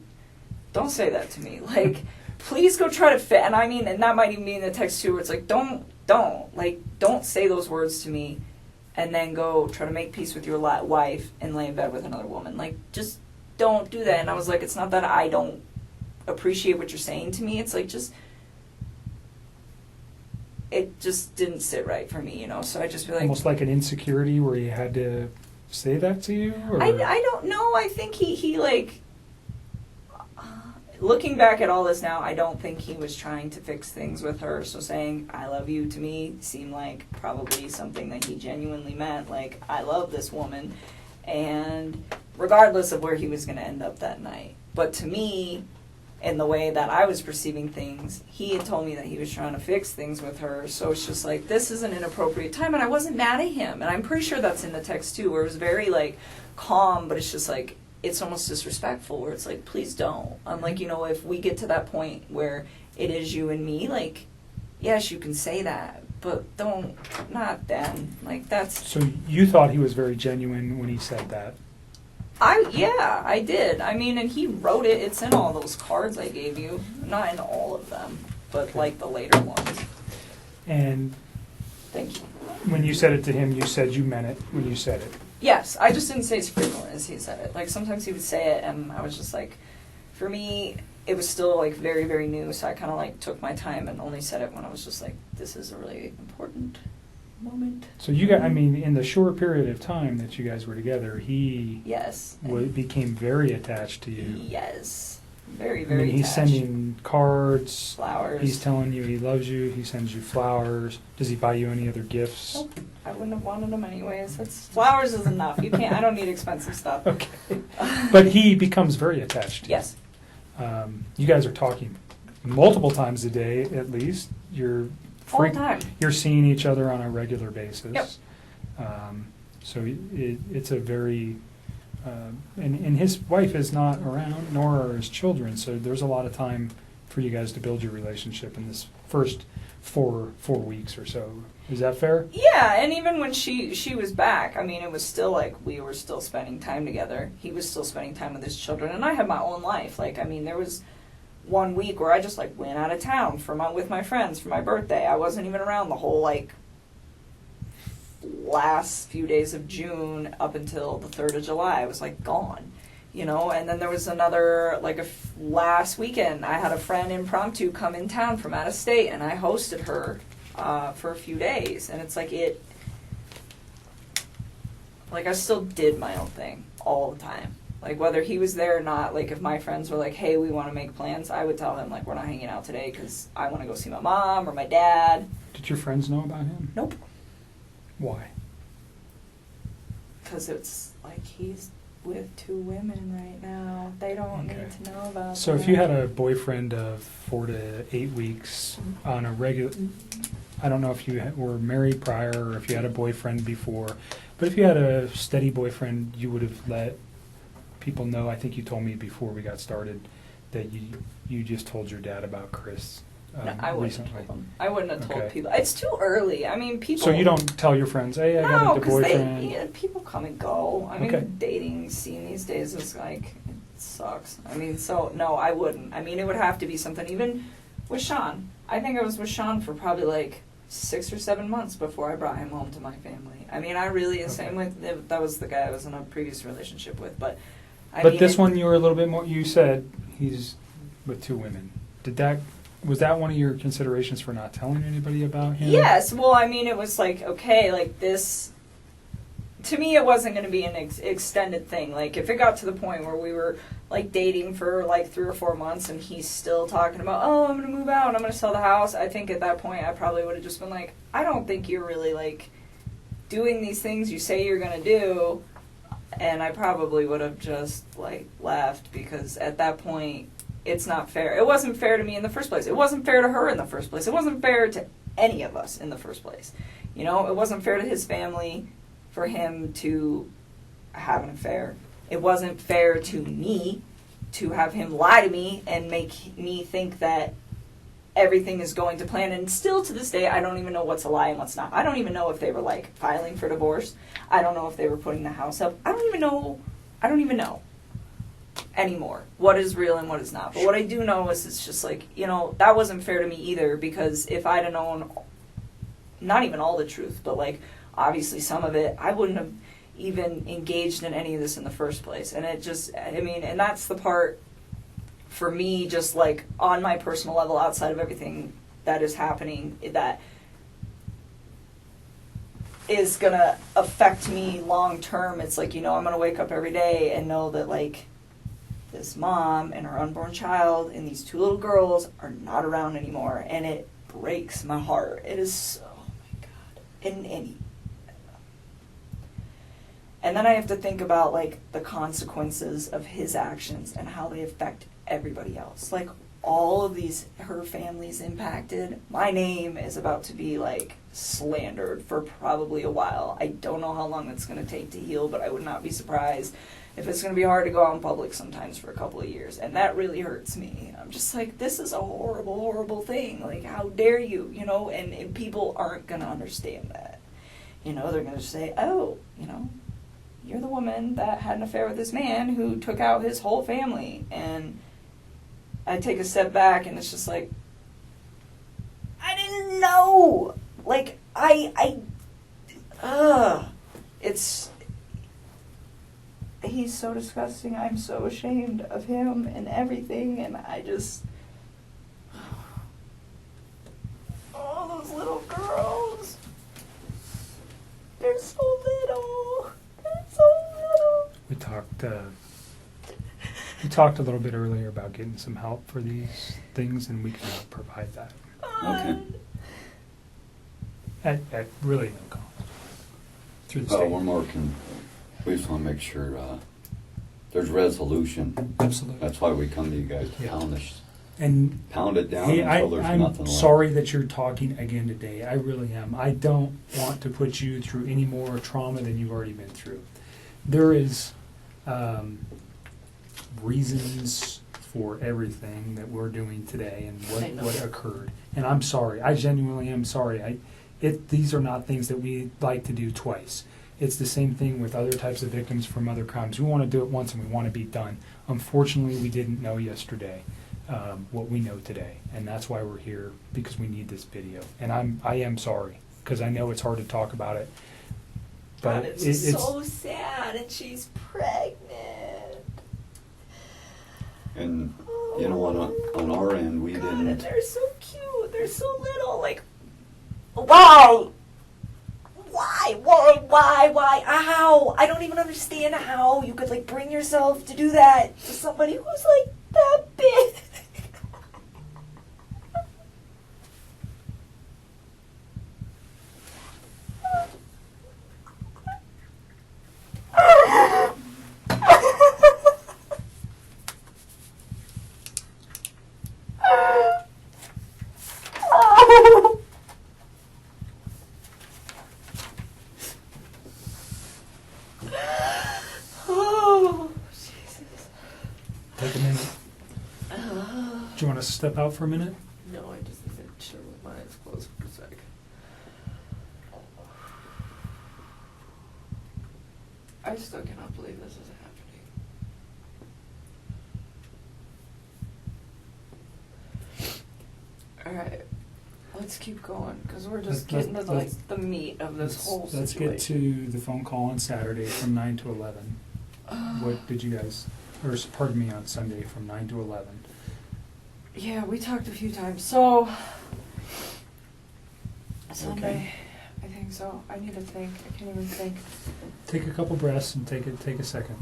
don't say that to me. Like, please go try to fit. And I mean, and that might even be in the text too, where it's like, don't say those words to me and then go try to make peace with your wife and lay in bed with another woman. Like, just don't do that. And I was like, it's not that I don't appreciate what you're saying to me. It's like, it just didn't sit right for me, you know? So I just feel like... Almost like an insecurity where he had to say that to you? Or? I don't know. I think he like... looking back at all this now, I don't think he was trying to fix things with her. So saying, I love you, to me, seemed like probably something that he genuinely meant. Like, I love this woman. And regardless of where he was going to end up that night. But to me, in the way that I was perceiving things, he had told me that he was trying to fix things with her. So it's just like, this is an inappropriate time. And I wasn't mad at him. And I'm pretty sure that's in the text too, where it was very like calm, but it's just like, it's almost disrespectful, where it's like, please don't. I'm like, you know, if we get to that point where it is you and me, like, yes, you can say that, but not then. Like, that's... So you thought he was very genuine when he said that? Yeah, I did. I mean, and he wrote it. It's in all those cards I gave you. Not in all of them, but like the later ones. And thank you. When you said it to him, you said you meant it when you said it. Yes, I just didn't say as frequently as he said it. Like, sometimes he would say it, and I was just like, for me, it was still like very, very new, so I kind of like took my time and only said it when I was just like, this is a really important moment. So you got, I mean, in the short period of time that you guys were together, he became very attached to you. Yes, very, very attached. He's sending cards, flowers. He's telling you he loves you. He sends you flowers. Does he buy you any other gifts? Nope. I wouldn't have wanted them anyways. Flowers is enough. You can't. I don't need expensive stuff. Okay, but he becomes very attached to you. Yes. You guys are talking multiple times a day, at least. You're all the time. You're seeing each other on a regular basis. Yep. So it's a very and his wife is not around, nor are his children. So there's a lot of time for you guys to build your relationship in this first four weeks or so. Is that fair? Yeah, and even when she was back, I mean, it was still like we were still spending time together. He was still spending time with his children, and I had my own life. Like, I mean, there was 1 week where I just like went out of town with my friends for my birthday. I wasn't even around the whole like last few days of June up until the 3rd of July. I was like gone, you know. And then there was another like last weekend. I had a friend impromptu come in town from out of state, and I hosted her for a few days. And it's like I still did my own thing all the time. Like, whether he was there or not, like, if my friends were like, hey, we want to make plans, I would tell them, like, we're not hanging out today because I want to go see my mom or my dad. Did your friends know about him? Nope. Why? Because it's like he's with 2 women right now. They don't need to know about So that. if you had a boyfriend of 4 to 8 weeks on a regular, I don't know if you were married prior or if you had a boyfriend before, but if you had a steady boyfriend, you would have let people know. I think you told me before we got started that you just told your dad about Chris No, I wouldn't recently. have told them. I wouldn't have told Okay. people. It's too early. I mean, people... So you don't tell your friends, hey, I got No, a because boyfriend. people come and go. I mean, Okay. dating scene these days is like, it sucks. I mean, so, no, I wouldn't. I mean, it would have to be something, even with Sean. I think I was with Sean for probably like 6 or 7 months before I brought him home to my family. I mean, I really, same with, that was the guy I was in a previous relationship with, but I But mean, this one, you were a little bit more, you said he's with 2 women. Was that one of your considerations for not telling anybody about him? Yes, well, I mean, it was like, okay, like this, to me, it wasn't going to be an extended thing. Like, if it got to the point where we were, like, dating for, like, 3 or 4 months and he's still talking about, oh, I'm going to move out, I'm going to sell the house, I think at that point I probably would have just been like, I don't think you're really, like, doing these things you say you're going to do, and I probably would have just, like, left, because at that point, it's not fair. It wasn't fair to me in the first place. It wasn't fair to her in the first place. It wasn't fair to any of us in the first place. You know, it wasn't fair to his family for him to have an affair. It wasn't fair to me to have him lie to me and make me think that everything is going to plan. And still to this day, I don't even know what's a lie and what's not. I don't even know if they were, like, filing for divorce. I don't know if they were putting the house up. I don't even know anymore what is real and what is not. But what I do know is it's just like, you know, that wasn't fair to me either, because if I'd have known not even all the truth, but like obviously some of it, I wouldn't have even engaged in any of this in the first place. And it just, I mean, and that's the part for me, just like on my personal level, outside of everything that is happening, that is gonna affect me long term. It's like, you know, I'm gonna wake up every day and know that, like, this mom and her unborn child and these 2 little girls are not around anymore, and it breaks my heart. It is so, oh my God. And then I have to think about, like, the consequences of his actions and how they affect everybody else. Like, all of her family's impacted. My name is about to be, like, slandered for probably a while. I don't know how long it's going to take to heal, but I would not be surprised if it's going to be hard to go out in public sometimes for a couple of years. And that really hurts me. I'm just like, this is a horrible, horrible thing. Like, how dare you, you know? And people aren't going to understand that. You know, they're going to say, oh, you know, you're the woman that had an affair with this man who took out his whole family. And I take a step back and it's just like, I didn't know. Like, he's so disgusting. I'm so ashamed of him and everything, and I just, oh, those little girls, they're so little. We talked a little bit earlier about getting some help for these things, and we can provide that. Okay. At really no cost. Through the state. One more we just want to make sure there's resolution. Absolutely. That's why we come to you guys to pound it down hey, until there's I'm nothing left. sorry that you're talking again today. I really am. I don't want to put you through any more trauma than you've already been through. There is reasons for everything that we're doing today and I know. what occurred. And I'm sorry. I genuinely am sorry. These are not things that we like to do twice. It's the same thing with other types of victims from other crimes. We want to do it once and we want to be done. Unfortunately, we didn't know yesterday what we know today, and that's why we're here, because we need this video. And I am sorry, because I know it's hard to talk about it. But it's so sad, and she's pregnant. And you know, on our end, we God, didn't. and they're so cute. They're so little. Like, why? Why? How? I don't even understand how you could like bring yourself to do that to somebody who's like that big. Oh, Jesus. Take a minute. Do you want to step out for a minute? No, I just need to chill with my eyes closed for a sec. I still cannot believe this is happening. Alright, let's keep going, because we're just getting to like the meat of this whole Let's situation. get to the phone call on Saturday from 9 to 11. What did you guys, or pardon me, on Sunday from 9 to 11? Yeah, we talked a few times. So, Sunday, I think so. I need to think. I can't even think. Take a couple breaths and take a second.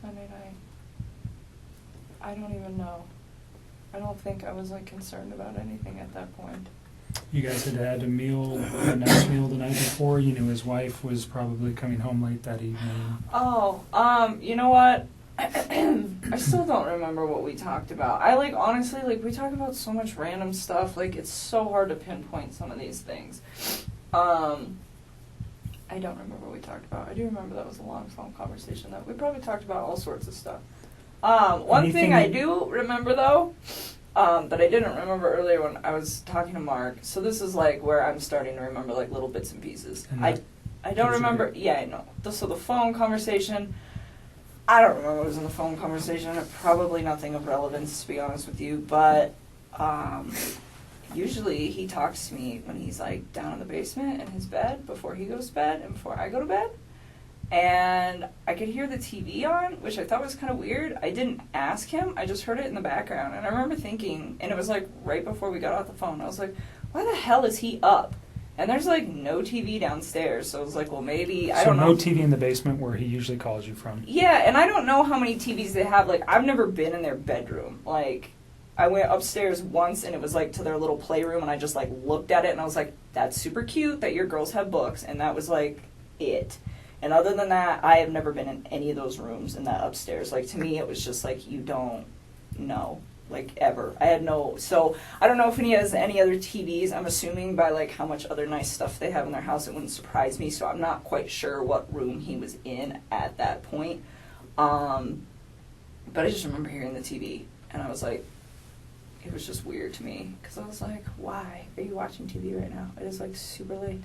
Sunday night. I don't even know. I don't think I was like concerned about anything at that point. You guys had had a nice meal the night before. You knew his wife was probably coming home late that evening. Oh, you know what? I still don't remember what we talked about. I like honestly like we talk about so much random stuff. Like it's so hard to pinpoint some of these things. I don't remember what we talked about. I do remember that was a long phone conversation though. We probably talked about all sorts of stuff. One thing I do remember though, that I didn't remember earlier when I was talking to Mark. So this is like where I'm starting to remember like little bits and pieces. I don't remember. Yeah, I know. So the phone conversation. I don't remember what was in the phone conversation. Probably nothing of relevance, to be honest with you. But usually he talks to me when he's like down in the basement in his bed before he goes to bed and before I go to bed. And I could hear the TV on, which I thought was kind of weird. I didn't ask him. I just heard it in the background. And I remember thinking, and it was like right before we got off the phone, I was like, why the hell is he up? And there's like no TV downstairs. So I was like, well, maybe, I don't know. So no TV in the basement where he usually calls you from? Yeah, and I don't know how many TVs they have. Like, I've never been in their bedroom. Like, I went upstairs once and it was like to their little playroom and I just like looked at it and I was like, that's super cute that your girls have books. And that was like it. And other than that, I have never been in any of those rooms in that upstairs. Like, to me, it was just like, you don't know. Like, ever. I had no... So, I don't know if he has any other TVs. I'm assuming by, like, how much other nice stuff they have in their house, it wouldn't surprise me. So, I'm not quite sure what room he was in at that point. But I just remember hearing the TV. And I was like... It was just weird to me. Because I was like, why are you watching TV right now? It is, like, super late.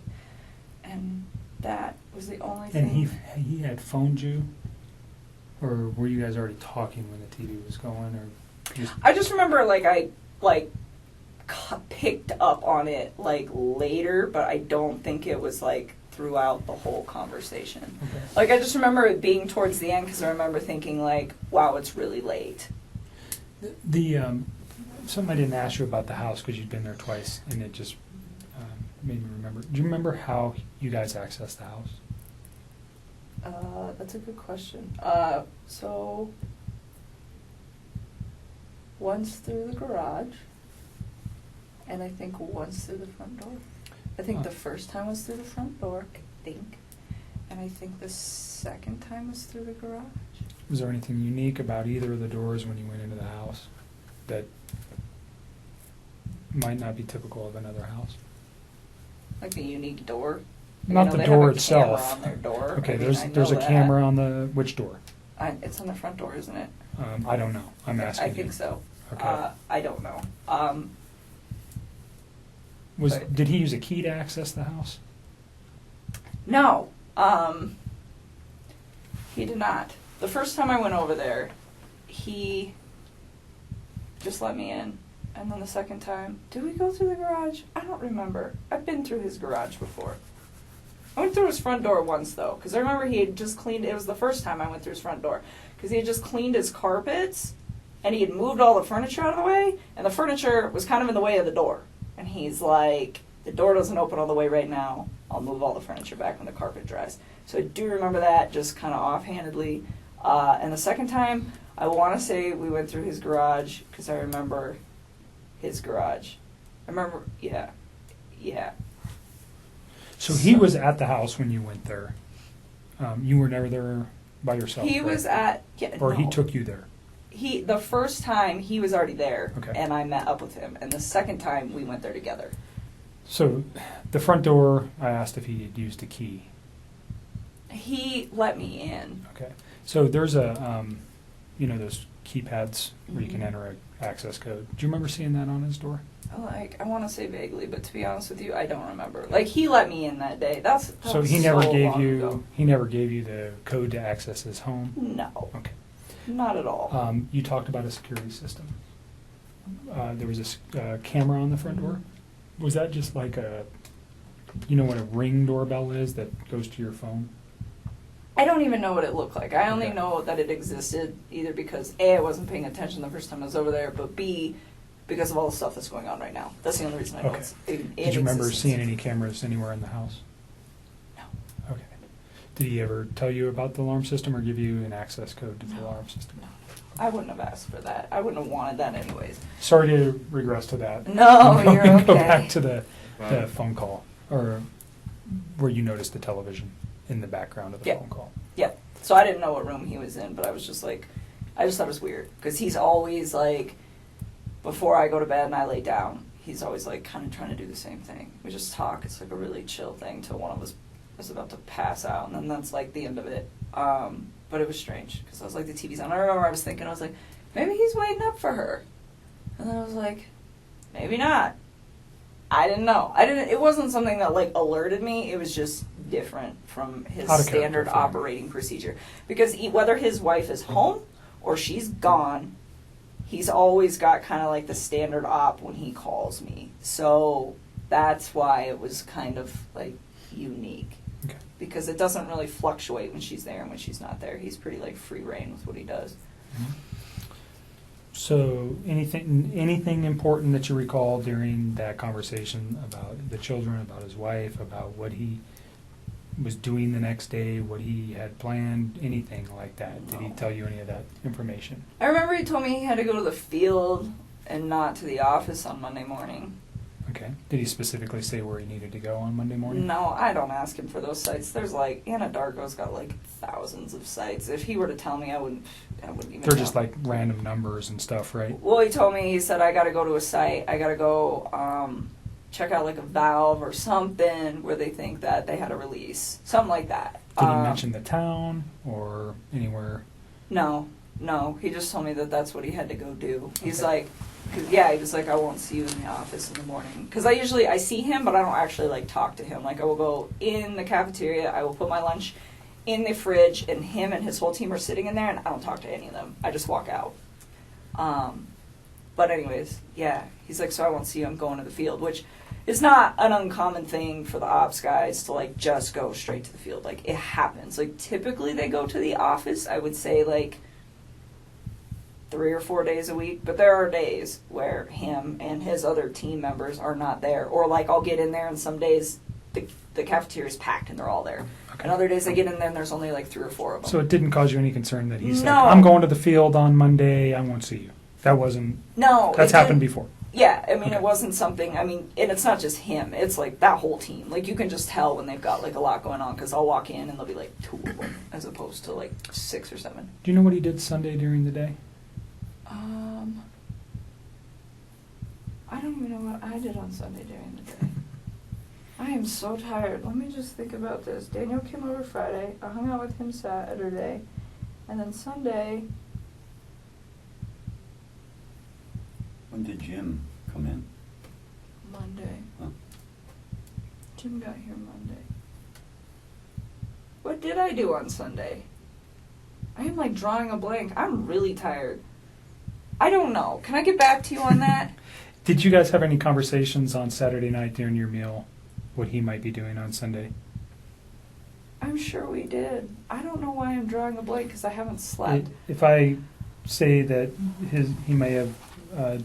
And that was the only thing... And he had phoned you? Or were you guys already talking when the TV was going? Or... I just remember, like, I, like, picked up on it, like, later, but I don't think it was, like, throughout the whole conversation. Okay. Like, I just remember it being towards the end, because I remember thinking, like, wow, it's really late. Something I didn't ask you about the house, because you'd been there twice, and it just made me remember. Do you remember how you guys accessed the house? That's a good question. So... Once through the garage, and I think once through the front door. I think the first time was through the front door, I think. And I think the second time was through the garage. Was there anything unique about either of the doors when you went into the house that might not be typical of another house? Like the unique door? Not the door itself. On their door. Okay, I mean, there's a that. camera on the which door? It's on the front door, isn't it? I don't know. I'm asking I you. think so. Okay. I don't know. Did he use a key to access the house? No. He did not. The first time I went over there, he just let me in. And then the second time, did we go through the garage? I don't remember. I've been through his garage before. I went through his front door once, though, because I remember he had just cleaned, it was the first time I went through his front door, because he had just cleaned his carpets, and he had moved all the furniture out of the way, and the furniture was kind of in the way of the door. And he's like, the door doesn't open all the way right now. I'll move all the furniture back when the carpet dries. So I do remember that, just kind of offhandedly. And the second time, I want to say we went through his garage, because I remember his garage. I remember, yeah. So he was at the house when you went there. You were never there by yourself. He right? was at, yeah, Or he no. took you there. The first time he was already there, Okay. and I met up with him. And the second time we went there together. So the front door, I asked if he had used a key. He let me in. Okay. So there's a, those keypads where you can enter an access code. Do you remember seeing that on his door? I want to say vaguely, but to be honest with you, I don't remember. Like, he let me in that day. That So was he never so gave long you ago. he never gave you the code to access his home? No. Okay. Not at all. You talked about a security system. There was a camera on the front door. Was that just like what a Ring doorbell is that goes to your phone? I don't even know what it looked like. I only Okay. know that it existed either because A, I wasn't paying attention the first time I was over there, but B, because of all the stuff that's going on right now. That's the only reason I know Okay. it's in Did you remember existence. seeing any cameras anywhere in the house? No. Okay. Did he ever tell you about the alarm system or give you an access code to the alarm system? No. I wouldn't have asked for that. I wouldn't have wanted that anyways. Sorry to regress to that. No, I'm going you're to go okay. back to the phone call, or where you noticed the television in the background of the phone call. Yeah. So I didn't know what room he was in, but I was just like, I just thought it was weird. Because he's always like, before I go to bed and I lay down, he's always like kind of trying to do the same thing. We just talk. It's like a really chill thing till one of us is about to pass out, and then that's like the end of it. But it was strange because I was like, the TV's on. I remember I was thinking, I was like, maybe he's waiting up for her. And then I was like, maybe not. I didn't know. It wasn't something that like alerted me. It was just different from his Out of standard character for him. operating procedure. Because whether his wife is home or she's gone, he's always got kind of like the standard op when he calls me. So that's why it was kind of like unique. Okay. Because it doesn't really fluctuate when she's there and when she's not there. He's pretty like free reign with what he does. So anything important that you recall during that conversation about the children, about his wife, about what he was doing the next day, what he had planned, anything like that? Did he tell you any of that information? I remember he told me he had to go to the field and not to the office on Monday morning. Okay. Did he specifically say where he needed to go on Monday morning? No, I don't ask him for those sites. There's like, Anadarko's got like thousands of sites. If he were to tell me, I wouldn't even They're know. just like random numbers and stuff, right? Well, he told me, he said, I gotta go to a site. I gotta go check out like a valve or something where they think that they had a release. Something like that. Did he mention the town or anywhere? No. He just told me that that's what he had to go do. He's Okay. like, he was like, I won't see you in the office in the morning. Because I see him, but I don't actually like talk to him. Like I will go in the cafeteria, I will put my lunch in the fridge, and him and his whole team are sitting in there, and I don't talk to any of them. I just walk out. But anyways, yeah, he's like, so I won't see you, I'm going to the field, which is not an uncommon thing for the ops guys to like just go straight to the field. Like it happens. Like typically they go to the office, I would say like 3 or 4 days a week, but there are days where him and his other team members are not there. Or like I'll get in there and some days the cafeteria's packed and they're all there. Okay. And other days I get in there and there's only like 3 or 4 of them. So it didn't cause you any concern that he said, No. I'm going to the field on Monday, I won't see you. That wasn't, No. that's it happened didn't- before. Yeah, I mean, Okay. it wasn't something, and it's not just him, it's like that whole team. Like, you can just tell when they've got, like, a lot going on, because I'll walk in and there'll be, like, 2 of them, as opposed to, like, 6 or 7. Do you know what he did Sunday during the day? I don't even know what I did on Sunday during the day. I am so tired. Let me just think about this. Daniel came over Friday. I hung out with him Saturday. And then Sunday, When did Jim come in? Monday. Huh. Jim got here Monday. What did I do on Sunday? I am like drawing a blank. I'm really tired. I don't know. Can I get back to you on that? Did you guys have any conversations on Saturday night during your meal, what he might be doing on Sunday? I'm sure we did. I don't know why I'm drawing a blank because I haven't slept. If I say that he may have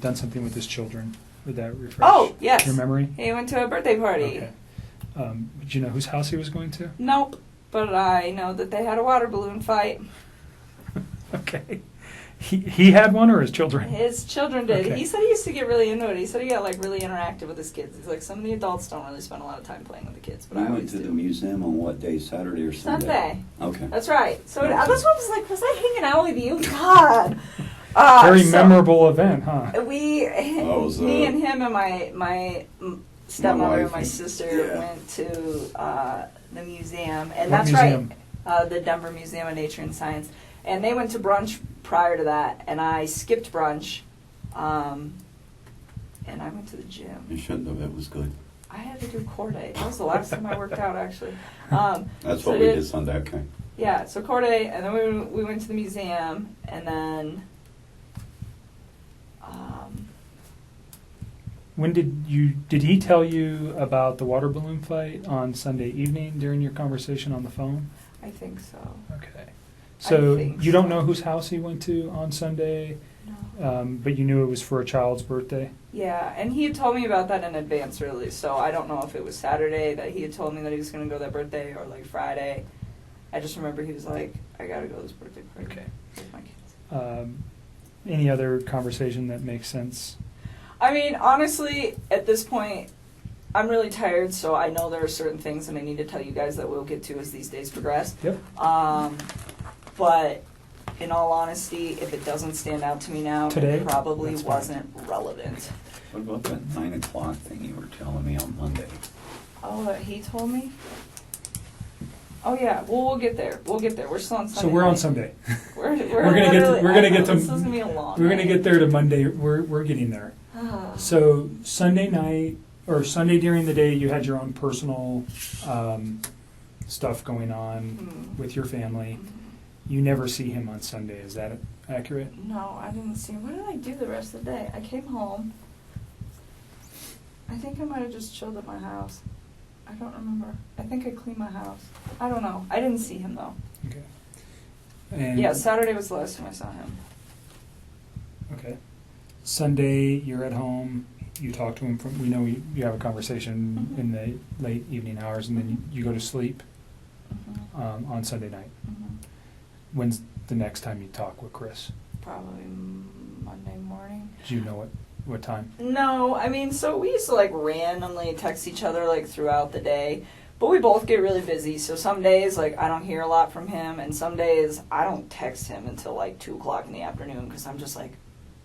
done something with his children, would that refresh yes. your memory? He went to a birthday party. Okay. Did you know whose house he was going to? Nope. But I know that they had a water balloon fight. Okay. He had one, or his children? His children did. Okay. He said he used to get really into it. He said he got like really interactive with his kids. He's like, some of the adults don't really spend a lot of time playing with the kids, but You I went always to do. the museum on what day, Saturday or Sunday? Sunday. Okay. That's right. So Okay. that's what I was like, was I hanging out with you? God. Very memorable event, huh? Me and him and my stepmother and my wife. sister went to the museum. And What that's museum? right. The Denver Museum of Nature and Science. And they went to brunch prior to that, and I skipped brunch, and I went to the gym. You shouldn't have. It was good. I had to do core day. That was the last time I worked out, actually. That's so what we did Sunday. Okay. Yeah, so core day, and then we went to the museum, and then When did he tell you about the water balloon fight on Sunday evening during your conversation on the phone? I think so. Okay. So think you don't so. know whose house he went to on Sunday, No. but you knew it was for a child's birthday? Yeah, and he had told me about that in advance, really. So I don't know if it was Saturday that he had told me that he was going to go that birthday, or like Friday. I just remember he was like, "I got to go to this birthday party Okay. with my kids." Any other conversation that makes sense? I mean, honestly, at this point, I'm really tired, so I know there are certain things that I need to tell you guys that we'll get to as these days progress. Yep. But in all honesty, if it doesn't stand out to me now, Today? it probably That's fine. wasn't relevant. What about that 9 o'clock thing you were telling me on Monday? Oh, that he told me? Oh yeah, well we'll get there. We'll get there. We're still on Sunday. So we're on night. Sunday. We're gonna get to, This is gonna be a long. we're gonna night. get there to Monday. We're getting there. So Sunday night or Sunday during the day, you had your own personal stuff going on with your family. You never see him on Sunday. Is that accurate? No, I didn't see him. What did I do the rest of the day? I came home. I think I might have just chilled at my house. I don't remember. I think I cleaned my house. I don't know. I didn't see him though. Okay. And Yeah, Saturday was the last time I saw him. Okay. Sunday, you're at home. You talk to him. We know you have a conversation Mhm. in the late evening hours, and then you go to sleep on Sunday night. Mhm. When's the next time you talk with Chris? Probably Monday morning. Do you know what time? No, I mean, so we used to like randomly text each other like throughout the day, but we both get really busy. So some days like I don't hear a lot from him, and some days I don't text him until like 2:00 in the afternoon because I'm just like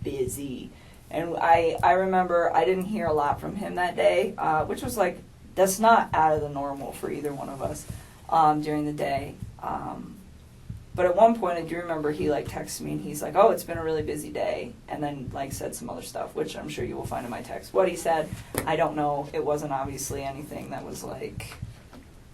busy. And I remember I didn't hear a lot from him that day, which was like that's not out of the normal for either one of us during the day. But at one point, I do remember he like texted me and he's like, "Oh, it's been a really busy day," and then like said some other stuff, which I'm sure you will find in my text. What he said, I don't know. It wasn't obviously anything that was like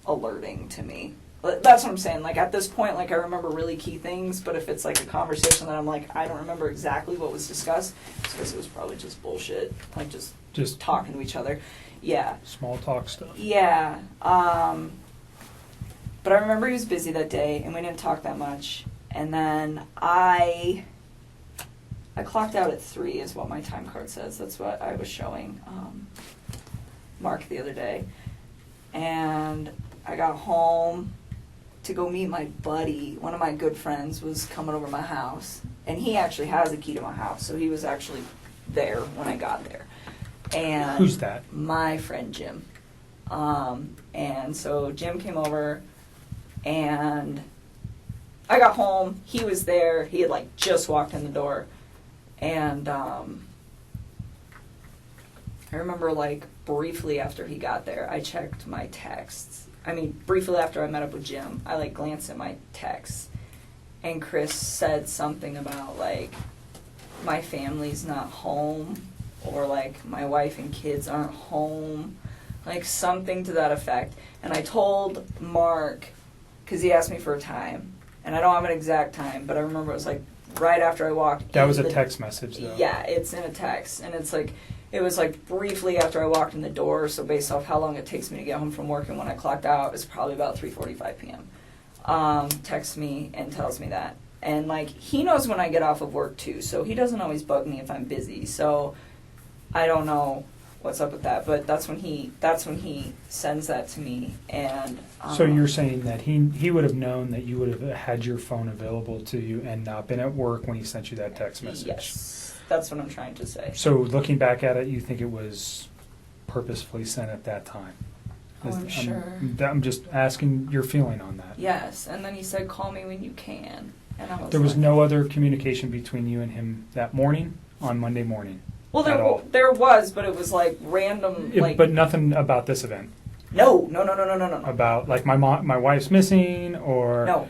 alerting to me. But that's what I'm saying. Like at this point, like I remember really key things, but if it's like a conversation that I'm like, I don't remember exactly what was discussed, it's because it was probably just bullshit, like just talking to each other. Yeah. Small talk stuff. Yeah. But I remember he was busy that day, and we didn't talk that much. And then I clocked out at 3 is what my time card says. That's what I was showing Mark the other day. And I got home to go meet my buddy. One of my good friends was coming over to my house. And he actually has a key to my house, so he was actually there when I got there. And Who's that? My friend Jim. And so Jim came over, and I got home. He was there. He had like just walked in the door, and I remember like briefly after he got there, I checked my texts. I mean, briefly after I met up with Jim, I like glanced at my texts, and Chris said something about, like, my family's not home, or, like, my wife and kids aren't home, like, something to that effect. And I told Mark, because he asked me for a time, and I don't have an exact time, but I remember it was, like, right after I walked. That was a text message, though. Yeah, it's in a text, and it's, like, it was, like, briefly after I walked in the door, so based off how long it takes me to get home from work and when I clocked out, it was probably about 3:45 p.m. Texts me and tells me that. And, like, he knows when I get off of work, too, so he doesn't always bug me if I'm busy, so I don't know what's up with that, but that's when he sends that to me. And so you're saying that he would have known that you would have had your phone available to you and not been at work when he sent you that text message? Yes, that's what I'm trying to say. So looking back at it, you think it was purposefully sent at that time? Oh, I'm sure. I'm just asking your feeling on that. Yes, and then he said, "Call me when you can." And I was There was like, no other communication between you and him that morning, on Monday morning? Well, at all? there was, but it was like random. Like, But nothing about this event? No. About, like, my wife's missing, or No.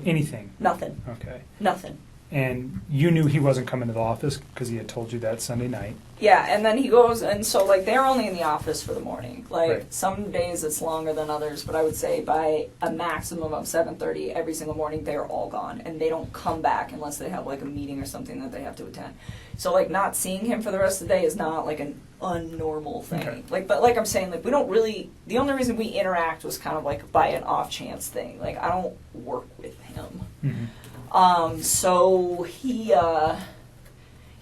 anything? Nothing. Okay. Nothing. And you knew he wasn't coming to the office because he had told you that Sunday night. Yeah, and then he goes, and so, like, they're only in the office for the morning. Like, Right. some days it's longer than others, but I would say by a maximum of 7:30 every single morning, they are all gone, and they don't come back unless they have, like, a meeting or something that they have to attend. So, like, not seeing him for the rest of the day is not, like, an unnormal thing. Okay. Like, but like I'm saying, like, we don't really, the only reason we interact was kind of, like, by an off chance thing. Like, I don't work with him. Mm-hmm. So he,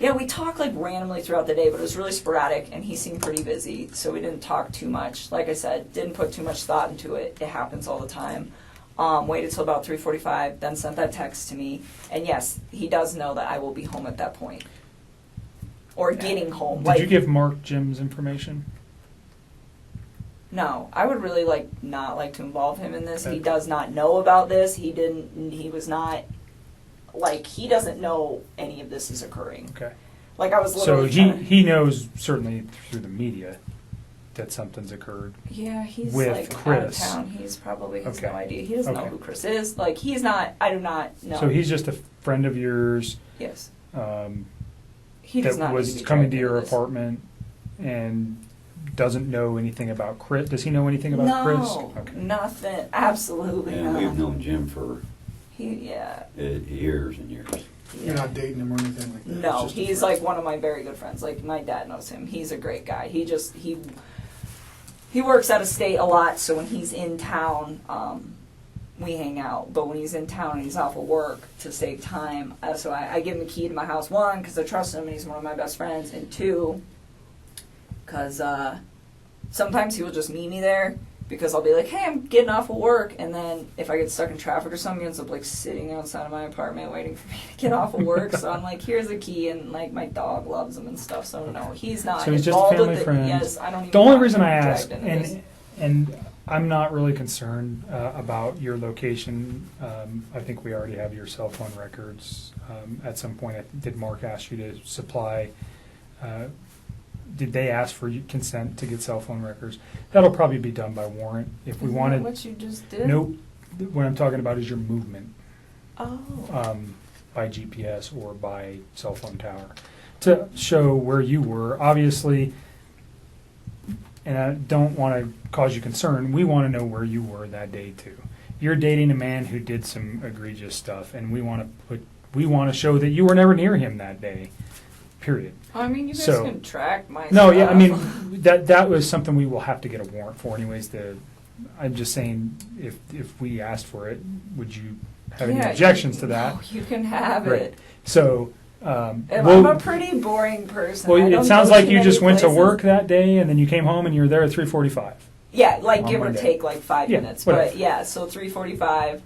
we talked, like, randomly throughout the day, but it was really sporadic, and he seemed pretty busy, so we didn't talk too much. Like I said, didn't put too much thought into it. It happens all the time. Waited till about 3:45, then sent that text to me, and yes, he does know that I will be home at that point. Or getting home. Did you give Mark Jim's information? No, I would really, like, not like to involve him in this. Okay. He does not know about this. He was not, like, he doesn't know any of this is occurring. Okay. Like, I was So literally he knows, certainly through the media, that something's occurred. Yeah, he's, with like, Chris. out of town. He's probably has Okay. no idea. He doesn't know Okay. who Chris is. Like, he's not, I do not know. So he's just a friend of yours. Yes. He does that not was need to be coming to dragged your into this. apartment and doesn't know anything about Chris. Does he know anything about No, Chris? Okay. nothing. Absolutely And not. we've known Jim for Yeah. years and years. You're not dating him or anything like that? It's No, just a he's friend. like one of my very good friends. Like, my dad knows him. He's a great guy. He works out of state a lot, so when he's in town, we hang out. But when he's in town and he's off of work, to save time, so I give him the key to my house, one, because I trust him and he's one of my best friends, and two, because sometimes he will just meet me there, because I'll be like, hey, I'm getting off of work, and then if I get stuck in traffic or something, he ends up, like, sitting outside of my apartment waiting for me to get off of work. So I'm like, here's the key, and, like, my dog loves him and stuff. So no, he's not So he's just a involved family with it. friend. Yes, I don't even The only want reason him I dragged ask, into this. and I'm not really concerned about your location. I think we already have your cell phone records. At some point, did Mark ask you to supply? Did they ask for consent to get cell phone records? That'll probably be done by warrant. If we Isn't wanted, that what you just did? nope. What I'm talking about is your movement. Oh. By GPS or by cell phone tower to show where you were. Obviously, and I don't want to cause you concern, we want to know where you were that day too. You're dating a man who did some egregious stuff, and we want to show that you were never near him that day. Period. I mean, you guys So- can track my No, stuff. yeah, I mean that was something we will have to get a warrant for, anyways. I'm just saying, if we asked for it, would you have any Yeah, objections to that? No, you can have Right. it. So, I'm a pretty boring person. I well, don't it sounds go like too you many just went to places. work that day, and then you came home, and you were there at 3:45. Yeah, like on give or Monday. take like 5 Yeah, minutes. whatever. But yeah, so 3:45.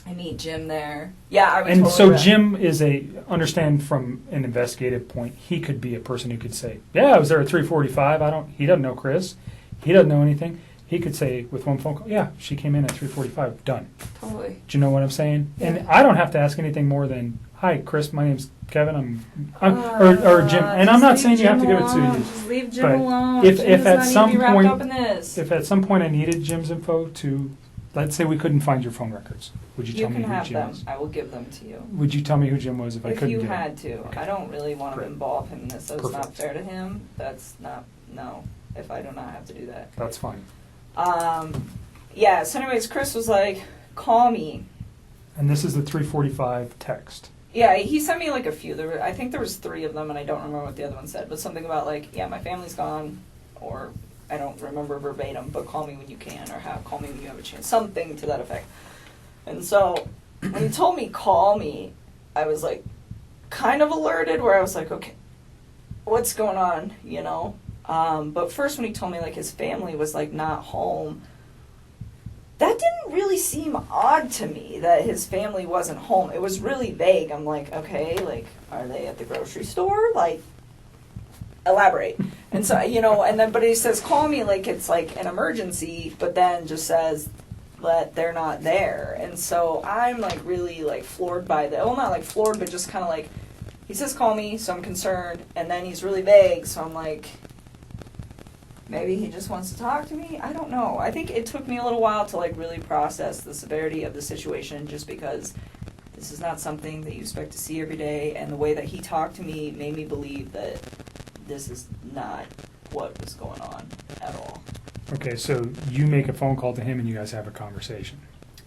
I meet Jim there. Yeah, I was And totally so right. Jim is understand from an investigative point, he could be a person who could say, yeah, I was there at 3:45. He doesn't know Chris. He doesn't know anything. He could say with one phone call, yeah, she came in at 3:45. Done. Totally. Do you know what I'm saying? Yeah. And I don't have to ask anything more than, hi, Chris, my name's Kevin. or Jim. And I'm Just not leave saying you Jim have to give it alone. to you. Just leave Jim But alone. if Jim at does not need some to be wrapped point- up in this. If at some point I needed Jim's info to let's say we couldn't find your phone records. Would you You tell can me who have Jim them. was? I will give them to you. Would you tell me who Jim was if I If couldn't you get had him? to. Okay. I don't really want to Great. involve him in this. That's not Perfect. fair to him. That's not, no, if I do not have to do that. That's fine. Yeah, so anyways, Chris was like, call me. And this is the 3:45 text. Yeah, he sent me like a few. I think there was 3 of them, and I don't remember what the other one said, but something about like, yeah, my family's gone, or I don't remember verbatim, but call me when you can, or call me when you have a chance, something to that effect. And so when he told me call me, I was like kind of alerted, where I was like, okay, what's going on, you know? But first when he told me like his family was like not home, that didn't really seem odd to me that his family wasn't home. It was really vague. I'm like, okay, like, are they at the grocery store? Like, elaborate. And so, you know, and then, but he says, call me like it's like an emergency, but then just says that they're not there. And so I'm like really like floored by that. Well, not like floored, but just kind of like, he says, call me, so I'm concerned. And then he's really vague, so I'm like, maybe he just wants to talk to me? I don't know. I think it took me a little while to like really process the severity of the situation, just because this is not something that you expect to see every day, and the way that he talked to me made me believe that this is not what was going on at all. Okay, so you make a phone call to him and you guys have a conversation.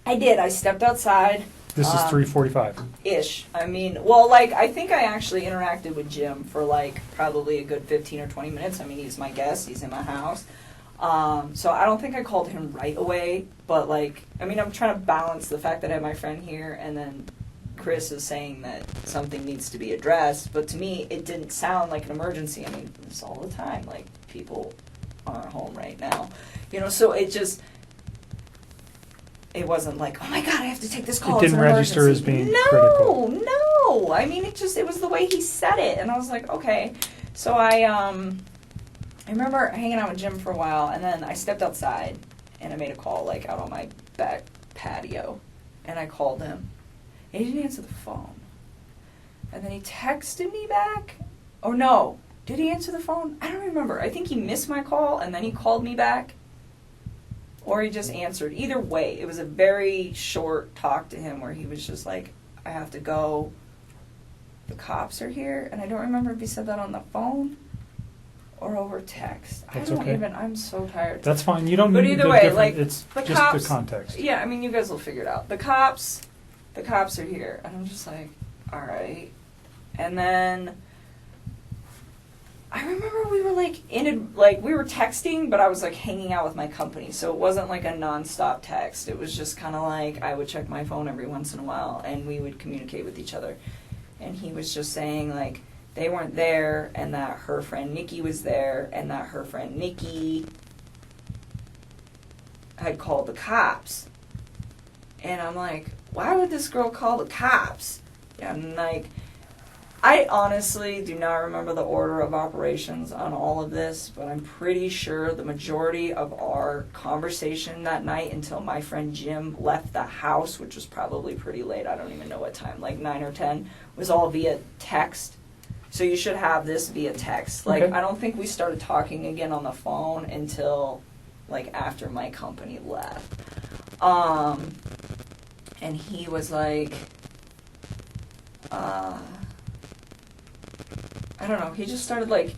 I did. I stepped outside. This is 3:45. Ish. I mean, well, like, I think I actually interacted with Jim for, like, probably a good 15 or 20 minutes. I mean, he's my guest. He's in my house. So I don't think I called him right away. But, like, I mean, I'm trying to balance the fact that I have my friend here, and then Chris is saying that something needs to be addressed. But to me, it didn't sound like an emergency. I mean, it's all the time. Like, people aren't home right now. You know, so it just... It wasn't like, oh my God, I have to take this call. It didn't register as being critical. No. I mean, it was the way he said it. And I was like, okay. So I remember hanging out with Jim for a while, and then I stepped outside and I made a call, like, out on my back patio. And I called him. And he didn't answer the phone. And then he texted me back. Oh, no. Did he answer the phone? I don't remember. I think he missed my call, and then he called me back. Or he just answered. Either way, it was a very short talk to him where he was just like, I have to go. The cops are here. And I don't remember if he said that on the phone or over text. That's I don't okay. even, I'm so tired. That's fine. You don't But need either the way, different, like, it's the just cops, the context. Yeah, I mean, you guys will figure it out. The cops are here. And I'm just like, all right. And then I remember we were like we were texting, but I was like hanging out with my company, so it wasn't like a nonstop text. It was just kind of like I would check my phone every once in a while, and we would communicate with each other. And he was just saying like they weren't there, and that her friend Nikki was there, and that her friend Nikki had called the cops. And I'm like, why would this girl call the cops? And like, I honestly do not remember the order of operations on all of this, but I'm pretty sure the majority of our conversation that night until my friend Jim left the house, which was probably pretty late, I don't even know what time, like 9 or 10, was all via text. So you should have this via text. Like, Okay. I don't think we started talking again on the phone until, like, after my company left. And he was like, I don't know, he just started, like,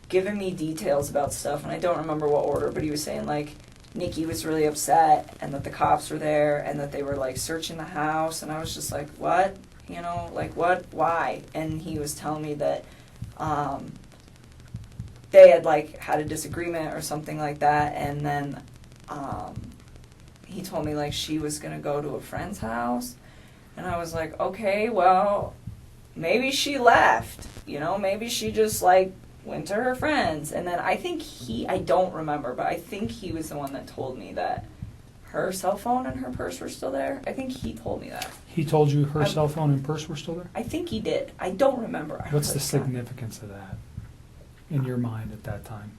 giving me details about stuff, and I don't remember what order, but he was saying, like, Nikki was really upset, and that the cops were there, and that they were, like, searching the house, and I was just like, what? You know, like, what? Why? And he was telling me that, they had, like, had a disagreement or something like that, and then, he told me, like, she was gonna go to a friend's house, and I was like, okay, well, maybe she left, you know, maybe she just, like, went to her friends. And then I think I don't remember, but I think he was the one that told me that her cell phone and her purse were still there. I think he told me that. He told you her cell phone and purse were still there? I think he did. I don't remember. What's the significance of that in your mind at that time?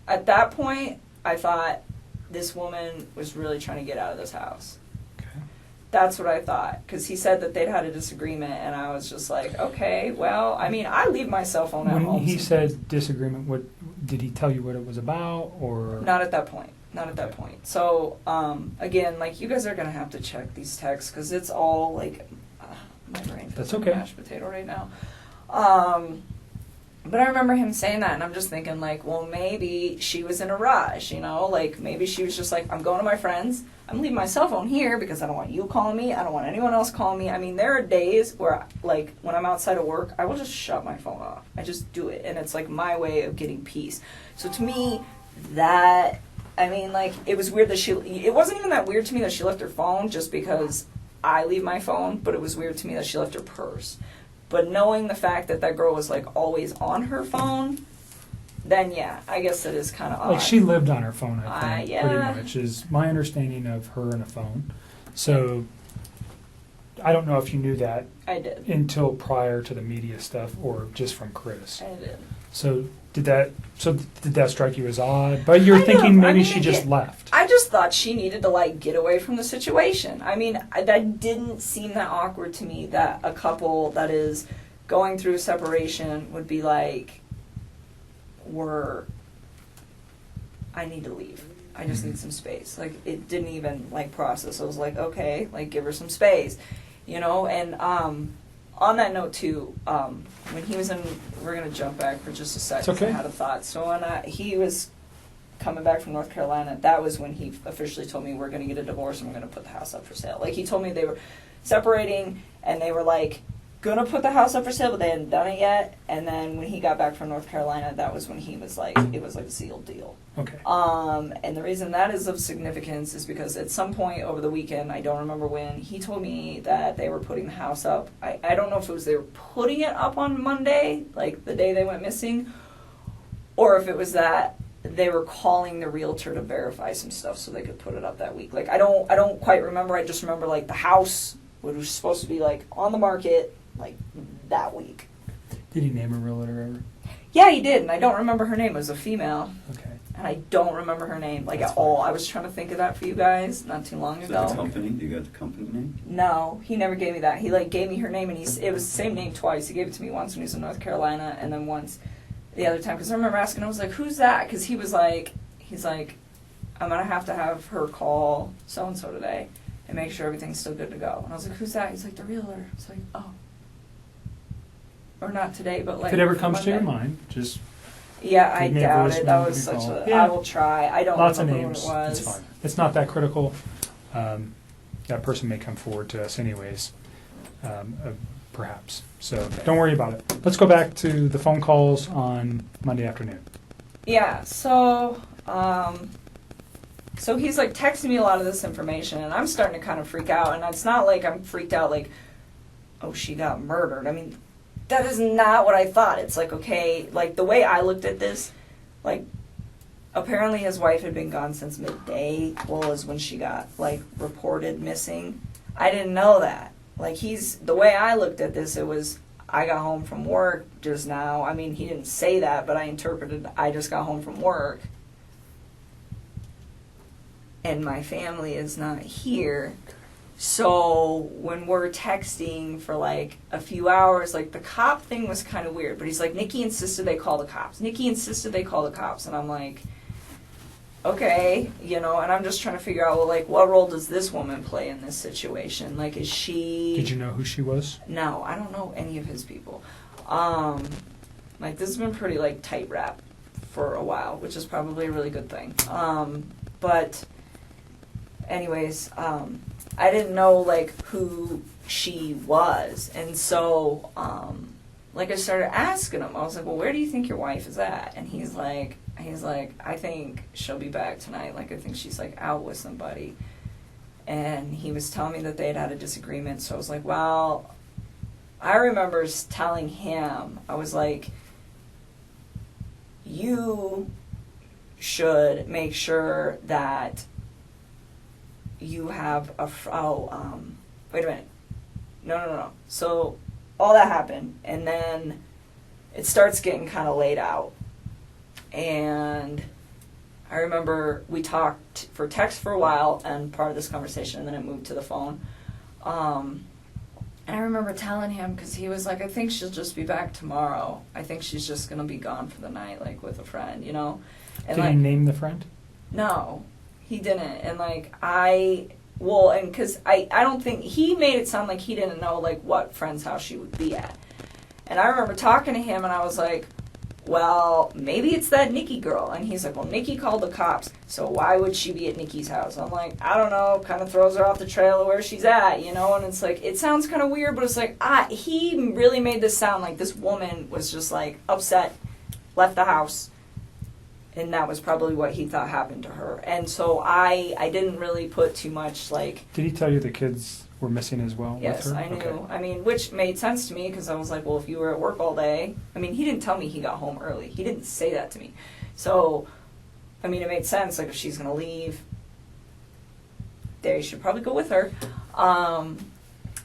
At that point, I thought this woman was really trying to get out of this house. Okay. That's what I thought, because he said that they'd had a disagreement, and I was just like, okay, well, I mean, I leave my cell phone at When home. he said disagreement, what did he tell you what it was about, or? Not at that point. Not at that point. So, again, like, you guys are going to have to check these texts, because it's all, like, my brain feels That's like okay. a mashed potato right now. But I remember him saying that, and I'm just thinking, like, well, maybe she was in a rush, you know? Like, maybe she was just like, I'm going to my friends. I'm leaving my cell phone here because I don't want you calling me. I don't want anyone else calling me. I mean, there are days where, like, when I'm outside of work, I will just shut my phone off. I just do it, and it's, like, my way of getting peace. So to me, that, I mean, like, it was weird that it wasn't even that weird to me that she left her phone just because I leave my phone, but it was weird to me that she left her purse. But knowing the fact that that girl was, like, always on her phone, then, yeah, I guess it is kind of odd. Like, she lived on her phone, I think, yeah. pretty much, is my understanding of her and a phone. So, I don't know if you knew that I did. until prior to the media stuff, or just from Chris. I did. So, did that strike you as odd? But you're thinking maybe she just left. I just thought she needed to, like, get away from the situation. I mean, that didn't seem that awkward to me, that a couple that is going through separation would be like, I need to leave. I just need some space. Like, it didn't even, like, process. I was like, okay, like, give her some space, you know? And on that note, too, when he was in, we're going to jump back for just a second. It's okay. I had a thought. So when he was coming back from North Carolina, that was when he officially told me we're going to get a divorce and we're going to put the house up for sale. Like, he told me they were separating and they were, like, going to put the house up for sale, but they hadn't done it yet. And then when he got back from North Carolina, that was when he was like, it was like a sealed deal. Okay. And the reason that is of significance is because at some point over the weekend, I don't remember when, he told me that they were putting the house up. I don't know if it was they were putting it up on Monday, like the day they went missing, or if it was that they were calling the realtor to verify some stuff so they could put it up that week. Like, I don't quite remember. I just remember, like, the house, which was supposed to be, like, on the market, like, that week. Did he name a realtor ever? Yeah, he did, and I don't remember her name. It was a female. Okay. And I don't remember her name, like, That's at all. fine. I was trying to think of that for you guys not too long Is that the ago. company? Do you got the company name? No, he never gave me that. He, like, gave me her name, and it was the same name twice. He gave it to me once when he was in North Carolina, and then once the other time. Because I remember asking, I was like, who's that? Because he's like, I'm going to have her call so-and-so today and make sure everything's still good to go. And I was like, who's that? He's like, the realtor. It's like, oh. Or not today, but, like, If it ever comes to your Monday. mind, just Yeah, I give me a doubt voicemail, it. That give was me a such call. a. Yeah. I will try. I don't lots of remember names. what it was. It's fine. It's not that critical. That person may come forward to us anyways, perhaps. So don't worry about it. Let's go back to the phone calls on Monday afternoon. Yeah, so he's, like, texting me a lot of this information, and I'm starting to kind of freak out. And it's not like I'm freaked out like, oh, she got murdered. I mean, that is not what I thought. It's like, okay, like, the way I looked at this, like, apparently his wife had been gone since midday, well, is when she got, like, reported missing. I didn't know that. Like, the way I looked at this, it was, I got home from work just now. I mean, he didn't say that, but I interpreted, I just got home from work. And my family is not here. So when we're texting for, like, a few hours, like, the cop thing was kind of weird. But he's like, Nikki insisted they call the cops. Nikki insisted they call the cops. And I'm like, okay, you know, and I'm just trying to figure out, well, like, what role does this woman play in this situation? Like, is she... Did you know who she was? No, I don't know any of his people. Like, this has been pretty, like, tight wrap for a while, which is probably a really good thing. But anyways, I didn't know, like, who she was. And so, like, I started asking him. I was like, well, where do you think your wife is at? And he's like, I think she'll be back tonight. Like, I think she's, like, out with somebody. And he was telling me that they had a disagreement. So I was like, well, I remember telling him, I was like, you should make sure that you have wait a minute. No. So all that happened, and then it starts getting kind of laid out. And I remember we talked for text for a while, and part of this conversation, and then it moved to the phone. And I remember telling him, because he was like, I think she'll just be back tomorrow. I think she's just going to be gone for the night, like, with a friend, you know? And Did like, he name the friend? No, he didn't. And, like, because I don't think, he made it sound like he didn't know, like, what friend's house she would be at. And I remember talking to him, and I was like, well, maybe it's that Nikki girl. And he's like, well, Nikki called the cops, so why would she be at Nikki's house? I'm like, I don't know, kind of throws her off the trail of where she's at, you know? And it's like, it sounds kind of weird, but it's like, he really made this sound like this woman was just, like, upset, left the house, and that was probably what he thought happened to her. And so I didn't really put too much, like... Did he tell you the kids were missing as well? Yes, with her? I knew. Okay. I mean, which made sense to me, because I was like, well, if you were at work all day... I mean, he didn't tell me he got home early. He didn't say that to me. So, I mean, it made sense. Like, if she's going to leave, they should probably go with her.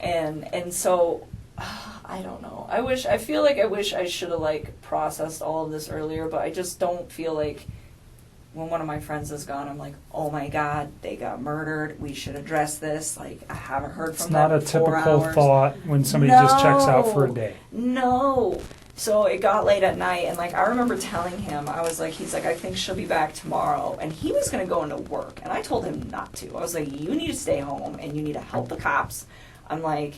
And so, I don't know. I feel like I wish I should have, like, processed all of this earlier, but I just don't feel like... When one of my friends is gone, I'm like, oh my God, they got murdered. We should address this. Like, I haven't heard from them in 4 hours. It's not a typical thought when somebody just checks out for a day. No. So it got late at night, and, like, I remember telling him, I was like, he's like, I think she'll be back tomorrow. And he was going to go into work, and I told him not to. I was like, you need to stay home, and you need to help the cops. I'm like,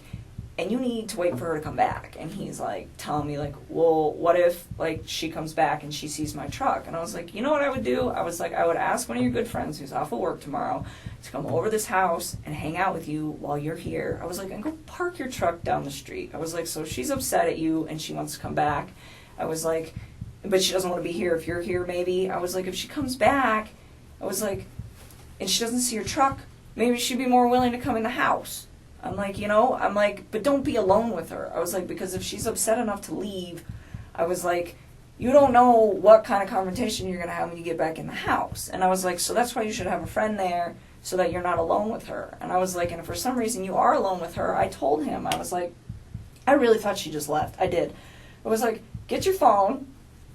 and you need to wait for her to come back. And he's like telling me, like, well, what if, like, she comes back and she sees my truck? And I was like, you know what I would do? I was like, I would ask one of your good friends who's off of work tomorrow to come over this house and hang out with you while you're here. I was like, and go park your truck down the street. I was like, so she's upset at you and she wants to come back. I was like, but she doesn't want to be here if you're here, maybe. I was like, if she comes back, I was like, and she doesn't see your truck, maybe she'd be more willing to come in the house. I'm like, you know, I'm like, but don't be alone with her. I was like, because if she's upset enough to leave, I was like, you don't know what kind of confrontation you're going to have when you get back in the house. And I was like, so that's why you should have a friend there so that you're not alone with her. And I was like, and if for some reason you are alone with her, I told him, I was like, I really thought she just left. I did. I was like, get your phone,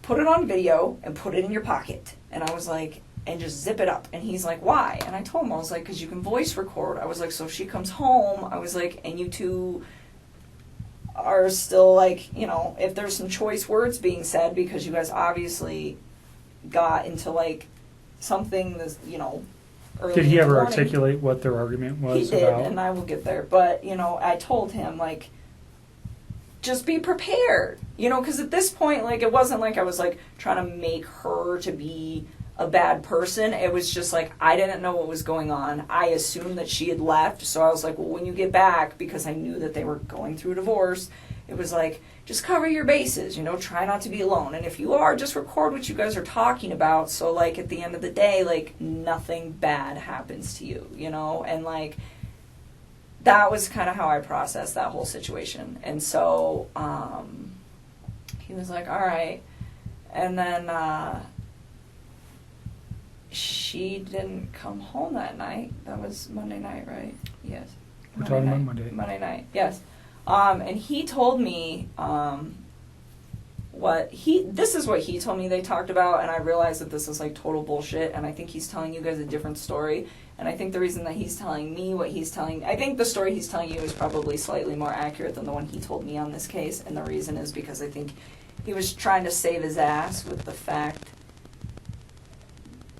put it on video, and put it in your pocket. And I was like, and just zip it up. And he's like, why? And I told him, I was like, because you can voice record. I was like, so if she comes home, I was like, and you two are still, like, you know, if there's some choice words being said, because you guys obviously got into, like, something that's, you know, early Did he in the ever morning. articulate what their argument was He did, about? and I will get there. But, you know, I told him, like, just be prepared. You know, because at this point, like, it wasn't like I was, like, trying to make her to be a bad person. It was just like, I didn't know what was going on. I assumed that she had left, so I was like, well, when you get back, because I knew that they were going through a divorce, it was like, just cover your bases, you know, try not to be alone. And if you are, just record what you guys are talking about, so, like, at the end of the day, like, nothing bad happens to you, you know? And, like, that was kind of how I processed that whole situation. And so, he was like, all right. And then, she didn't come home that night. That was Monday night, right? Yes. We're talking about Monday. Monday night, yes. And he told me this is what he told me they talked about, and I realized that this is like total bullshit, and I think he's telling you guys a different story. And I think the reason that he's telling me what he's telling, I think the story he's telling you is probably slightly more accurate than the one he told me on this case, and the reason is because I think he was trying to save his ass with the fact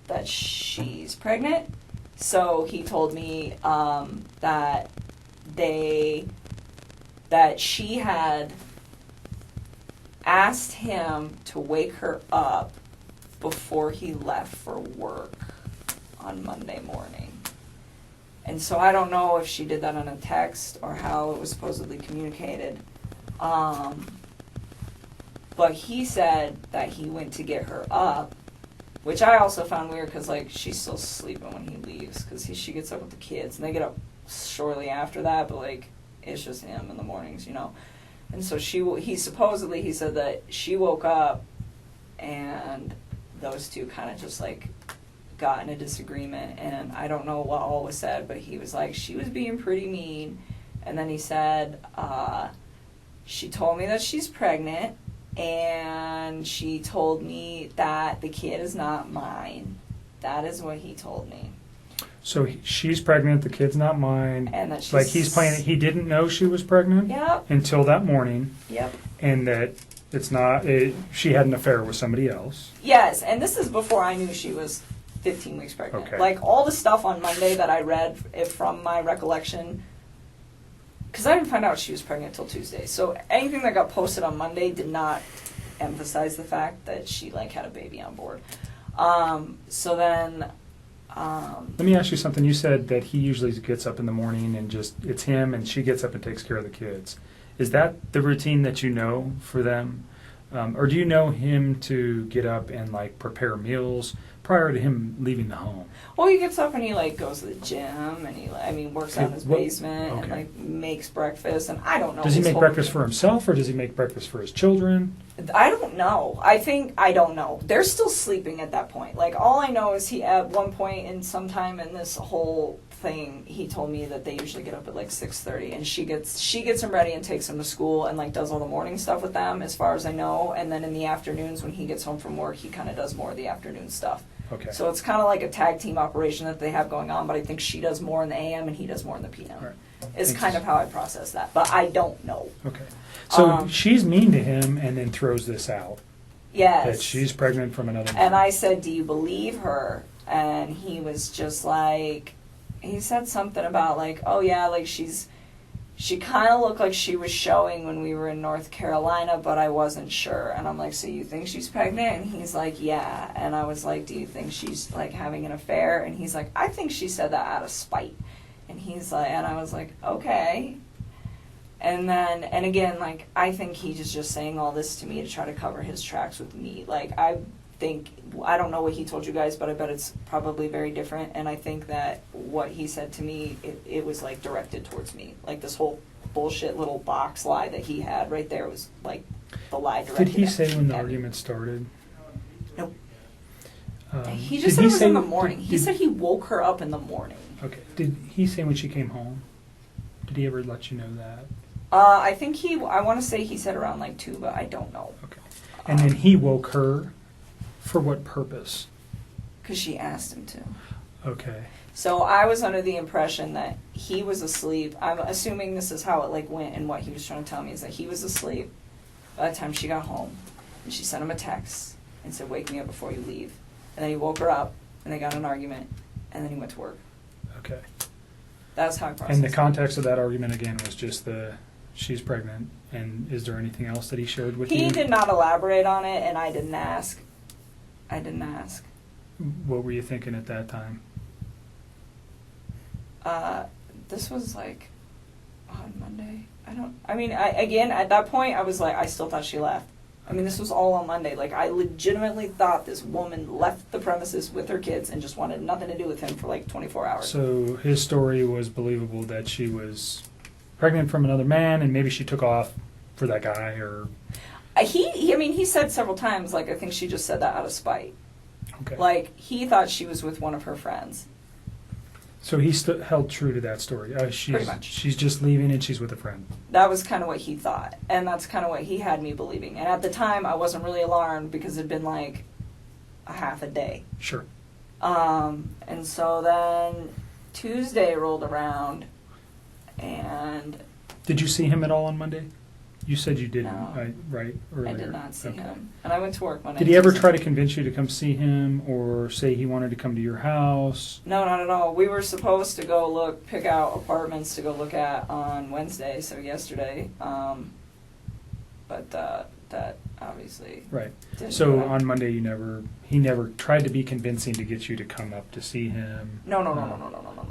that she's pregnant. So he told me that she had asked him to wake her up before he left for work on Monday morning. And so I don't know if she did that on a text or how it was supposedly communicated. But he said that he went to get her up, which I also found weird because, like, she's still sleeping when he leaves because she gets up with the kids, and they get up shortly after that, but, like, it's just him in the mornings, you know. And so he said that she woke up and those two kind of just, like, got in a disagreement, and I don't know what all was said, but he was like, she was being pretty mean. And then he said, she told me that she's pregnant, and she told me that the kid is not mine. That is what he told me. So she's pregnant, the kid's not mine. And that she's... Like he's playing it, he didn't know she was pregnant Yep. until that morning. Yep. And that she had an affair with somebody else. Yes, and this is before I knew she was 15 weeks pregnant. Okay. Like, all the stuff on Monday that I read from my recollection, because I didn't find out she was pregnant until Tuesday. So anything that got posted on Monday did not emphasize the fact that she, like, had a baby on board. So then... Let me ask you something. You said that he usually gets up in the morning and it's him and she gets up and takes care of the kids. Is that the routine that you know for them? Or do you know him to get up and like prepare meals prior to him leaving the home? Well, he gets up and he like goes to the gym and he works out in his basement and like makes breakfast, and I don't know. Does he make breakfast for himself or does he make breakfast for his children? I don't know. I don't know. They're still sleeping at that point. Like, all I know is he, at one point in sometime in this whole thing, he told me that they usually get up at like 6:30, and she gets them ready and takes them to school and like does all the morning stuff with them, as far as I know. And then in the afternoons when he gets home from work, he kind of does more of the afternoon stuff. Okay. So it's kind of like a tag team operation that they have going on, but I think she does more in the AM and he does more in the PM. Right. Is kind of how I process that, but I don't know. Okay. So she's mean to him and then throws this out. Yes. That she's pregnant from another man. And I said, do you believe her? And he was just like, he said something about like, oh yeah, like she kind of looked like she was showing when we were in North Carolina, but I wasn't sure. And I'm like, so you think she's pregnant? And he's like, yeah. And I was like, do you think she's like having an affair? And he's like, I think she said that out of spite. And he's like, and I was like, okay. And then, and again, like, I think he's just saying all this to me to try to cover his tracks with me. Like, I don't know what he told you guys, but I bet it's probably very different. And I think that what he said to me, it was like directed towards me. Like, this whole bullshit little box lie that he had right there was like the lie directed. Did he say when the argument started? Nope. He just said it was in the morning. He said he woke her up in the morning. Okay. Did he say when she came home? Did he ever let you know that? I think I want to say he said around like 2, but I don't know. Okay. And then he woke her for what purpose? Because she asked him to. Okay. So I was under the impression that he was asleep. I'm assuming this is how it like went, and what he was trying to tell me is that he was asleep by the time she got home. And she sent him a text and said, wake me up before you leave. And then he woke her up, and they got in an argument, and then he went to work. Okay. That's how I processed And the context of that argument, again, was just she's pregnant. And is there anything else that he shared with you? He did not elaborate on it, and I didn't ask. What were you thinking at that time? This was like on Monday. Again, at that point, I was like, I still thought she left. I mean, this was all on Monday. Like, I legitimately thought this woman left the premises with her kids and just wanted nothing to do with him for like 24 hours. So his story was believable that she was pregnant from another man and maybe she took off for that guy, or... He said several times, like, I think she just said that out of spite. Okay. Like, he thought she was with one of her friends. So he held true to that story. Pretty much. She's just leaving and she's with a friend. That was kind of what he thought. And that's kind of what he had me believing. And at the time, I wasn't really alarmed because it'd been like a half a day. Sure. And so then Tuesday rolled around and... Did you see him at all on Monday? You said you didn't, No. right? Earlier. I did not see him. And I went to work Monday. Did he ever Tuesday. try to convince you to come see him or say he wanted to come to your house? No, not at all. We were supposed to go pick out apartments to go look at on Wednesday, so yesterday. But that obviously Right. didn't So happen. on Monday he never tried to be convincing to get you to come up to see him? No.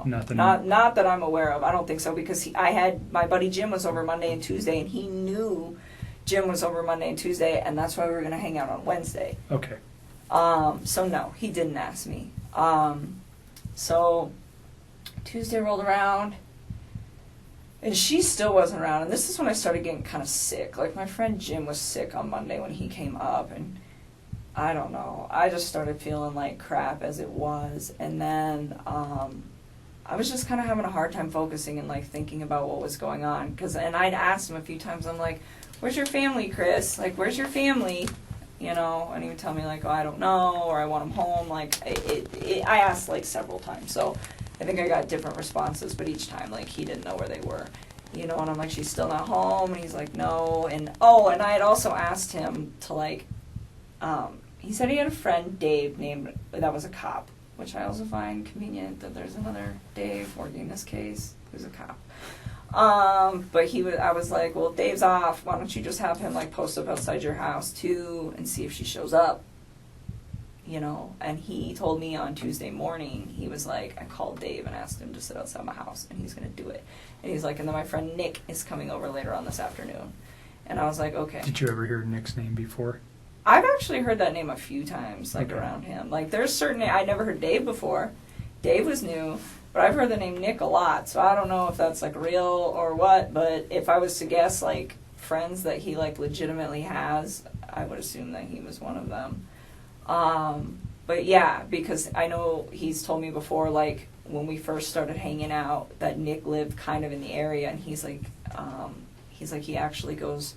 Nothing? Not that I'm aware of. I don't think so, because my buddy Jim was over Monday and Tuesday, and he knew Jim was over Monday and Tuesday, and that's why we were going to hang out on Wednesday. Okay. So no, he didn't ask me. So Tuesday rolled around, and she still wasn't around, and this is when I started getting kind of sick. Like, my friend Jim was sick on Monday when he came up, and I don't know. I just started feeling like crap as it was, and then I was just kind of having a hard time focusing and like thinking about what was going on. And I'd asked him a few times, I'm like, where's your family, Chris? Like, where's your family? You know, and he would tell me like, oh, I don't know, or I want them home. Like, I asked like several times. So I think I got different responses, but each time, like, he didn't know where they were. You know, and I'm like, she's still not home, and he's like, no, and I had also asked him to, like, he said he had a friend, Dave, that was a cop, which I also find convenient that there's another Dave working this case who's a cop. But I was like, well, if Dave's off, why don't you just have him, like, post up outside your house, too, and see if she shows up, you know? And he told me on Tuesday morning, he was like, I called Dave and asked him to sit outside my house, and he's going to do it. And he's like, and then my friend Nick is coming over later on this afternoon. And I was like, okay. Did you ever hear Nick's name before? I've actually heard that name a few times, like, Okay. around him. Like, there's certain... I never heard Dave before. Dave was new, but I've heard the name Nick a lot, so I don't know if that's, like, real or what, but if I was to guess, like, friends that he, like, legitimately has, I would assume that he was one of them. But, yeah, because I know he's told me before, like, when we first started hanging out, that Nick lived kind of in the area, and he's like, he actually goes...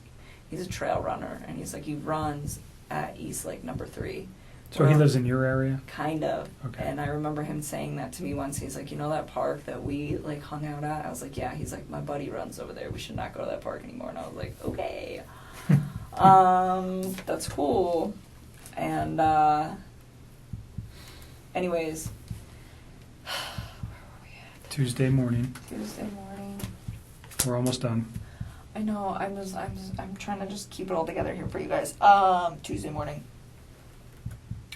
He's a trail runner, and he's like, he runs at East Lake number 3. So he lives in your area? Kind of. Okay. And I remember him saying that to me once. He's like, you know that park that we, like, hung out at? I was like, yeah. He's like, my buddy runs over there. We should not go to that park anymore. And I was like, okay. That's cool. And, anyways. Tuesday morning. Tuesday morning. We're almost done. I know, I'm trying to just keep it all together here for you guys. Tuesday morning.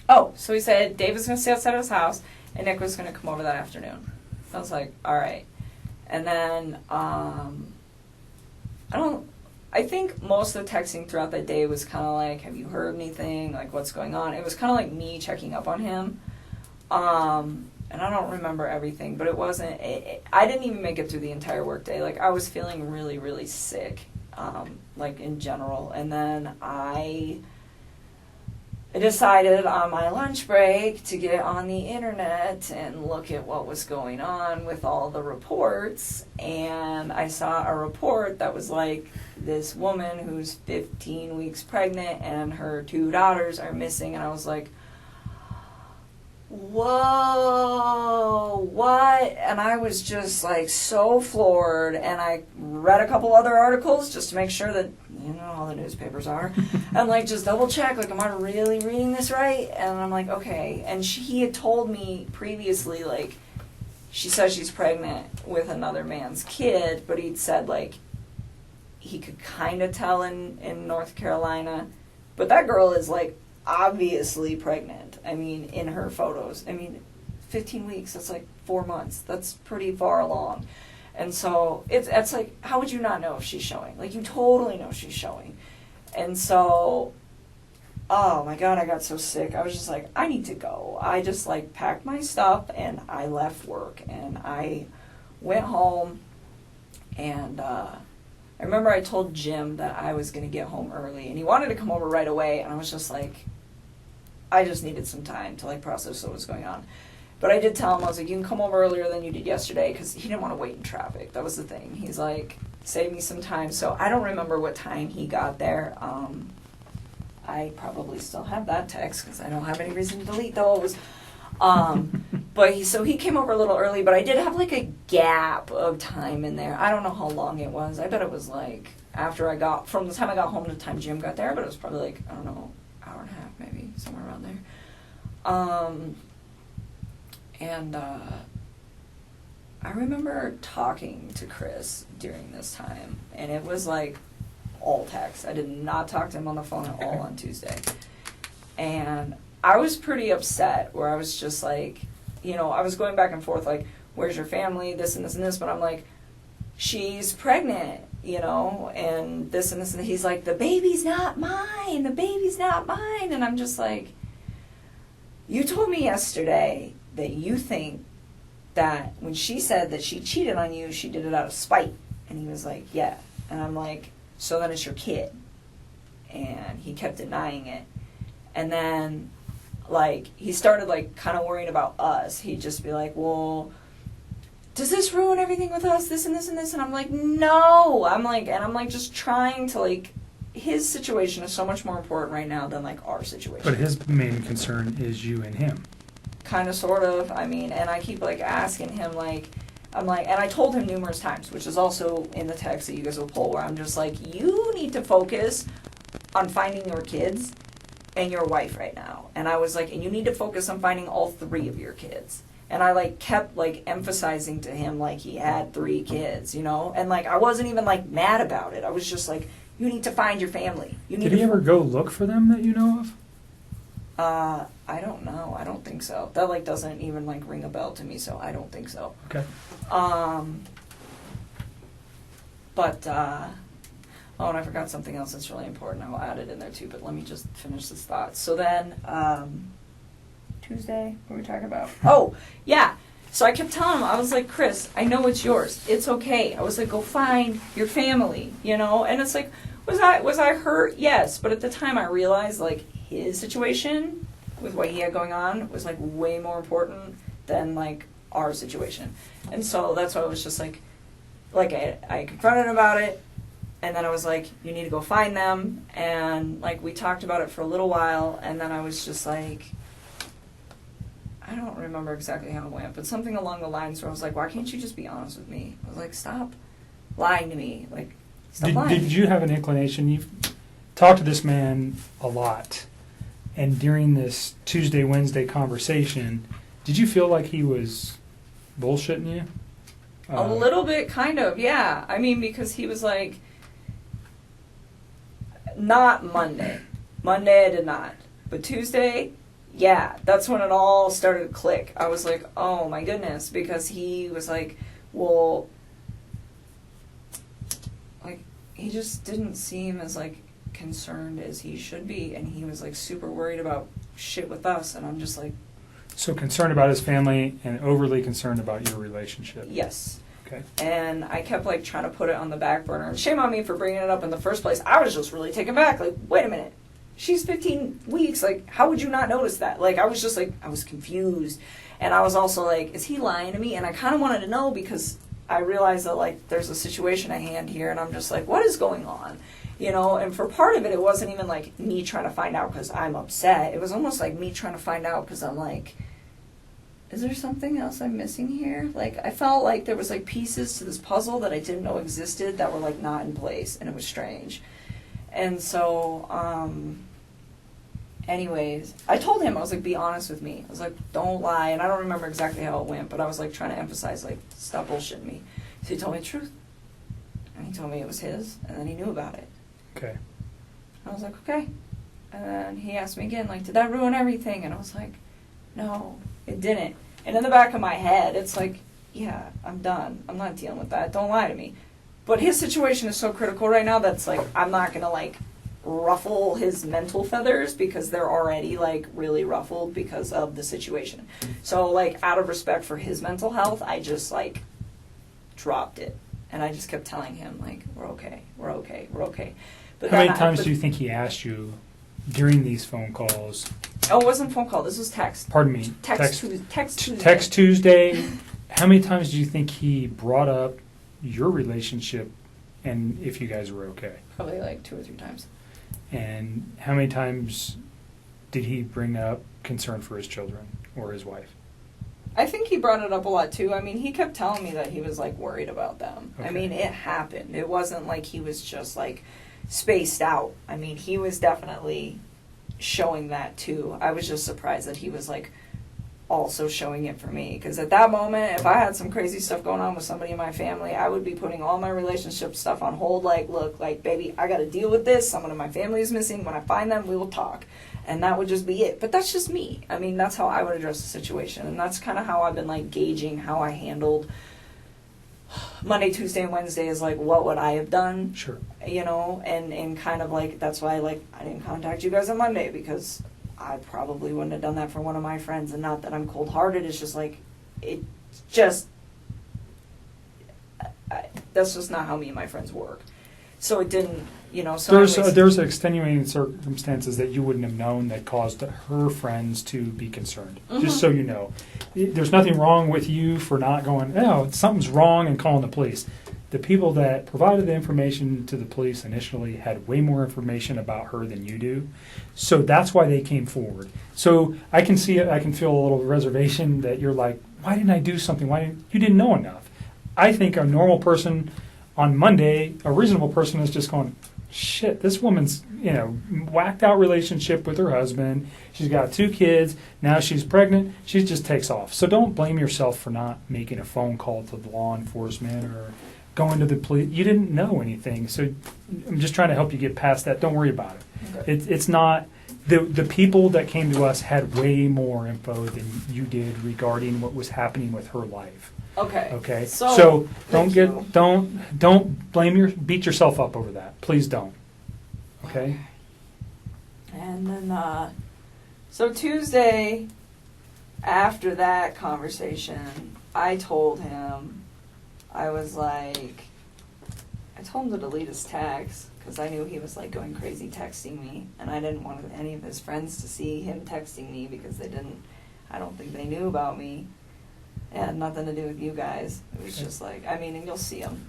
Oh, so he said Dave was going to stay outside of his house, and Nick was going to come over that afternoon. I was like, all right. And then, I think most of the texting throughout that day was kind of like, have you heard anything? Like, what's going on? It was kind of like me checking up on him. And I don't remember everything, but it wasn't, I didn't even make it through the entire workday. Like, I was feeling really, really sick, like, in general. And then I decided on my lunch break to get on the internet and look at what was going on with all the reports. And I saw a report that was like, this woman who's 15 weeks pregnant and her 2 daughters are missing. And I was like, whoa, what? And I was just, like, so floored, and I read a couple other articles just to make sure that, you know, all the newspapers are, and, like, just double check, like, am I really reading this right? And I'm like, okay. And he had told me previously, like, she says she's pregnant with another man's kid, but he'd said, like, he could kind of tell in North Carolina, but that girl is, like, obviously pregnant. I mean, in her photos. I mean, 15 weeks, that's like 4 months. That's pretty far along. And so it's like, how would you not know if she's showing? Like, you totally know she's showing. And so, oh my God, I got so sick. I was just like, I need to go. I just, like, packed my stuff and I left work and I went home. And I remember I told Jim that I was going to get home early, and he wanted to come over right away, and I was just like, I just needed some time to, like, process what was going on. But I did tell him, I was like, you can come over earlier than you did yesterday, because he didn't want to wait in traffic. That was the thing. He's like, save me some time. So I don't remember what time he got there. I probably still have that text, because I don't have any reason to delete those. But he came over a little early, but I did have, like, a gap of time in there. I don't know how long it was. I bet it was, like, from the time I got home to the time Jim got there, but it was probably, like, I don't know, hour and a half maybe, somewhere around there. I remember talking to Chris during this time, and it was, like, all text. I did not talk to him on the phone at all on Tuesday. And I was pretty upset, where I was just like, you know, I was going back and forth, like, where's your family, this and this and this, but I'm like, she's pregnant, you know, and this and this, and he's like, the baby's not mine, and I'm just like, you told me yesterday that you think that when she said that she cheated on you, she did it out of spite, and he was like, yeah, and I'm like, so then it's your kid, and he kept denying it, and then, like, he started, like, kind of worrying about us. He'd just be like, well, does this ruin everything with us, this and this and this? And I'm like, no. I'm like, just trying to, like, his situation is so much more important right now than, like, our situation. But his main concern is you and him. kind of, sort of. I mean, and I keep like asking him, like, I'm like, and I told him numerous times, which is also in the text that you guys will pull, where I'm just like, you need to focus on finding your kids and your wife right now. And I was like, and you need to focus on finding all 3 of your kids. And I like kept like emphasizing to him like he had 3 kids, you know? And like I wasn't even like mad about it. I was just like, you need to find your family. You need Did he ever go look for them that you know of? I don't know. I don't think so. That like doesn't even like ring a bell to me, so I don't think so. Okay. But oh, and I forgot something else that's really important. I will add it in there too, but let me just finish this thought. So then, Tuesday, what were we talking about? Oh, yeah. So I kept telling him, I was like, Chris, I know it's yours. It's okay. I was like, go find your family, you know? And it's like, was I hurt? Yes. But at the time I realized like his situation with what he had going on was like way more important than like our situation. And so that's why I was just like I confronted him about it. And then I was like, you need to go find them. And like we talked about it for a little while. And then I was just like, I don't remember exactly how it went, but something along the lines where I was like, why can't you just be honest with me? I was like, stop lying to me. Like, stop lying. Did you have an inclination? You've talked to this man a lot. And during this Tuesday, Wednesday conversation, did you feel like he was bullshitting you? A little bit, kind of, yeah. I mean, because he was like, not Monday. Monday I did not. But Tuesday, yeah, that's when it all started to click. I was like, oh my goodness, because he was like, well, like, he just didn't seem as like concerned as he should be, and he was like super worried about shit with us, and I'm just like, so concerned about his family and overly concerned about your relationship. yes. Okay. And I kept like trying to put it on the back burner, and shame on me for bringing it up in the first place. I was just really taken back, like, wait a minute, she's 15 weeks, like, how would you not notice that? Like, I was just like, I was confused, and I was also like, is he lying to me? And I kind of wanted to know, because I realized that like there's a situation at hand here, and I'm just like, what is going on? You know, and for part of it, it wasn't even like me trying to find out because I'm upset. It was almost like me trying to find out because I'm like, is there something else I'm missing here? Like, I felt like there was like pieces to this puzzle that I didn't know existed that were like not in place, and it was strange. And so, anyways, I told him, I was like, be honest with me. I was like, don't lie. And I don't remember exactly how it went, but I was like trying to emphasize, like, stop bullshitting me. So he told me the truth. And he told me it was his, and then he knew about it. Okay. I was like, okay. And then he asked me again, like, did that ruin everything? And I was like, no, it didn't. And in the back of my head, it's like, yeah, I'm done. I'm not dealing with that. Don't lie to me. But his situation is so critical right now that's like, I'm not going to like ruffle his mental feathers, because they're already like really ruffled because of the situation. So like, out of respect for his mental health, I just like dropped it. And I just kept telling him, like, we're okay, we're okay, we're okay. But how many times do you think he asked you during these phone calls? Oh, it wasn't a phone call. This was text. Pardon me. Text Tuesday. Text Tuesday. How many times do you think he brought up your relationship and if you guys were okay? Probably like 2 or 3 times. And how many times did he bring up concern for his children or his wife? I think he brought it up a lot too. I mean, he kept telling me that he was like worried about them. Okay. I mean, it happened. It wasn't like he was just like spaced out. I mean, he was definitely showing that too. I was just surprised that he was like also showing it for me, because at that moment, if I had some crazy stuff going on with somebody in my family, I would be putting all my relationship stuff on hold. Like, look, like, baby, I got to deal with this. Someone in my family is missing. When I find them, we will talk. And that would just be it. But that's just me. I mean, that's how I would address the situation. And that's kind of how I've been, like, gauging how I handled Monday, Tuesday, and Wednesday is, like, what would I have done? Sure. You know? And kind of, like, that's why, like, I didn't contact you guys on Monday, because I probably wouldn't have done that for one of my friends. And not that I'm cold-hearted. It's just, like, it just... that's just not how me and my friends work. So it didn't... You know, so there's extenuating circumstances that you wouldn't have known that caused her friends to be concerned. Mm-hmm. Just so you know, there's nothing wrong with you for not going, oh, something's wrong, and calling the police. the people that provided the information to the police initially had way more information about her than you do. So that's why they came forward. So I can see it, I can feel a little reservation that you're like, why didn't I do something? You didn't know enough. I think a normal person on Monday, a reasonable person is just going, shit, this woman's, whacked out relationship with her husband. She's got 2 kids. Now she's pregnant. She just takes off. So don't blame yourself for not making a phone call to the law enforcement or going to the police. You didn't know anything. So I'm just trying to help you get past that. Don't worry about it. Okay. It's not, the people that came to us had way more info than you did regarding what was happening with her life. Okay. Okay. So don't beat yourself up over that. Please don't. Okay. And then, so Tuesday, after that conversation, I told him, I told him to delete his text because I knew he was like going crazy texting me, and I didn't want any of his friends to see him texting me because I don't think they knew about me. It had nothing to do with you guys. It was just like, and you'll see him,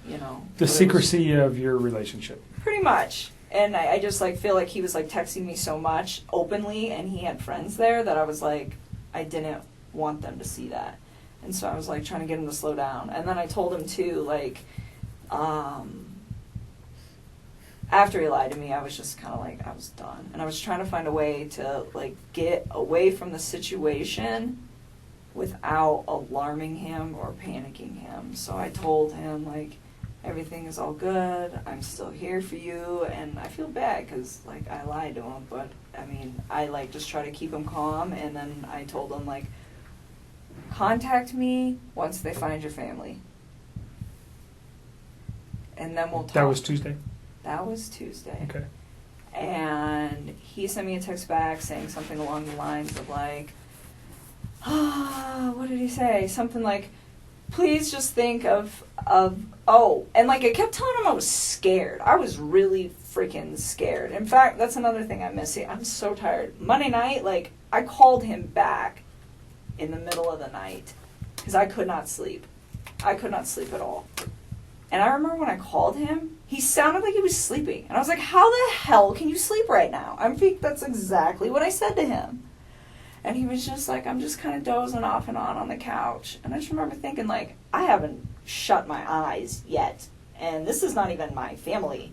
The secrecy of your relationship. Pretty much. And I just feel like he was texting me so much openly, and he had friends there that I was like, I didn't want them to see that. And so I was trying to get him to slow down. And then I told him too, after he lied to me, I was just kind of I was done. And I was trying to find a way to get away from the situation without alarming him or panicking him. So I told him everything is all good, I'm still here for you, and I feel bad because I lied to him, but I just try to keep him calm. And then I told him contact me once they find your family, and then we'll talk. That was Tuesday? That was Tuesday. Okay. And he sent me a text back saying something along the lines of what did he say? Something please just think of and I kept telling him I was scared. I was really freaking scared. In fact, that's another thing I'm missing. I'm so tired. Monday night, I called him back in the middle of the night because I could not sleep. I could not sleep at all. And I remember when I called him, he sounded like he was sleeping. And I was like, how the hell can you sleep right now? That's exactly what I said to him. And he was just I'm just kind of dozing off and on the couch. And I just remember thinking, I haven't shut my eyes yet. And this is not even my family.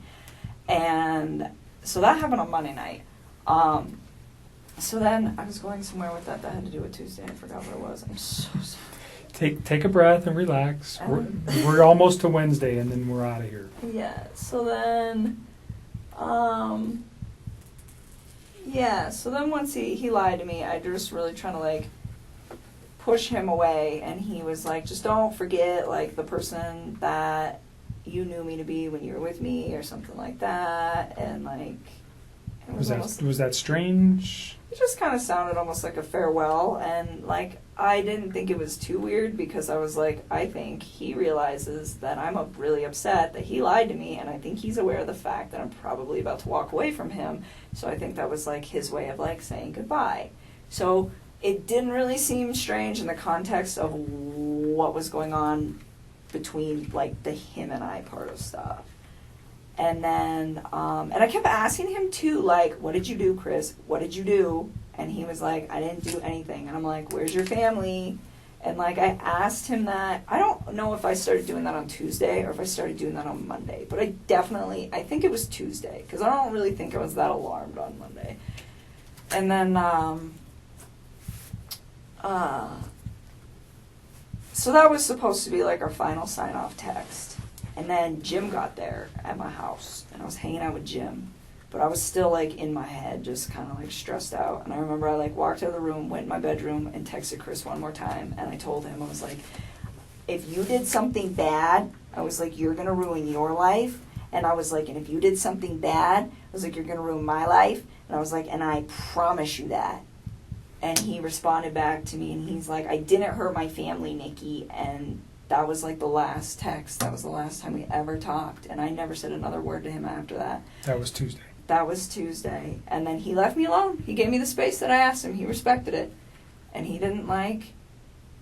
And so that happened on Monday night. So then I was going somewhere with that had to do with Tuesday. I forgot what it was. I'm so sorry. Take a breath and relax. We're almost to Wednesday, and then we're out of here. Yeah. So then, so then once he lied to me, I just really trying to push him away, and he was just don't forget the person that you knew me to be when you were with me, or something like that. And it was that strange? It just kind of sounded almost like a farewell, and I didn't think it was too weird because I was I think he realizes that I'm really upset that he lied to me, and I think he's aware of the fact that I'm probably about to walk away from him. So I think that was his way of saying goodbye. So it didn't really seem strange in the context of what was going on between the him and I part of stuff. And then, and I kept asking him too, what did you do, Chris? What did you do? And he was I didn't do anything. And I'm where's your family? And I asked him that. I don't know if I started doing that on Tuesday or if I started doing that on Monday, but I think it was Tuesday because I don't really think I was that alarmed on Monday. And then, so that was supposed to be our final sign-off text. And then Jim got there at my house, and I was hanging out with Jim. But I was still, in my head, just kind of, stressed out. And I remember I, walked out of the room, went in my bedroom, and texted Chris one more time. And I told him, I was if you did something bad, I was you're going to ruin your life. And I was and if you did something bad, I was you're going to ruin my life. And I was and I promise you that. And he responded back to me, and he's I didn't hurt my family, Nikki. And that was the last text. That was the last time we ever talked. And I never said another word to him after that. That was Tuesday. That was Tuesday. And then he left me alone. He gave me the space that I asked him. He respected it. And he didn't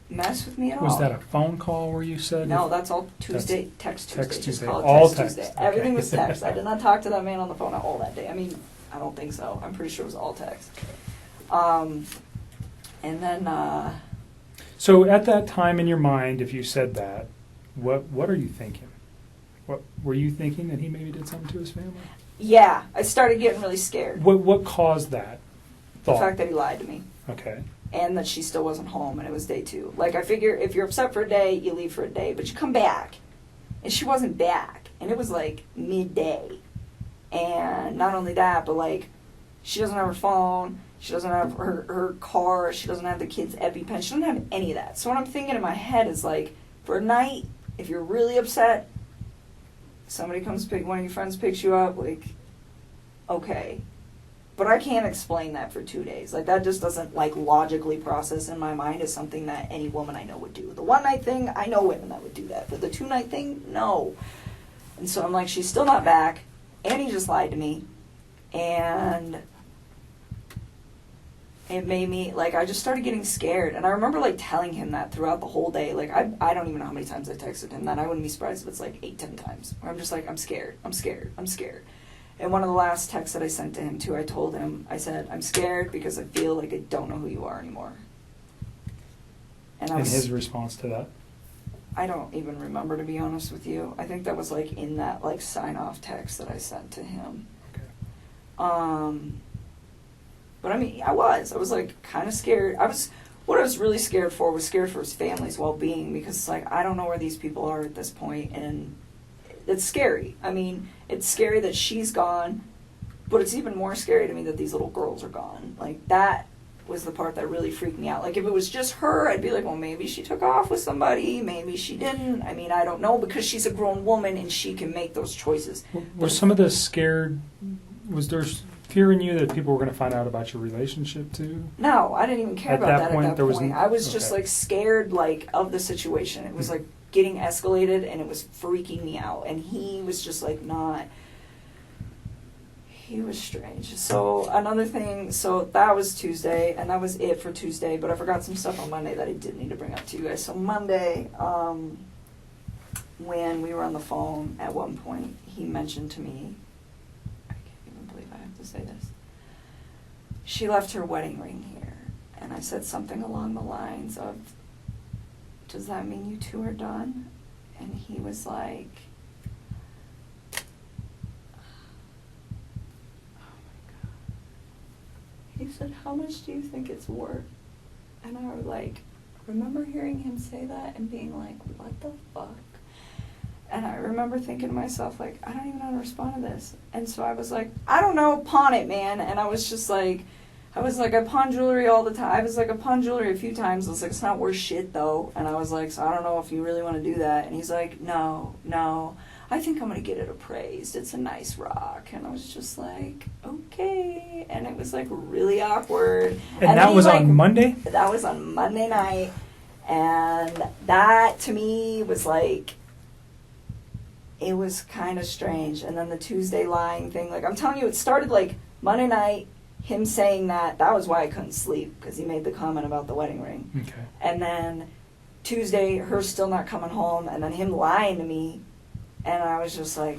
mess with me at all. Was that a phone call where you said? No, that's all Tuesday, That's text Tuesday. text Just Tuesday. call it All text text. Tuesday. Everything Okay. was text. I did not talk to that man on the phone at all that day. I mean, I don't think so. I'm pretty sure it was all text. And then, So at that time in your mind, if you said that, what are you thinking? What were you thinking, that he maybe did something to his family? yeah, I started getting really scared. What caused that The thought? fact that he lied to me. Okay. And that she still wasn't home, and it was day 2. Like, I figure if you're upset for a day, you leave for a day, but you come back. And she wasn't back. And it was, like, midday. And not only that, but, like, she doesn't have her phone, she doesn't have her car, she doesn't have the kids' EpiPen, she doesn't have any of that. So what I'm thinking in my head is, like, for a night, if you're really upset, somebody comes one of your friends picks you up, like, okay. But I can't explain that for 2 days. Like, that just doesn't, like, logically process in my mind as something that any woman I know would do. The one-night thing, I know women that would do that. But the 2-night thing, no. And so I'm like, she's still not back. And he just lied to me. And it made me, like, I just started getting scared. And I remember, like, telling him that throughout the whole day. Like, I don't even know how many times I texted him that. I wouldn't be surprised if it's, like, 8-10 times. Where I'm just like, I'm scared. I'm scared. I'm scared. And one of the last texts that I sent to him, too, I told him, I said, I'm scared because I feel like I don't know who you are anymore. And his response to that? I don't even remember, to be honest with you. I think that was, like, in that, like, sign-off text that I sent to him. Okay. But, I mean, I was, like, kind of scared. What I was really scared for was scared for his family's well-being, because, it's like, I don't know where these people are at this point, and it's scary. I mean, it's scary that she's gone, but it's even more scary to me that these little girls are gone. Like, that was the part that really freaked me out. Like, if it was just her, I'd be like, well, maybe she took off with somebody, maybe she didn't. I mean, I don't know, because she's a grown woman and she can make those choices. Was some of the scared, was there fear in you that people were going to find out about your relationship too? No, I didn't even care At about that that point, at that there was point. I was just, like, scared, like, of the situation. It was, like, getting escalated, and it was freaking me out. And he was just, like, not... He was strange. So, another thing, so that was Tuesday, and that was it for Tuesday, but I forgot some stuff on Monday that I did need to bring up to you guys. So, Monday, when we were on the phone, at one point, he mentioned to me, I can't even believe I have to say this, she left her wedding ring here, and I said something along the lines of, does that mean you two are done? And he was like, he said, how much do you think it's worth? And I was like, remember hearing him say that and being like, what the fuck? And I remember thinking to myself, like, I don't even know how to respond to this. And so I was like, I don't know, pawn it, man. And I was just like, I pawn jewelry all the time. I was like, I pawn jewelry a few times. I was like, it's not worth shit, though. And I was like, so I don't know if you really want to do that. And he's like, no. I think I'm going to get it appraised. It's a nice rock. And I was just like, okay. And it was, like, really awkward. And that was on Monday? That was on Monday night. And that, to me, was, like, it was kind of strange. And then the Tuesday lying thing. Like, I'm telling you, it started, like, Monday night, him saying that was why I couldn't sleep, because he made the comment about the wedding ring. Okay. And then Tuesday, her still not coming home, and then him lying to me. And I was just like,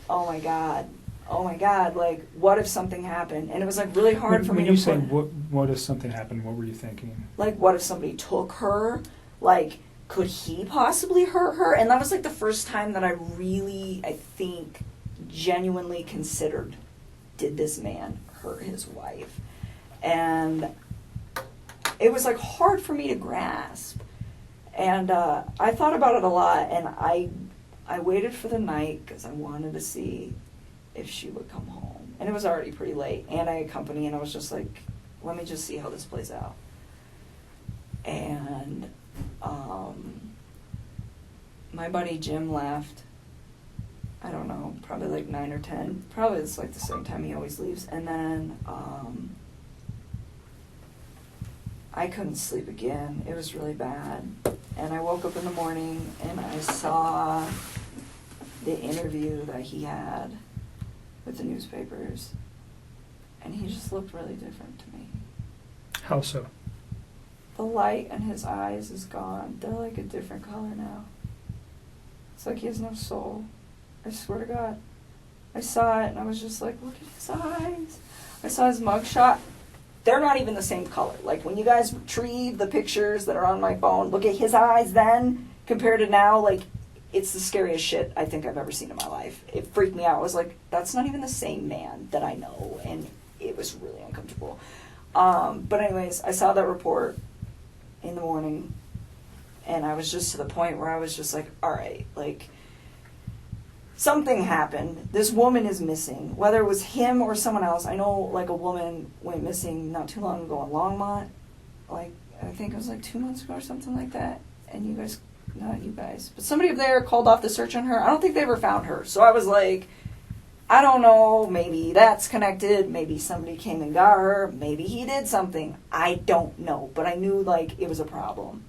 oh my God, like, what if something happened? And it was, like, really hard for me to When you say, what if something happened, what were you thinking? Like, what if somebody took her? Like, could he possibly hurt her? And that was, like, the first time that I really, I think, genuinely considered, did this man hurt his wife? And it was, like, hard for me to grasp. And I thought about it a lot, and I waited for the night because I wanted to see if she would come home. And it was already pretty late, and I had company, and I was just like, let me just see how this plays out. And my buddy Jim left, I don't know, probably like 9 or 10. Probably it's like the same time he always leaves. And then I couldn't sleep again. It was really bad. And I woke up in the morning and I saw the interview that he had with the newspapers. And he just looked really different to me. How so? the light in his eyes is gone. They're like a different color now. It's like he has no soul. I swear to God. I saw it and I was just like, look at his eyes. I saw his mugshot. They're not even the same color. Like when you guys retrieve the pictures that are on my phone, look at his eyes then compared to now. Like, it's the scariest shit I think I've ever seen in my life. It freaked me out. I was like, that's not even the same man that I know. And it was really uncomfortable. But anyways, I saw that report in the morning. And I was just to the point where I was just like, all right, like, something happened. This woman is missing. Whether it was him or someone else. I know, like, a woman went missing not too long ago in Longmont. Like, I think it was like 2 months ago or something like that. And you guys, not you guys, but somebody up there called off the search on her. I don't think they ever found her. So I was like, I don't know. Maybe that's connected. Maybe somebody came and got her. Maybe he did something. I don't know. But I knew, like, it was a problem.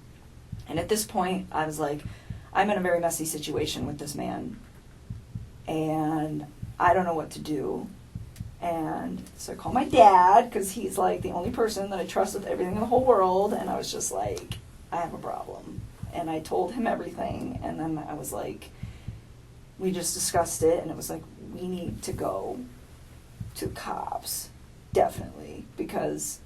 And at this point, I was like, I'm in a very messy situation with this man. And I don't know what to do. And so I called my dad, because he's like the only person that I trust with everything in the whole world. And I was just like, I have a problem. And I told him everything. And then I was like, we just discussed it. And it was like, we need to go to cops. Definitely. Because